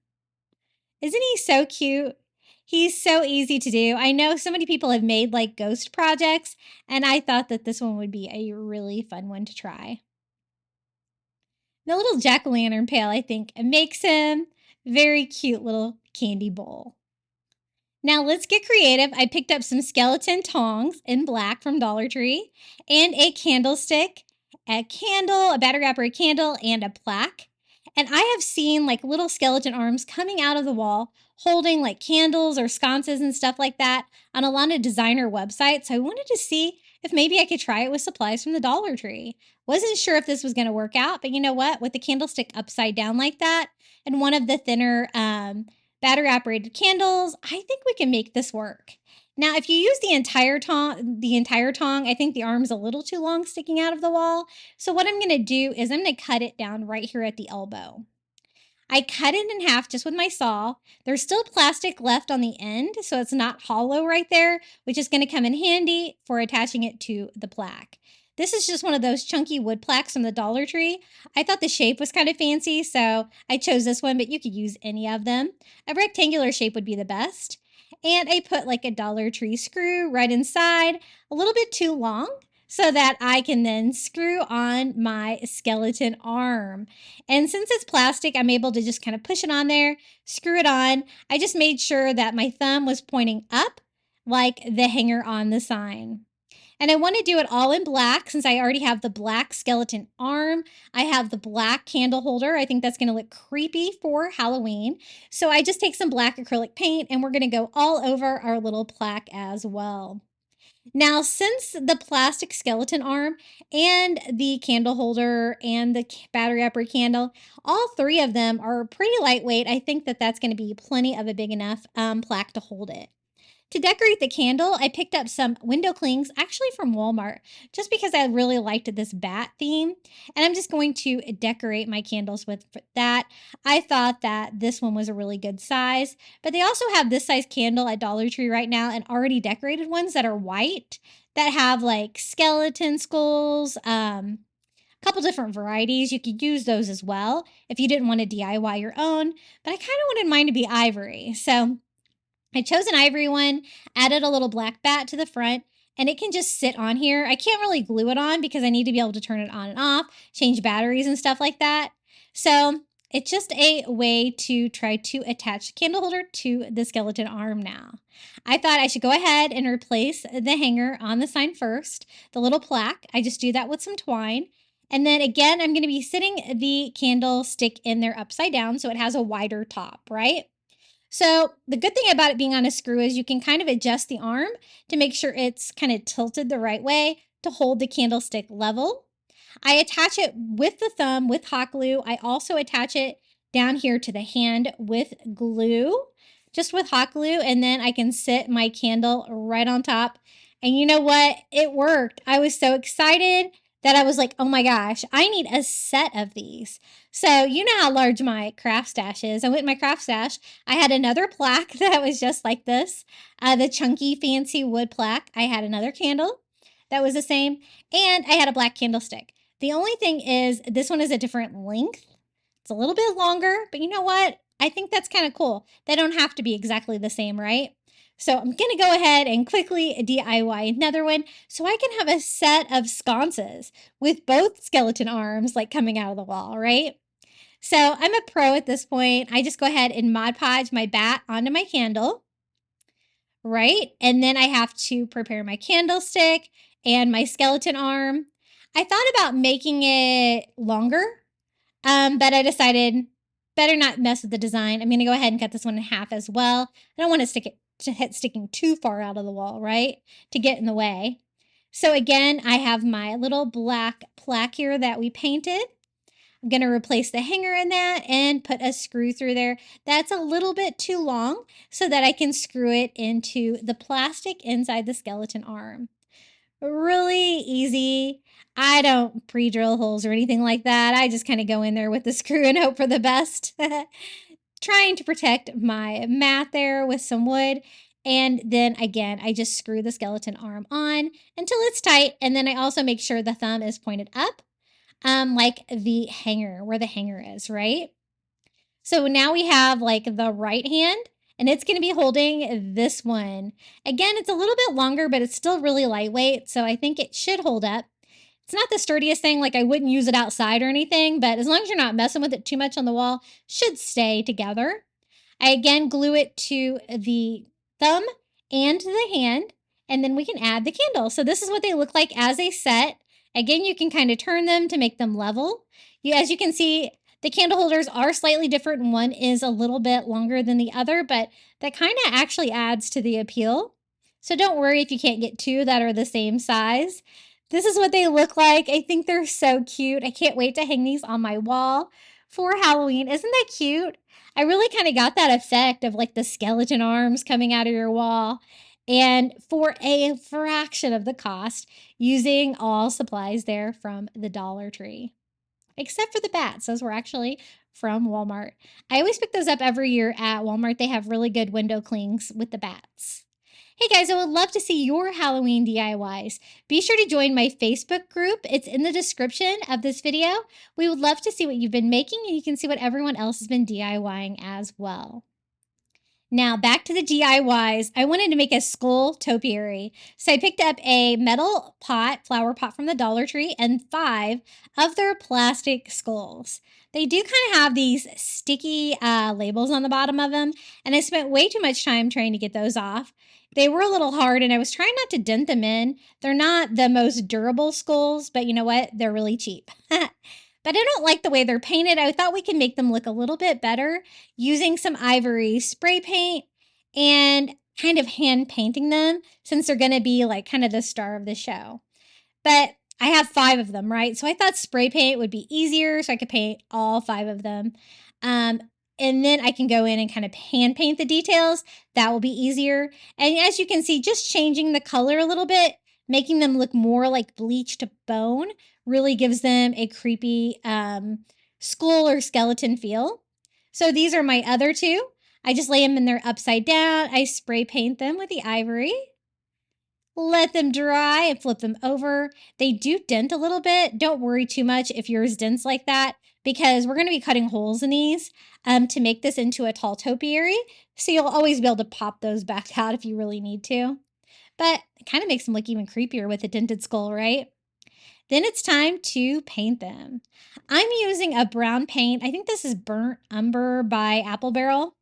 Isn't he so cute? He's so easy to do. I know so many people have made like ghost projects, and I thought that this one would be a really fun one to try. The little jack-o'-lantern pail, I think, makes him very cute little candy bowl. Now let's get creative. I picked up some skeleton tongs in black from Dollar Tree and a candlestick, a candle, a battery operated candle, and a plaque. And I have seen like little skeleton arms coming out of the wall holding like candles or sconces and stuff like that on a lot of designer websites. So I wanted to see if maybe I could try it with supplies from the Dollar Tree. Wasn't sure if this was going to work out, but you know what? With the candlestick upside down like that and one of the thinner battery operated candles, I think we can make this work. Now, if you use the entire tong, I think the arm's a little too long sticking out of the wall. So what I'm going to do is I'm going to cut it down right here at the elbow. I cut it in half just with my saw. There's still plastic left on the end, so it's not hollow right there, which is going to come in handy for attaching it to the plaque. This is just one of those chunky wood plaques from the Dollar Tree. I thought the shape was kind of fancy, so I chose this one, but you could use any of them. A rectangular shape would be the best. And I put like a Dollar Tree screw right inside, a little bit too long, so that I can then screw on my skeleton arm. And since it's plastic, I'm able to just kind of push it on there, screw it on. I just made sure that my thumb was pointing up like the hanger on the sign. And I want to do it all in black since I already have the black skeleton arm. I have the black candle holder. I think that's going to look creepy for Halloween. So I just take some black acrylic paint and we're going to go all over our little plaque as well. Now, since the plastic skeleton arm and the candle holder and the battery operated candle, all three of them are pretty lightweight, I think that that's going to be plenty of a big enough plaque to hold it. To decorate the candle, I picked up some window clings, actually from Walmart, just because I really liked this bat theme. And I'm just going to decorate my candles with that. I thought that this one was a really good size, but they also have this size candle at Dollar Tree right now and already decorated ones that are white that have like skeleton skulls, a couple different varieties. You could use those as well if you didn't want to DIY your own, but I kind of wanted mine to be ivory. So I chose an ivory one, added a little black bat to the front, and it can just sit on here. I can't really glue it on because I need to be able to turn it on and off, change batteries and stuff like that. So it's just a way to try to attach the candle holder to the skeleton arm now. I thought I should go ahead and replace the hanger on the sign first, the little plaque. I just do that with some twine. And then again, I'm going to be sitting the candlestick in there upside down so it has a wider top, right? So the good thing about it being on a screw is you can kind of adjust the arm to make sure it's kind of tilted the right way to hold the candlestick level. I attach it with the thumb with hot glue. I also attach it down here to the hand with glue, just with hot glue, and then I can sit my candle right on top. And you know what? It worked. I was so excited that I was like, oh my gosh, I need a set of these. So you know how large my craft stash is. I went in my craft stash. I had another plaque that was just like this, the chunky fancy wood plaque. I had another candle that was the same, and I had a black candlestick. The only thing is this one is a different length. It's a little bit longer, but you know what? I think that's kind of cool. They don't have to be exactly the same, right? So I'm going to go ahead and quickly DIY another one so I can have a set of sconces with both skeleton arms like coming out of the wall, right? So I'm a pro at this point. I just go ahead and Mod Podge my bat onto my candle, right? And then I have to prepare my candlestick and my skeleton arm. I thought about making it longer, but I decided better not mess with the design. I'm going to go ahead and cut this one in half as well. I don't want to stick it sticking too far out of the wall, right? To get in the way. So again, I have my little black plaque here that we painted. I'm going to replace the hanger in that and put a screw through there. That's a little bit too long so that I can screw it into the plastic inside the skeleton arm. Really easy. I don't pre-drill holes or anything like that. I just kind of go in there with the screw and hope for the best. Trying to protect my mat there with some wood. And then again, I just screw the skeleton arm on until it's tight. And then I also make sure the thumb is pointed up, like the hanger, where the hanger is, right? So now we have like the right hand, and it's going to be holding this one. Again, it's a little bit longer, but it's still really lightweight, so I think it should hold up. It's not the sturdiest thing, like I wouldn't use it outside or anything, but as long as you're not messing with it too much on the wall, should stay together. I again glue it to the thumb and the hand, and then we can add the candle. So this is what they look like as a set. Again, you can kind of turn them to make them level. As you can see, the candle holders are slightly different. One is a little bit longer than the other, but that kind of actually adds to the appeal. So don't worry if you can't get two that are the same size. This is what they look like. I think they're so cute. I can't wait to hang these on my wall for Halloween. Isn't that cute? I really kind of got that effect of like the skeleton arms coming out of your wall. And for a fraction of the cost, using all supplies there from the Dollar Tree. Except for the bats. Those were actually from Walmart. I always pick those up every year at Walmart. They have really good window clings with the bats. Hey guys, I would love to see your Halloween DIYs. Be sure to join my Facebook group. It's in the description of this video. We would love to see what you've been making, and you can see what everyone else has been DIYing as well. Now back to the DIYs. I wanted to make a skull topiary. So I picked up a metal pot, flower pot from the Dollar Tree, and 5 of their plastic skulls. They do kind of have these sticky labels on the bottom of them, and I spent way too much time trying to get those off. They were a little hard, and I was trying not to dent them in. They're not the most durable skulls, but you know what? They're really cheap. But I don't like the way they're painted. I thought we could make them look a little bit better using some ivory spray paint and kind of hand painting them, since they're going to be like kind of the star of the show. But I have 5 of them, right? So I thought spray paint would be easier, so I could paint all 5 of them. And then I can go in and kind of hand paint the details. That will be easier. And as you can see, just changing the color a little bit, making them look more like bleached bone, really gives them a creepy skull or skeleton feel. So these are my other 2. I just lay them in there upside down. I spray paint them with the ivory. Let them dry and flip them over. They do dent a little bit. Don't worry too much if yours dents like that, because we're going to be cutting holes in these to make this into a tall topiary. So you'll always be able to pop those back out if you really need to. But it kind of makes them look even creepier with a dented skull, right? Then it's time to paint them. I'm using a brown paint. I think this is Burnt Umber by Apple Barrel.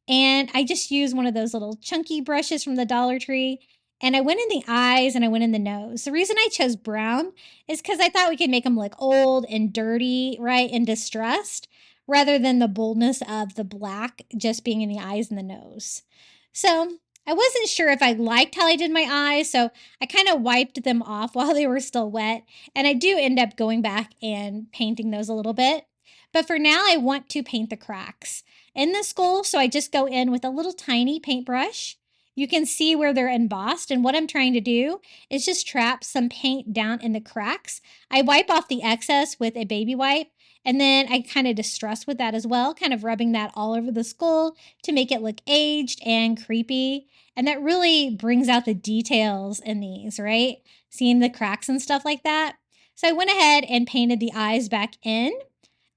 And I just use one of those little chunky brushes from the Dollar Tree. And I went in the eyes and I went in the nose. The reason I chose brown is because I thought we could make them look old and dirty, right, and distressed, rather than the boldness of the black just being in the eyes and the nose. So I wasn't sure if I liked how I did my eyes, so I kind of wiped them off while they were still wet. And I do end up going back and painting those a little bit. But for now, I want to paint the cracks in the skull, so I just go in with a little tiny paintbrush. You can see where they're embossed, and what I'm trying to do is just trap some paint down in the cracks. I wipe off the excess with a baby wipe, and then I kind of distress with that as well, kind of rubbing that all over the skull to make it look aged and creepy. And that really brings out the details in these, right? Seeing the cracks and stuff like that. So I went ahead and painted the eyes back in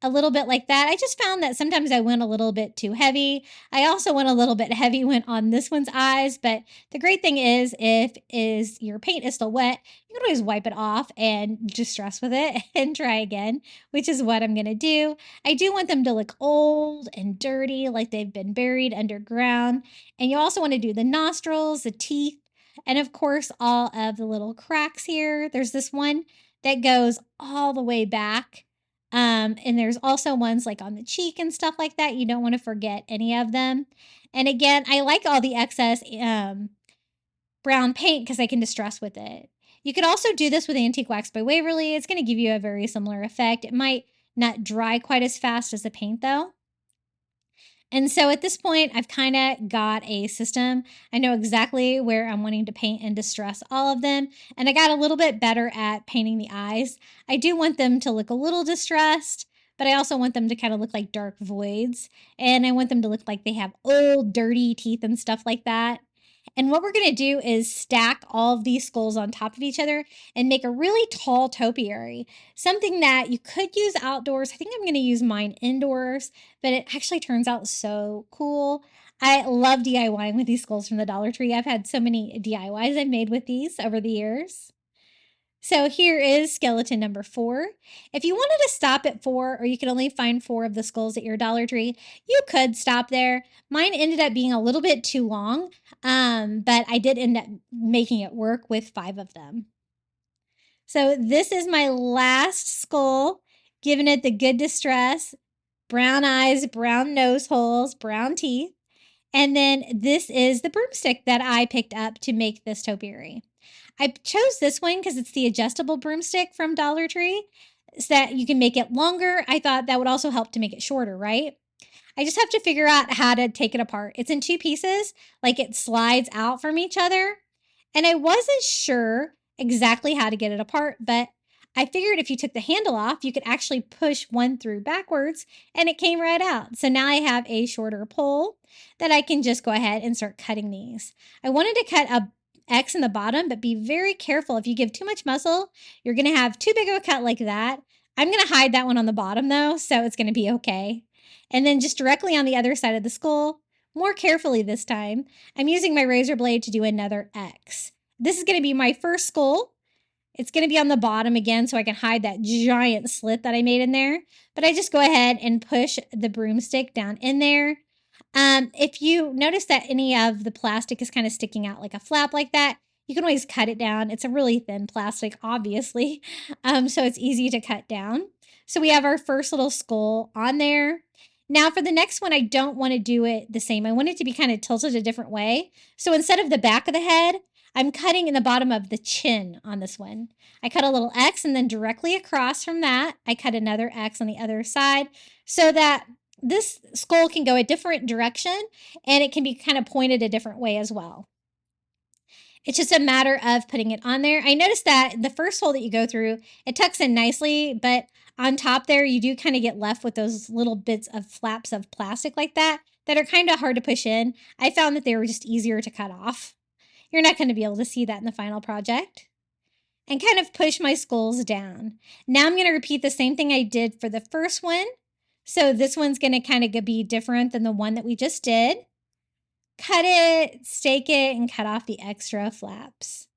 a little bit like that. I just found that sometimes I went a little bit too heavy. I also went a little bit heavy went on this one's eyes, but the great thing is if your paint is still wet, you can always wipe it off and distress with it and try again, which is what I'm going to do. I do want them to look old and dirty, like they've been buried underground. And you also want to do the nostrils, the teeth, and of course, all of the little cracks here. There's this one that goes all the way back. And there's also ones like on the cheek and stuff like that. You don't want to forget any of them. And again, I like all the excess brown paint because I can distress with it. You could also do this with Antique Wax by Waverly. It's going to give you a very similar effect. It might not dry quite as fast as the paint though. And so at this point, I've kind of got a system. I know exactly where I'm wanting to paint and distress all of them. And I got a little bit better at painting the eyes. I do want them to look a little distressed, but I also want them to kind of look like dark voids. And I want them to look like they have old, dirty teeth and stuff like that. And what we're going to do is stack all of these skulls on top of each other and make a really tall topiary. Something that you could use outdoors. I think I'm going to use mine indoors, but it actually turns out so cool. I love DIYing with these skulls from the Dollar Tree. I've had so many DIYs I've made with these over the years. So here is skeleton number 4. If you wanted to stop at 4, or you could only find 4 of the skulls at your Dollar Tree, you could stop there. Mine ended up being a little bit too long, but I did end up making it work with 5 of them. So this is my last skull, giving it the good distress, brown eyes, brown nose holes, brown teeth. And then this is the broomstick that I picked up to make this topiary. I chose this one because it's the adjustable broomstick from Dollar Tree, so that you can make it longer. I thought that would also help to make it shorter, right? I just have to figure out how to take it apart. It's in 2 pieces, like it slides out from each other. And I wasn't sure exactly how to get it apart, but I figured if you took the handle off, you could actually push one through backwards and it came right out. So now I have a shorter pole that I can just go ahead and start cutting these. I wanted to cut a X in the bottom, but be very careful. If you give too much muscle, you're going to have too big of a cut like that. I'm going to hide that one on the bottom though, so it's going to be okay. And then just directly on the other side of the skull, more carefully this time. I'm using my razor blade to do another X. This is going to be my first skull. It's going to be on the bottom again so I can hide that giant slit that I made in there. But I just go ahead and push the broomstick down in there. If you notice that any of the plastic is kind of sticking out like a flap like that, you can always cut it down. It's a really thin plastic, obviously, so it's easy to cut down. So we have our first little skull on there. Now for the next one, I don't want to do it the same. I want it to be kind of tilted a different way. So instead of the back of the head, I'm cutting in the bottom of the chin on this one. I cut a little X, and then directly across from that, I cut another X on the other side so that this skull can go a different direction and it can be kind of pointed a different way as well. It's just a matter of putting it on there. I noticed that the first hole that you go through, it tucks in nicely, but on top there, you do kind of get left with those little bits of flaps of plastic like that are kind of hard to push in. I found that they were just easier to cut off. You're not going to be able to see that in the final project. And kind of push my skulls down. Now I'm going to repeat the same thing I did for the first one. So this one's going to kind of be different than the one that we just did. Cut it, stake it, and cut off the extra flaps.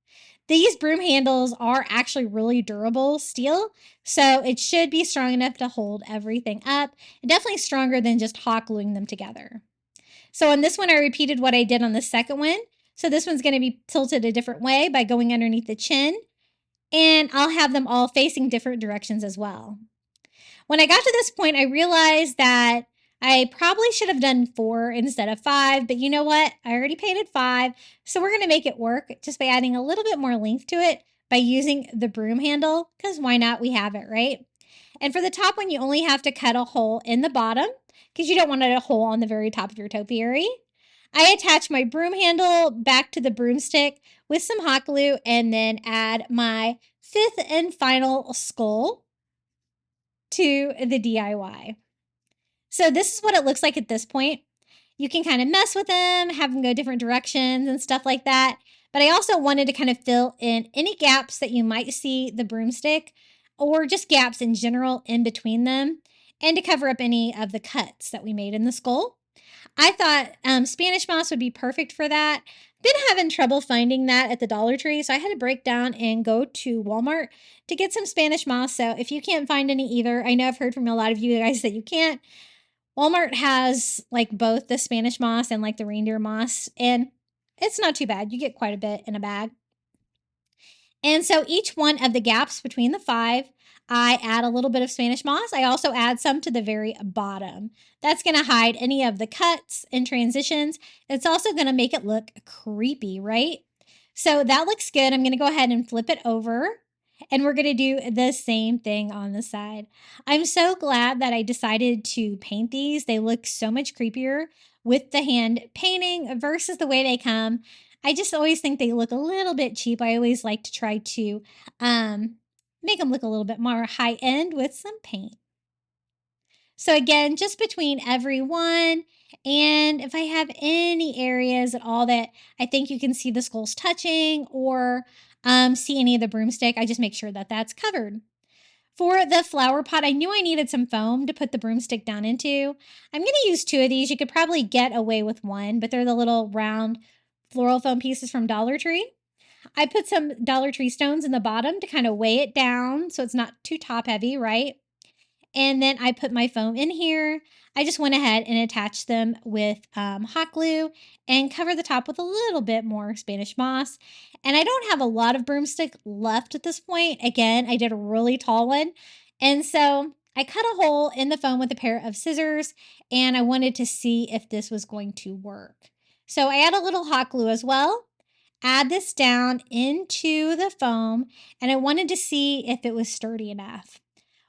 These broom handles are actually really durable steel, so it should be strong enough to hold everything up, and definitely stronger than just hot gluing them together. So on this one, I repeated what I did on the second one. So this one's going to be tilted a different way by going underneath the chin, and I'll have them all facing different directions as well. When I got to this point, I realized that I probably should have done 4 instead of 5, but you know what? I already painted 5, so we're going to make it work just by adding a little bit more length to it by using the broom handle, because why not? We have it, right? And for the top one, you only have to cut a hole in the bottom because you don't want a hole on the very top of your topiary. I attach my broom handle back to the broomstick with some hot glue and then add my 5th and final skull to the DIY. So this is what it looks like at this point. You can kind of mess with them, have them go different directions and stuff like that. But I also wanted to kind of fill in any gaps that you might see the broomstick or just gaps in general in between them and to cover up any of the cuts that we made in the skull. I thought Spanish moss would be perfect for that. Been having trouble finding that at the Dollar Tree, so I had to break down and go to Walmart to get some Spanish moss. So if you can't find any either, I know I've heard from a lot of you guys that you can't. Walmart has like both the Spanish moss and like the reindeer moss, and it's not too bad. You get quite a bit in a bag. And so each one of the gaps between the 5, I add a little bit of Spanish moss. I also add some to the very bottom. That's going to hide any of the cuts and transitions. It's also going to make it look creepy, right? So that looks good. I'm going to go ahead and flip it over. And we're going to do the same thing on the side. I'm so glad that I decided to paint these. They look so much creepier with the hand painting versus the way they come. I just always think they look a little bit cheap. I always like to try to make them look a little bit more high end with some paint. So again, just between every one, and if I have any areas at all that I think you can see the skulls touching or see any of the broomstick, I just make sure that that's covered. For the flower pot, I knew I needed some foam to put the broomstick down into. I'm going to use 2 of these. You could probably get away with 1, but they're the little round floral foam pieces from Dollar Tree. I put some Dollar Tree stones in the bottom to kind of weigh it down so it's not too top heavy, right? And then I put my foam in here. I just went ahead and attached them with hot glue and cover the top with a little bit more Spanish moss. And I don't have a lot of broomstick left at this point. Again, I did a really tall one. And so I cut a hole in the foam with a pair of scissors, and I wanted to see if this was going to work. So I add a little hot glue as well. Add this down into the foam, and I wanted to see if it was sturdy enough.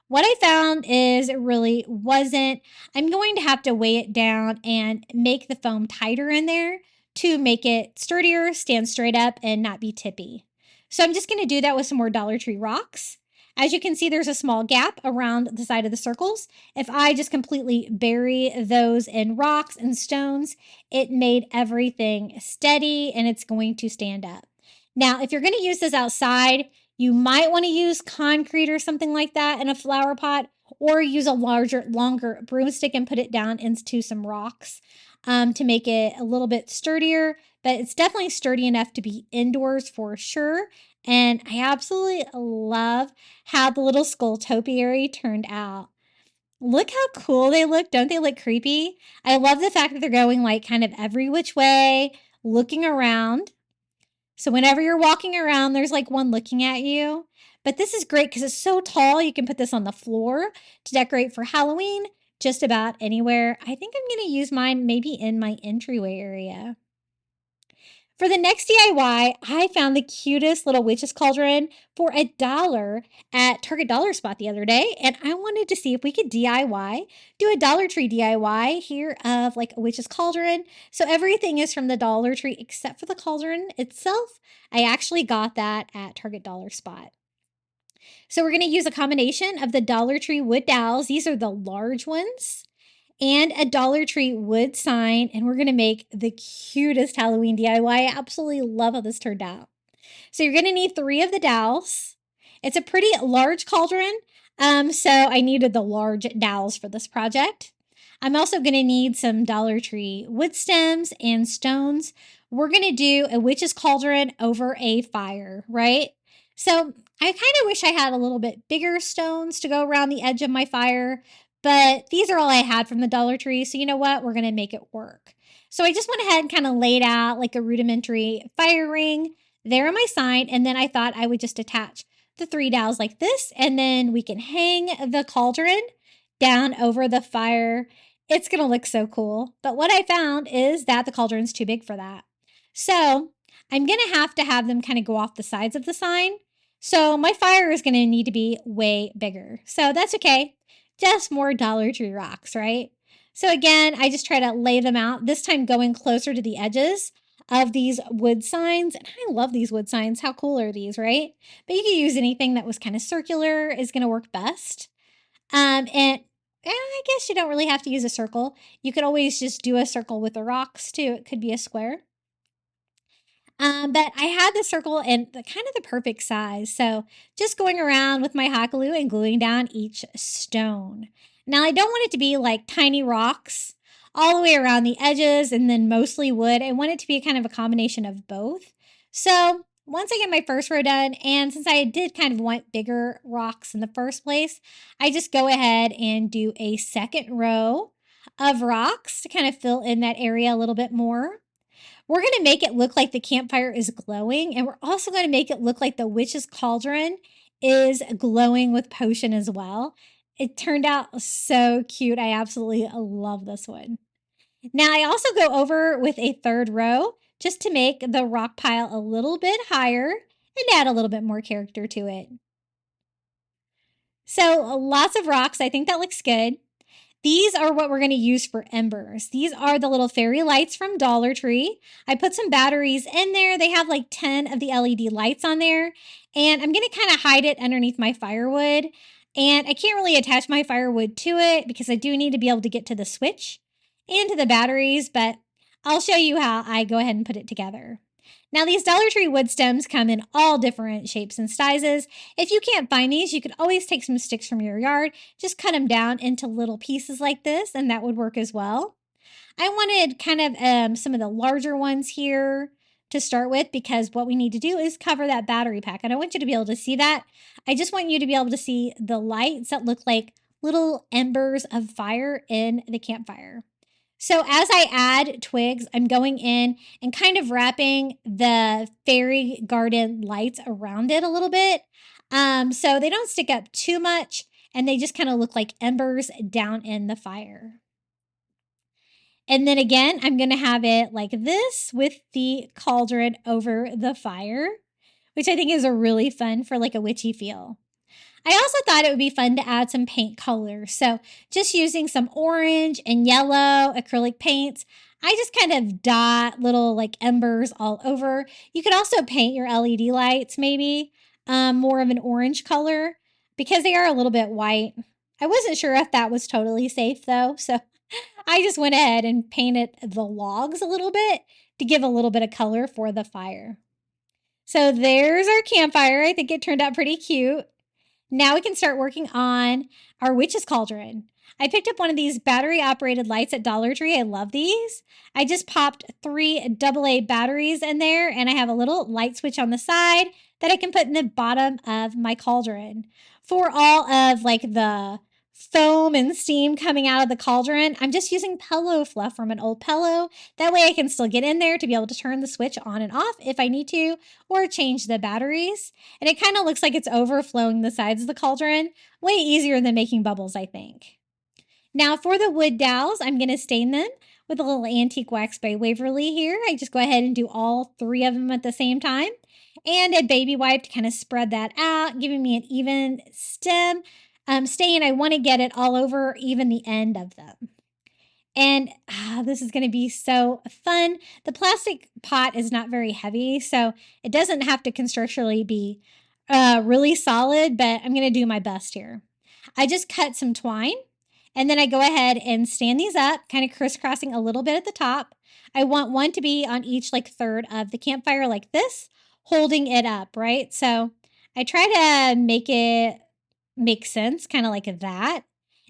What I found is it really wasn't. I'm going to have to weigh it down and make the foam tighter in there to make it sturdier, stand straight up, and not be tippy. So I'm just going to do that with some more Dollar Tree rocks. As you can see, there's a small gap around the side of the circles. If I just completely bury those in rocks and stones, it made everything steady and it's going to stand up. Now, if you're going to use this outside, you might want to use concrete or something like that in a flower pot, or use a longer broomstick and put it down into some rocks. to make it a little bit sturdier, but it's definitely sturdy enough to be indoors for sure. And I absolutely love how the little skull topiary turned out. Look how cool they look. Don't they look creepy? I love the fact that they're going like kind of every which way, looking around. So whenever you're walking around, there's like one looking at you. But this is great because it's so tall. You can put this on the floor to decorate for Halloween just about anywhere. I think I'm going to use mine maybe in my entryway area. For the next DIY, I found the cutest little witch's cauldron for $1 at Target Dollar Spot the other day, and I wanted to see if we could DIY, do a Dollar Tree DIY here of like a witch's cauldron. So everything is from the Dollar Tree except for the cauldron itself. I actually got that at Target Dollar Spot. So we're going to use a combination of the Dollar Tree wood dowels. These are the large ones, and a Dollar Tree wood sign, and we're going to make the cutest Halloween DIY. I absolutely love how this turned out. So you're going to need 3 of the dowels. It's a pretty large cauldron, so I needed the large dowels for this project. I'm also going to need some Dollar Tree wood stems and stones. We're going to do a witch's cauldron over a fire, right? So I kind of wish I had a little bit bigger stones to go around the edge of my fire, but these are all I had from the Dollar Tree. So you know what? We're going to make it work. So I just went ahead and kind of laid out like a rudimentary fire ring there on my sign. And then I thought I would just attach the 3 dowels like this. And then we can hang the cauldron down over the fire. It's going to look so cool. But what I found is that the cauldron's too big for that. So I'm going to have them kind of go off the sides of the sign. So my fire is going to need to be way bigger. So that's okay. Just more Dollar Tree rocks, right? So again, I just try to lay them out, this time going closer to the edges of these wood signs. And I love these wood signs. How cool are these, right? But you can use anything that was kind of circular is going to work best. And I guess you don't really have to use a circle. You could always just do a circle with the rocks too. It could be a square. But I had the circle in kind of the perfect size. So just going around with my hot glue and gluing down each stone. Now I don't want it to be like tiny rocks all the way around the edges and then mostly wood. I want it to be kind of a combination of both. So once I get my first row done, and since I did kind of want bigger rocks in the first place, I just go ahead and do a second row of rocks to kind of fill in that area a little bit more. We're going to make it look like the campfire is glowing, and we're also going to make it look like the witch's cauldron is glowing with potion as well. It turned out so cute. I absolutely love this one. Now I also go over with a third row just to make the rock pile a little bit higher and add a little bit more character to it. So lots of rocks. I think that looks good. These are what we're going to use for embers. These are the little fairy lights from Dollar Tree. I put some batteries in there. They have like 10 of the LED lights on there. And I'm going to kind of hide it underneath my firewood. And I can't really attach my firewood to it because I do need to be able to get to the switch and to the batteries. But I'll show you how I go ahead and put it together. Now, these Dollar Tree wood stems come in all different shapes and sizes. If you can't find these, you could always take some sticks from your yard, just cut them down into little pieces like this, and that would work as well. I wanted kind of some of the larger ones here to start with because what we need to do is cover that battery pack. I don't want you to be able to see that. I just want you to be able to see the lights that look like little embers of fire in the campfire. So as I add twigs, I'm going in and kind of wrapping the fairy garden lights around it a little bit. So they don't stick up too much and they just kind of look like embers down in the fire. And then again, I'm going to have it like this with the cauldron over the fire, which I think is a really fun for like a witchy feel. I also thought it would be fun to add some paint colors. So just using some orange and yellow acrylic paints, I just kind of dot little like embers all over. You could also paint your LED lights maybe more of an orange color because they are a little bit white. I wasn't sure if that was totally safe though. So I just went ahead and painted the logs a little bit to give a little bit of color for the fire. So there's our campfire. I think it turned out pretty cute. Now we can start working on our witch's cauldron. I picked up one of these battery-operated lights at Dollar Tree. I love these. I just popped 3 AA batteries in there, and I have a little light switch on the side that I can put in the bottom of my cauldron. For all of like the foam and steam coming out of the cauldron, I'm just using pillow fluff from an old pillow. That way I can still get in there to be able to turn the switch on and off if I need to, or change the batteries. And it kind of looks like it's overflowing the sides of the cauldron. Way easier than making bubbles, I think. Now for the wood dowels, I'm going to stain them with a little antique wax by Waverly here. I just go ahead and do all 3 of them at the same time. And a baby wipe to kind of spread that out, giving me an even stem stain. I want to get it all over even the end of them. And this is going to be so fun. The plastic pot is not very heavy, so it doesn't have to constructionally be really solid, but I'm going to do my best here. I just cut some twine, and then I go ahead and stand these up, kind of crisscrossing a little bit at the top. I want one to be on each like third of the campfire like this, holding it up, right? So I try to make it make sense, kind of like that.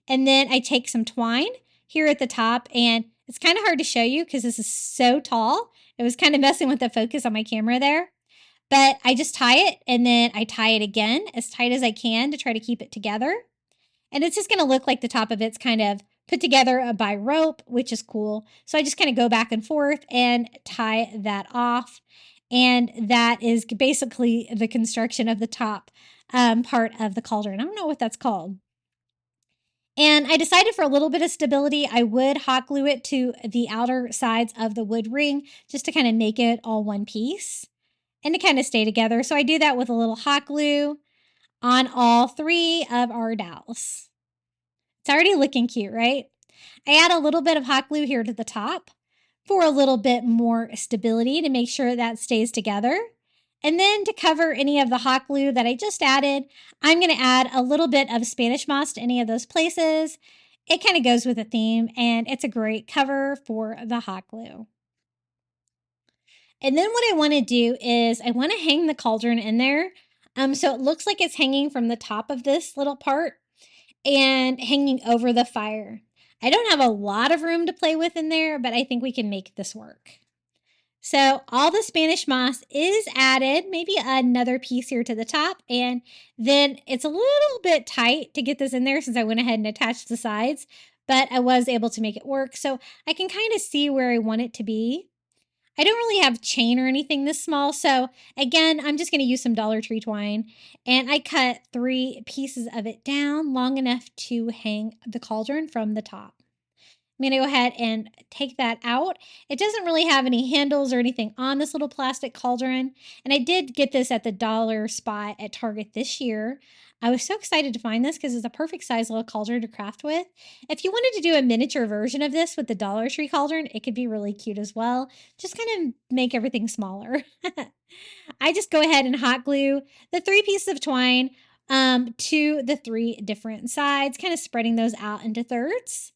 And then I take some twine here at the top, and it's kind of hard to show you because this is so tall. It was kind of messing with the focus on my camera there. But I just tie it, and then I tie it again as tight as I can to try to keep it together. And it's just going to look like the top of it's kind of put together by rope, which is cool. So I just kind of go back and forth and tie that off. And that is basically the construction of the top part of the cauldron. I don't know what that's called. And I decided for a little bit of stability, I would hot glue it to the outer sides of the wood ring just to kind of make it all one piece and to kind of stay together. So I do that with a little hot glue on all 3 of our dowels. It's already looking cute, right? I add a little bit of hot glue here to the top for a little bit more stability to make sure that stays together. And then to cover any of the hot glue that I just added, I'm going to add a little bit of Spanish moss to any of those places. It kind of goes with the theme, and it's a great cover for the hot glue. And then what I want to do is I want to hang the cauldron in there. So it looks like it's hanging from the top of this little part and hanging over the fire. I don't have a lot of room to play with in there, but I think we can make this work. So all the Spanish moss is added, maybe another piece here to the top, and then it's a little bit tight to get this in there since I went ahead and attached the sides, but I was able to make it work. So I can kind of see where I want it to be. I don't really have chain or anything this small, so again, I'm just going to use some Dollar Tree twine, and I cut 3 pieces of it down long enough to hang the cauldron from the top. I'm going to go ahead and take that out. It doesn't really have any handles or anything on this little plastic cauldron, and I did get this at the dollar spot at Target this year. I was so excited to find this because it's a perfect size little cauldron to craft with. If you wanted to do a miniature version of this with the Dollar Tree cauldron, it could be really cute as well. Just kind of make everything smaller. I just go ahead and hot glue the 3 pieces of twine to the 3 different sides, kind of spreading those out into thirds.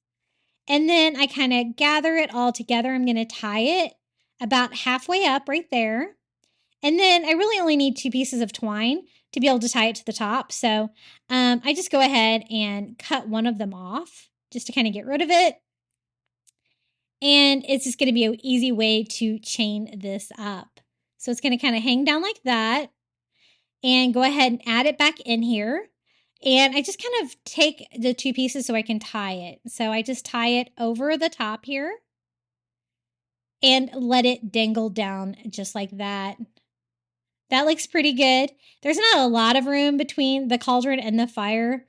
And then I kind of gather it all together. I'm going to tie it about halfway up right there. And then I really only need 2 pieces of twine to be able to tie it to the top. So I just go ahead and cut one of them off just to kind of get rid of it. And it's just going to be an easy way to chain this up. So it's going to kind of hang down like that. And go ahead and add it back in here. And I just kind of take the 2 pieces so I can tie it. So I just tie it over the top here and let it dangle down just like that. That looks pretty good. There's not a lot of room between the cauldron and the fire,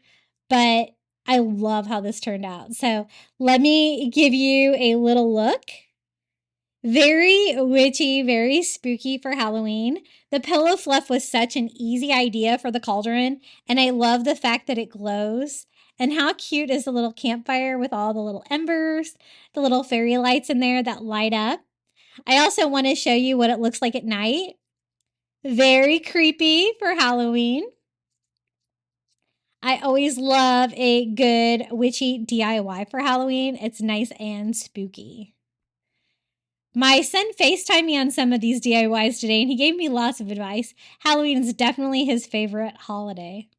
but I love how this turned out. So let me give you a little look. Very witchy, very spooky for Halloween. The pillow fluff was such an easy idea for the cauldron, and I love the fact that it glows. And how cute is the little campfire with all the little embers, the little fairy lights in there that light up. I also want to show you what it looks like at night. Very creepy for Halloween. I always love a good witchy DIY for Halloween. It's nice and spooky. My son FaceTimed me on some of these DIYs today, and he gave me lots of advice. Halloween is definitely his favorite holiday.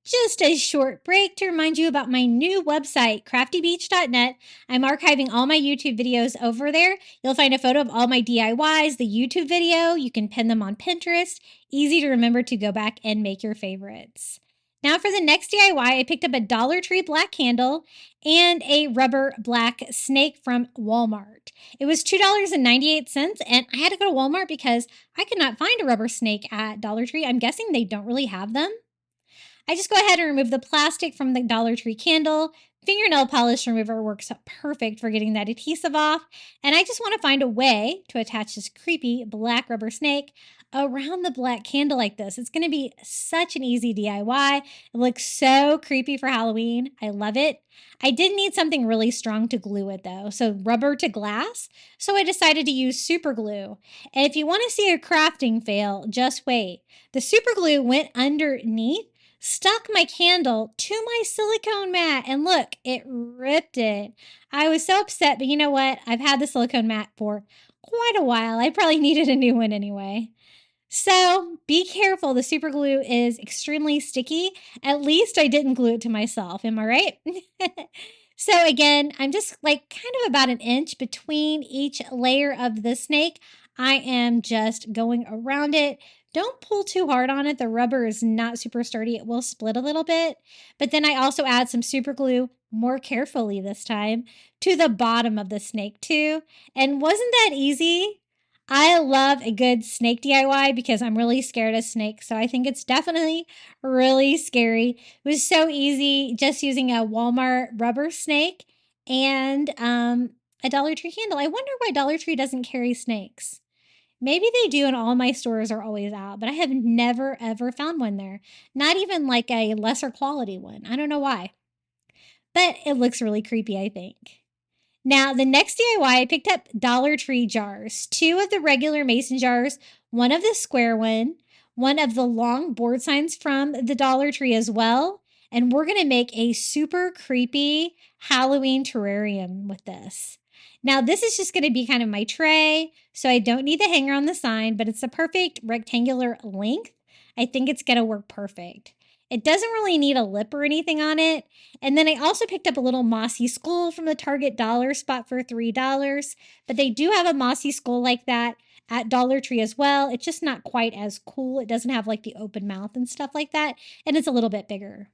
Just a short break to remind you about my new website, craftybeach.net. I'm archiving all my YouTube videos over there. You'll find a photo of all my DIYs, the YouTube video. You can pin them on Pinterest. Easy to remember to go back and make your favorites. Now for the next DIY, I picked up a Dollar Tree black candle and a rubber black snake from Walmart. It was $2.98, and I had to go to Walmart because I could not find a rubber snake at Dollar Tree. I'm guessing they don't really have them. I just go ahead and remove the plastic from the Dollar Tree candle. Fingernail polish remover works perfect for getting that adhesive off. And I just want to find a way to attach this creepy black rubber snake around the black candle like this. It's going to be such an easy DIY. It looks so creepy for Halloween. I love it. I did need something really strong to glue it though, so rubber to glass. So I decided to use super glue. And if you want to see a crafting fail, just wait. The super glue went underneath, stuck my candle to my silicone mat, and look, it ripped it. I was so upset, but you know what? I've had the silicone mat for quite a while. I probably needed a new one anyway. So be careful. The super glue is extremely sticky. At least I didn't glue it to myself. Am I right? So again, I'm just like kind of about an inch between each layer of the snake. I am just going around it. Don't pull too hard on it. The rubber is not super sturdy. It will split a little bit. But then I also add some super glue, more carefully this time, to the bottom of the snake too. And wasn't that easy? I love a good snake DIY because I'm really scared of snakes. So I think it's definitely really scary. It was so easy just using a Walmart rubber snake and a Dollar Tree candle. I wonder why Dollar Tree doesn't carry snakes. Maybe they do and all my stores are always out, but I have never ever found one there. Not even like a lesser quality one. I don't know why. But it looks really creepy, I think. Now, the next DIY, I picked up Dollar Tree jars. 2 of the regular mason jars, 1 of the square one of the long board signs from the Dollar Tree as well. And we're going to make a super creepy Halloween terrarium with this. Now, this is just going to be kind of my tray, so I don't need the hanger on the sign, but it's a perfect rectangular length. I think it's going to work perfect. It doesn't really need a lip or anything on it. And then I also picked up a little mossy skull from the Target dollar spot for $3. But they do have a mossy skull like that at Dollar Tree as well. It's just not quite as cool. It doesn't have like the open mouth and stuff like that. And it's a little bit bigger.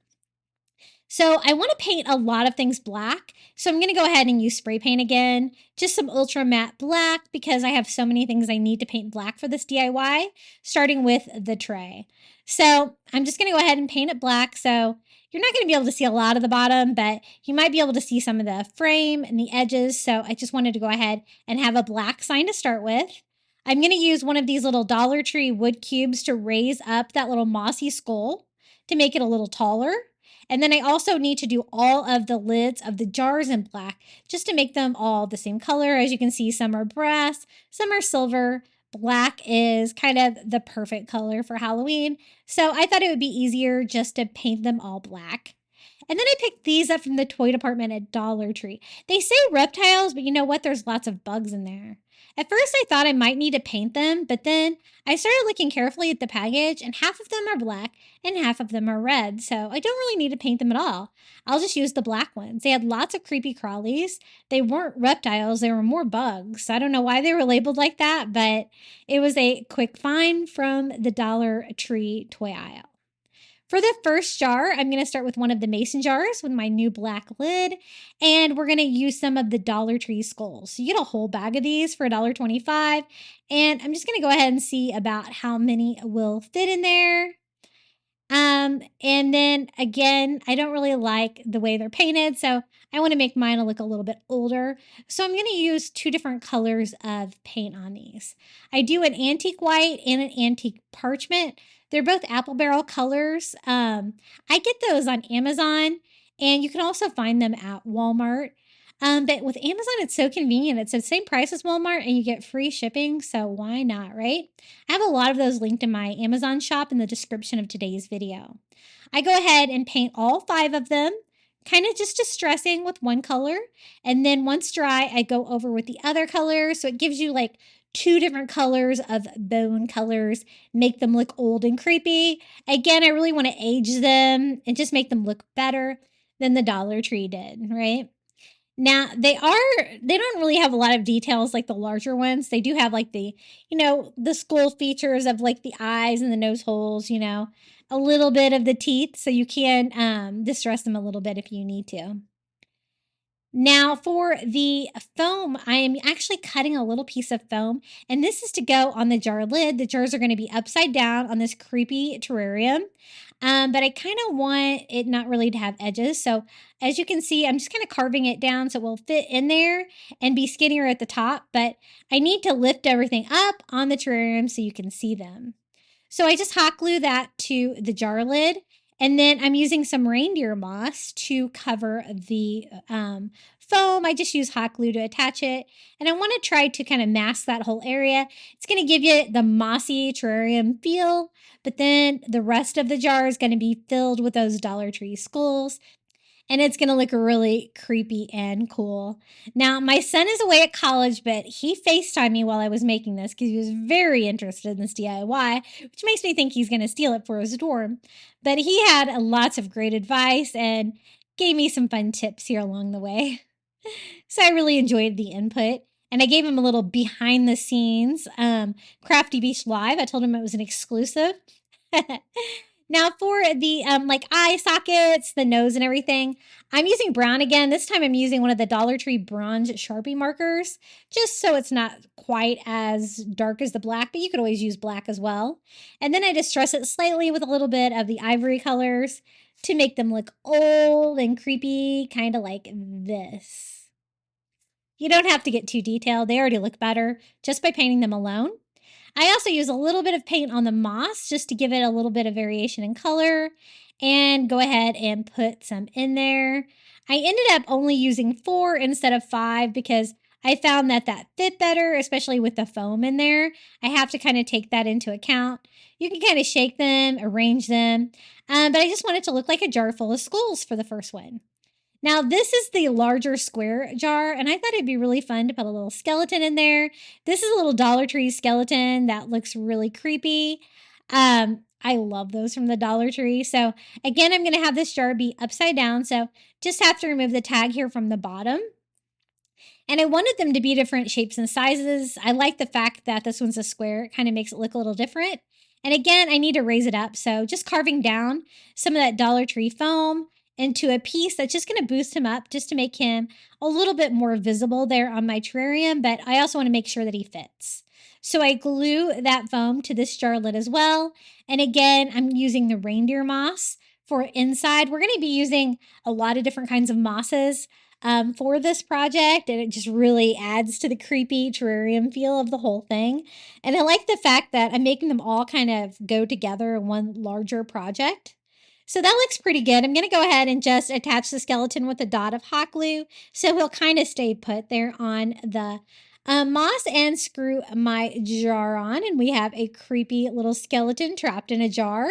So I want to paint a lot of things black. So I'm going to go ahead and use spray paint again. Just some ultra matte black because I have so many things I need to paint black for this DIY, starting with the tray. So I'm just going to go ahead and paint it black. So you're not going to be able to see a lot of the bottom, but you might be able to see some of the frame and the edges. So I just wanted to go ahead and have a black sign to start with. I'm going to use one of these little Dollar Tree wood cubes to raise up that little mossy skull to make it a little taller. And then I also need to do all of the lids of the jars in black just to make them all the same color. As you can see, some are brass, some are silver. Black is kind of the perfect color for Halloween. So I thought it would be easier just to paint them all black. And then I picked these up from the toy department at Dollar Tree. They say reptiles, but you know what? There's lots of bugs in there. At first, I thought I might need to paint them, but then I started looking carefully at the package, and half of them are black and half of them are red, so I don't really need to paint them at all. I'll just use the black ones. They had lots of creepy crawlies. They weren't reptiles, they were more bugs. I don't know why they were labeled like that, but it was a quick find from the Dollar Tree toy aisle. For the first jar, I'm going to start with one of the mason jars with my new black lid, and we're going to use some of the Dollar Tree skulls. So you get a whole bag of these for $1.25, and I'm just going to go ahead and see about how many will fit in there. And then again, I don't really like the way they're painted, so I want to make mine look a little bit older. So I'm going to use 2 different colors of paint on these. I do an antique white and an antique parchment. They're both apple barrel colors. I get those on Amazon, and you can also find them at Walmart. But with Amazon, it's so convenient. It's the same price as Walmart, and you get free shipping, so why not, right? I have a lot of those linked in my Amazon shop in the description of today's video. I go ahead and paint all 5 of them kind of just distressing with one color. And then once dry, I go over with the other color. So it gives you like two different colors of bone colors, make them look old and creepy. Again, I really want to age them and just make them look better than the Dollar Tree did, right? Now, they don't really have a lot of details like the larger ones. They do have like the skull features of like the eyes and the nose holes, a little bit of the teeth, so you can distress them a little bit if you need to. Now, for the foam, I am actually cutting a little piece of foam, and this is to go on the jar lid. The jars are going to be upside down on this creepy terrarium, but I kind of want it not really to have edges. So, as you can see, I'm just kind of carving it down so it will fit in there and be skinnier at the top, but I need to lift everything up on the terrarium so you can see them. So I just hot glue that to the jar lid. And then I'm using some reindeer moss to cover the foam. I just use hot glue to attach it. And I want to try to kind of mask that whole area. It's going to give you the mossy terrarium feel, but then the rest of the jar is going to be filled with those Dollar Tree skulls. And it's going to look really creepy and cool. Now, my son is away at college, but he FaceTimed me while I was making this because he was very interested in this DIY, which makes me think he's going to steal it for his dorm. But he had lots of great advice and gave me some fun tips here along the way. So I really enjoyed the input. And I gave him a little behind the scenes Crafty Beach Live. I told him it was an exclusive. Now for the like eye sockets, the nose and everything, I'm using brown again. This time I'm using one of the Dollar Tree bronze Sharpie markers, just so it's not quite as dark as the black, but you could always use black as well. And then I distress it slightly with a little bit of the ivory colors to make them look old and creepy, kind of like this. You don't have to get too detailed. They already look better just by painting them alone. I also use a little bit of paint on the moss just to give it a little bit of variation in color, and go ahead and put some in there. I ended up only using 4 instead of 5 because I found that fit better, especially with the foam in there. I have to kind of take that into account. You can kind of shake them, arrange them, but I just want it to look like a jar full of skulls for the first one. Now, this is the larger square jar, and I thought it'd be really fun to put a little skeleton in there. This is a little Dollar Tree skeleton that looks really creepy. I love those from the Dollar Tree. So again, I'm going to have this jar be upside down. So just have to remove the tag here from the bottom. And I wanted them to be different shapes and sizes. I like the fact that this one's a square. It kind of makes it look a little different. And again, I need to raise it up. So just carving down some of that Dollar Tree foam into a piece that's just going to boost him up just to make him a little bit more visible there on my terrarium, but I also want to make sure that he fits. So I glue that foam to this jar lid as well. And again, I'm using the reindeer moss for inside. We're going to be using a lot of different kinds of mosses for this project, and it just really adds to the creepy terrarium feel of the whole thing. And I like the fact that I'm making them all kind of go together in one larger project. So that looks pretty good. I'm going to go ahead and just attach the skeleton with a dot of hot glue so he'll kind of stay put there on the moss, and screw my jar on, and we have a creepy little skeleton trapped in a jar.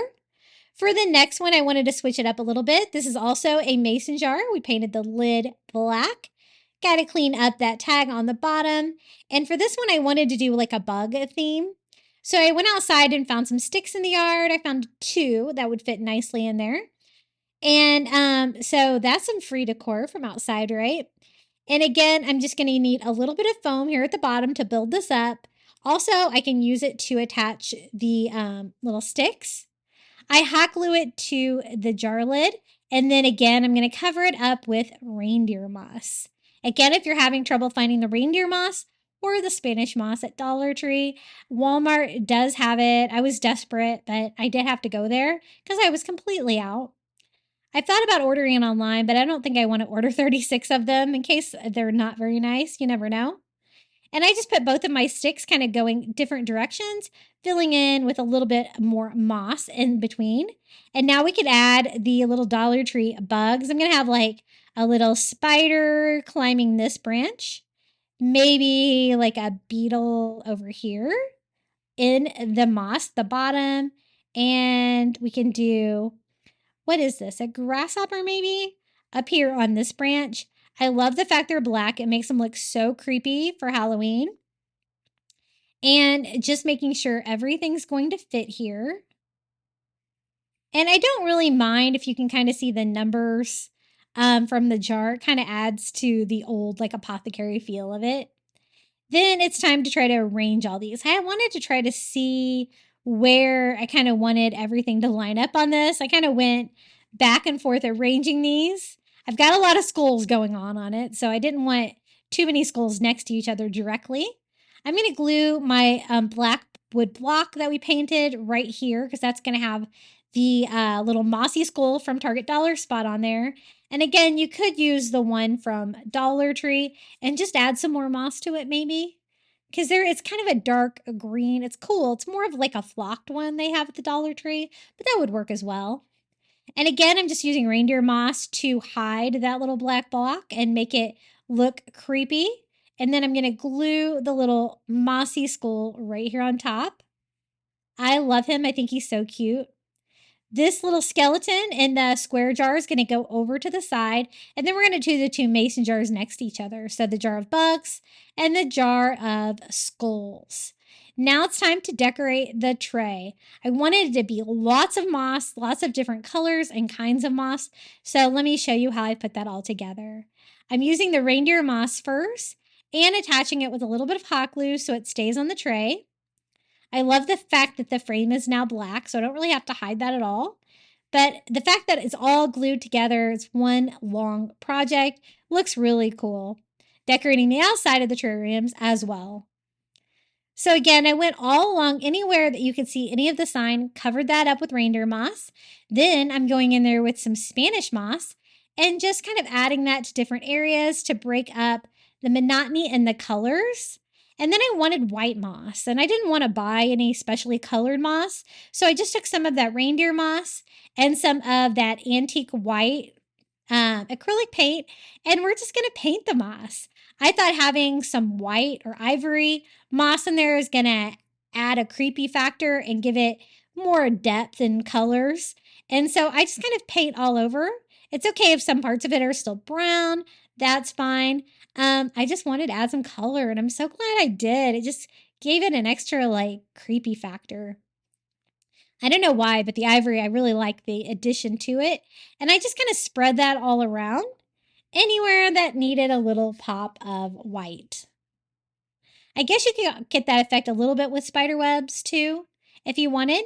For the next one, I wanted to switch it up a little bit. This is also a mason jar. We painted the lid black. Got to clean up that tag on the bottom. And for this one, I wanted to do like a bug theme. So I went outside and found some sticks in the yard. I found 2 that would fit nicely in there. And so that's some free decor from outside, right? And again, I'm just going to need a little bit of foam here at the bottom to build this up. Also, I can use it to attach the little sticks. I hot glue it to the jar lid, and then again, I'm going to cover it up with reindeer moss. Again, if you're having trouble finding the reindeer moss or the Spanish moss at Dollar Tree, Walmart does have it. I was desperate, but I did have to go there because I was completely out. I thought about ordering it online, but I don't think I want to order 36 of them in case they're not very nice. You never know. And I just put both of my sticks kind of going different directions, filling in with a little bit more moss in between. And now we could add the little Dollar Tree bugs. I'm going to have like a little spider climbing this branch, maybe like a beetle over here in the moss, the bottom. And we can do, what is this? A grasshopper maybe? up here on this branch. I love the fact they're black. It makes them look so creepy for Halloween. And just making sure everything's going to fit here. And I don't really mind if you can kind of see the numbers from the jar. It kind of adds to the old like apothecary feel of it. Then it's time to try to arrange all these. I wanted to try to see where I kind of wanted everything to line up on this. I kind of went back and forth arranging these. I've got a lot of skulls going on it, so I didn't want too many skulls next to each other directly. I'm going to glue my black wood block that we painted right here because that's going to have the little mossy skull from Target Dollar spot on there. And again, you could use the one from Dollar Tree and just add some more moss to it maybe. Because it's kind of a dark green. It's cool. It's more of like a flocked one they have at the Dollar Tree, but that would work as well. And again, I'm just using reindeer moss to hide that little black block and make it look creepy. And then I'm going to glue the little mossy skull right here on top. I love him. I think he's so cute. This little skeleton in the square jar is going to go over to the side, and then we're going to do the two mason jars next to each other. So the jar of bugs and the jar of skulls. Now it's time to decorate the tray. I wanted it to be lots of moss, lots of different colors and kinds of moss. So let me show you how I put that all together. I'm using the reindeer moss first and attaching it with a little bit of hot glue so it stays on the tray. I love the fact that the frame is now black, so I don't really have to hide that at all. But the fact that it's all glued together, it's one long project, looks really cool. Decorating the outside of the terrariums as well. So again, I went all along anywhere that you could see any of the sign, covered that up with reindeer moss. Then I'm going in there with some Spanish moss and just kind of adding that to different areas to break up the monotony and the colors. And then I wanted white moss, and I didn't want to buy any specially colored moss. So I just took some of that reindeer moss and some of that antique white acrylic paint, and we're just going to paint the moss. I thought having some white or ivory moss in there is going to add a creepy factor and give it more depth and colors. And so I just kind of paint all over. It's okay if some parts of it are still brown. That's fine. I just wanted to add some color, and I'm so glad I did. It just gave it an extra, like, creepy factor. I don't know why, but the ivory, I really like the addition to it. And I just kind of spread that all around anywhere that needed a little pop of white. I guess you could get that effect a little bit with spider webs, too, if you wanted.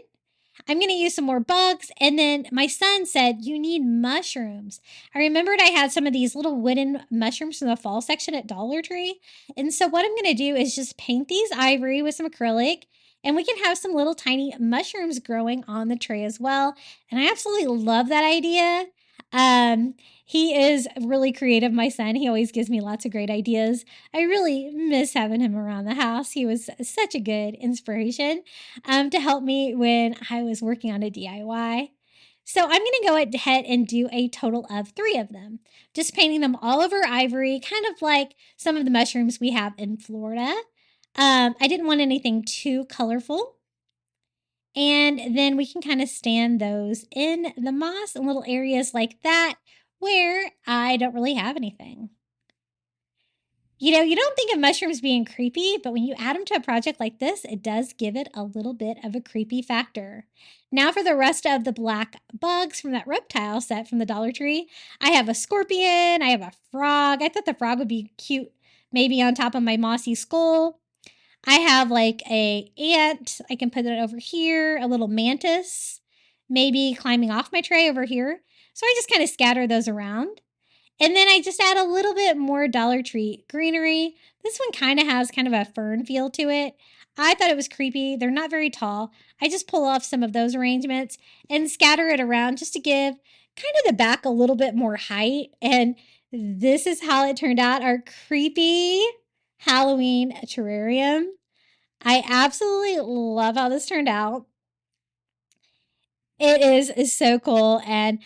I'm going to use some more bugs. And then my son said, you need mushrooms. I remembered I had some of these little wooden mushrooms from the fall section at Dollar Tree. And so what I'm going to do is just paint these ivory with some acrylic. And we can have some little tiny mushrooms growing on the tray as well. And I absolutely love that idea. He is really creative, my son. He always gives me lots of great ideas. I really miss having him around the house. He was such a good inspiration to help me when I was working on a DIY. So I'm going to go ahead and do a total of 3 of them. Just painting them all over ivory, kind of like some of the mushrooms we have in Florida. I didn't want anything too colorful. And then we can kind of stand those in the moss in little areas like that where I don't really have anything. You know, you don't think of mushrooms being creepy, but when you add them to a project like this, it does give it a little bit of a creepy factor. Now for the rest of the black bugs from that reptile set from the Dollar Tree, I have a scorpion, I have a frog. I thought the frog would be cute maybe on top of my mossy skull. I have like a ant. I can put it over here, a little mantis, maybe climbing off my tray over here. So I just kind of scatter those around. And then I just add a little bit more Dollar Tree greenery. This one kind of has kind of a fern feel to it. I thought it was creepy. They're not very tall. I just pull off some of those arrangements and scatter it around just to give kind of the back a little bit more height. And this is how it turned out, our creepy Halloween terrarium. I absolutely love how this turned out. It is so cool. And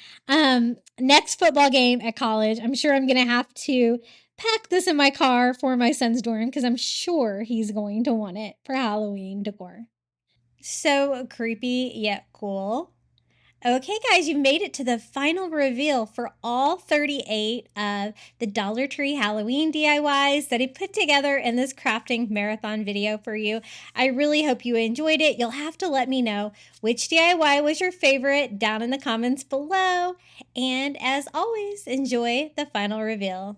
next football game at college, I'm sure I'm going to have to pack this in my car for my son's dorm because I'm sure he's going to want it for Halloween decor. So creepy yet cool. Okay, guys, you've made it to the final reveal for all 38 of the Dollar Tree Halloween DIYs that I put together in this crafting marathon video for you. I really hope you enjoyed it. You'll have to let me know which DIY was your favorite down in the comments below. And as always, enjoy the final reveal.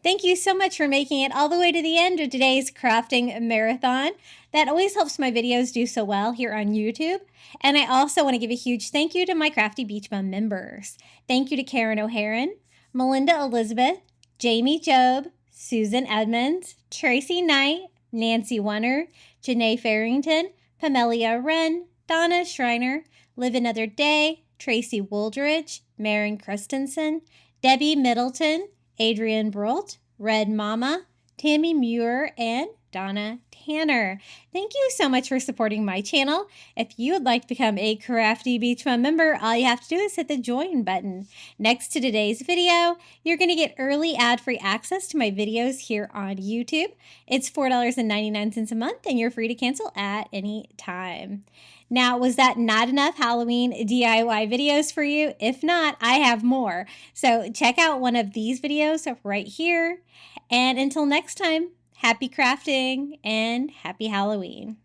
Thank you so much for making it all the way to the end of today's crafting marathon. That always helps my videos do so well here on YouTube. And I also want to give a huge thank you to my Crafty Beach Bum members. Thank you to Karen O'Haron, Melinda Elizabeth, Jamie Job, Susan Edmonds, Tracy Knight, Nancy Wunner, Janae Farrington, Pamelia Wren, Donna Schreiner, Live Another Day, Tracy Wooldridge, Maren Christensen, Debbie Middleton, Adrian Brolt, Red Mama, Tammy Muir, and Donna Tanner. Thank you so much for supporting my channel. If you would like to become a Crafty Beach Bum member, all you have to do is hit the join button. Next to today's video, you're going to get early ad-free access to my videos here on YouTube. It's $4.99 a month, and you're free to cancel at any time. Now, was that not enough Halloween DIY videos for you? If not, I have more. So check out one of these videos right here. And until next time, happy crafting and happy Halloween.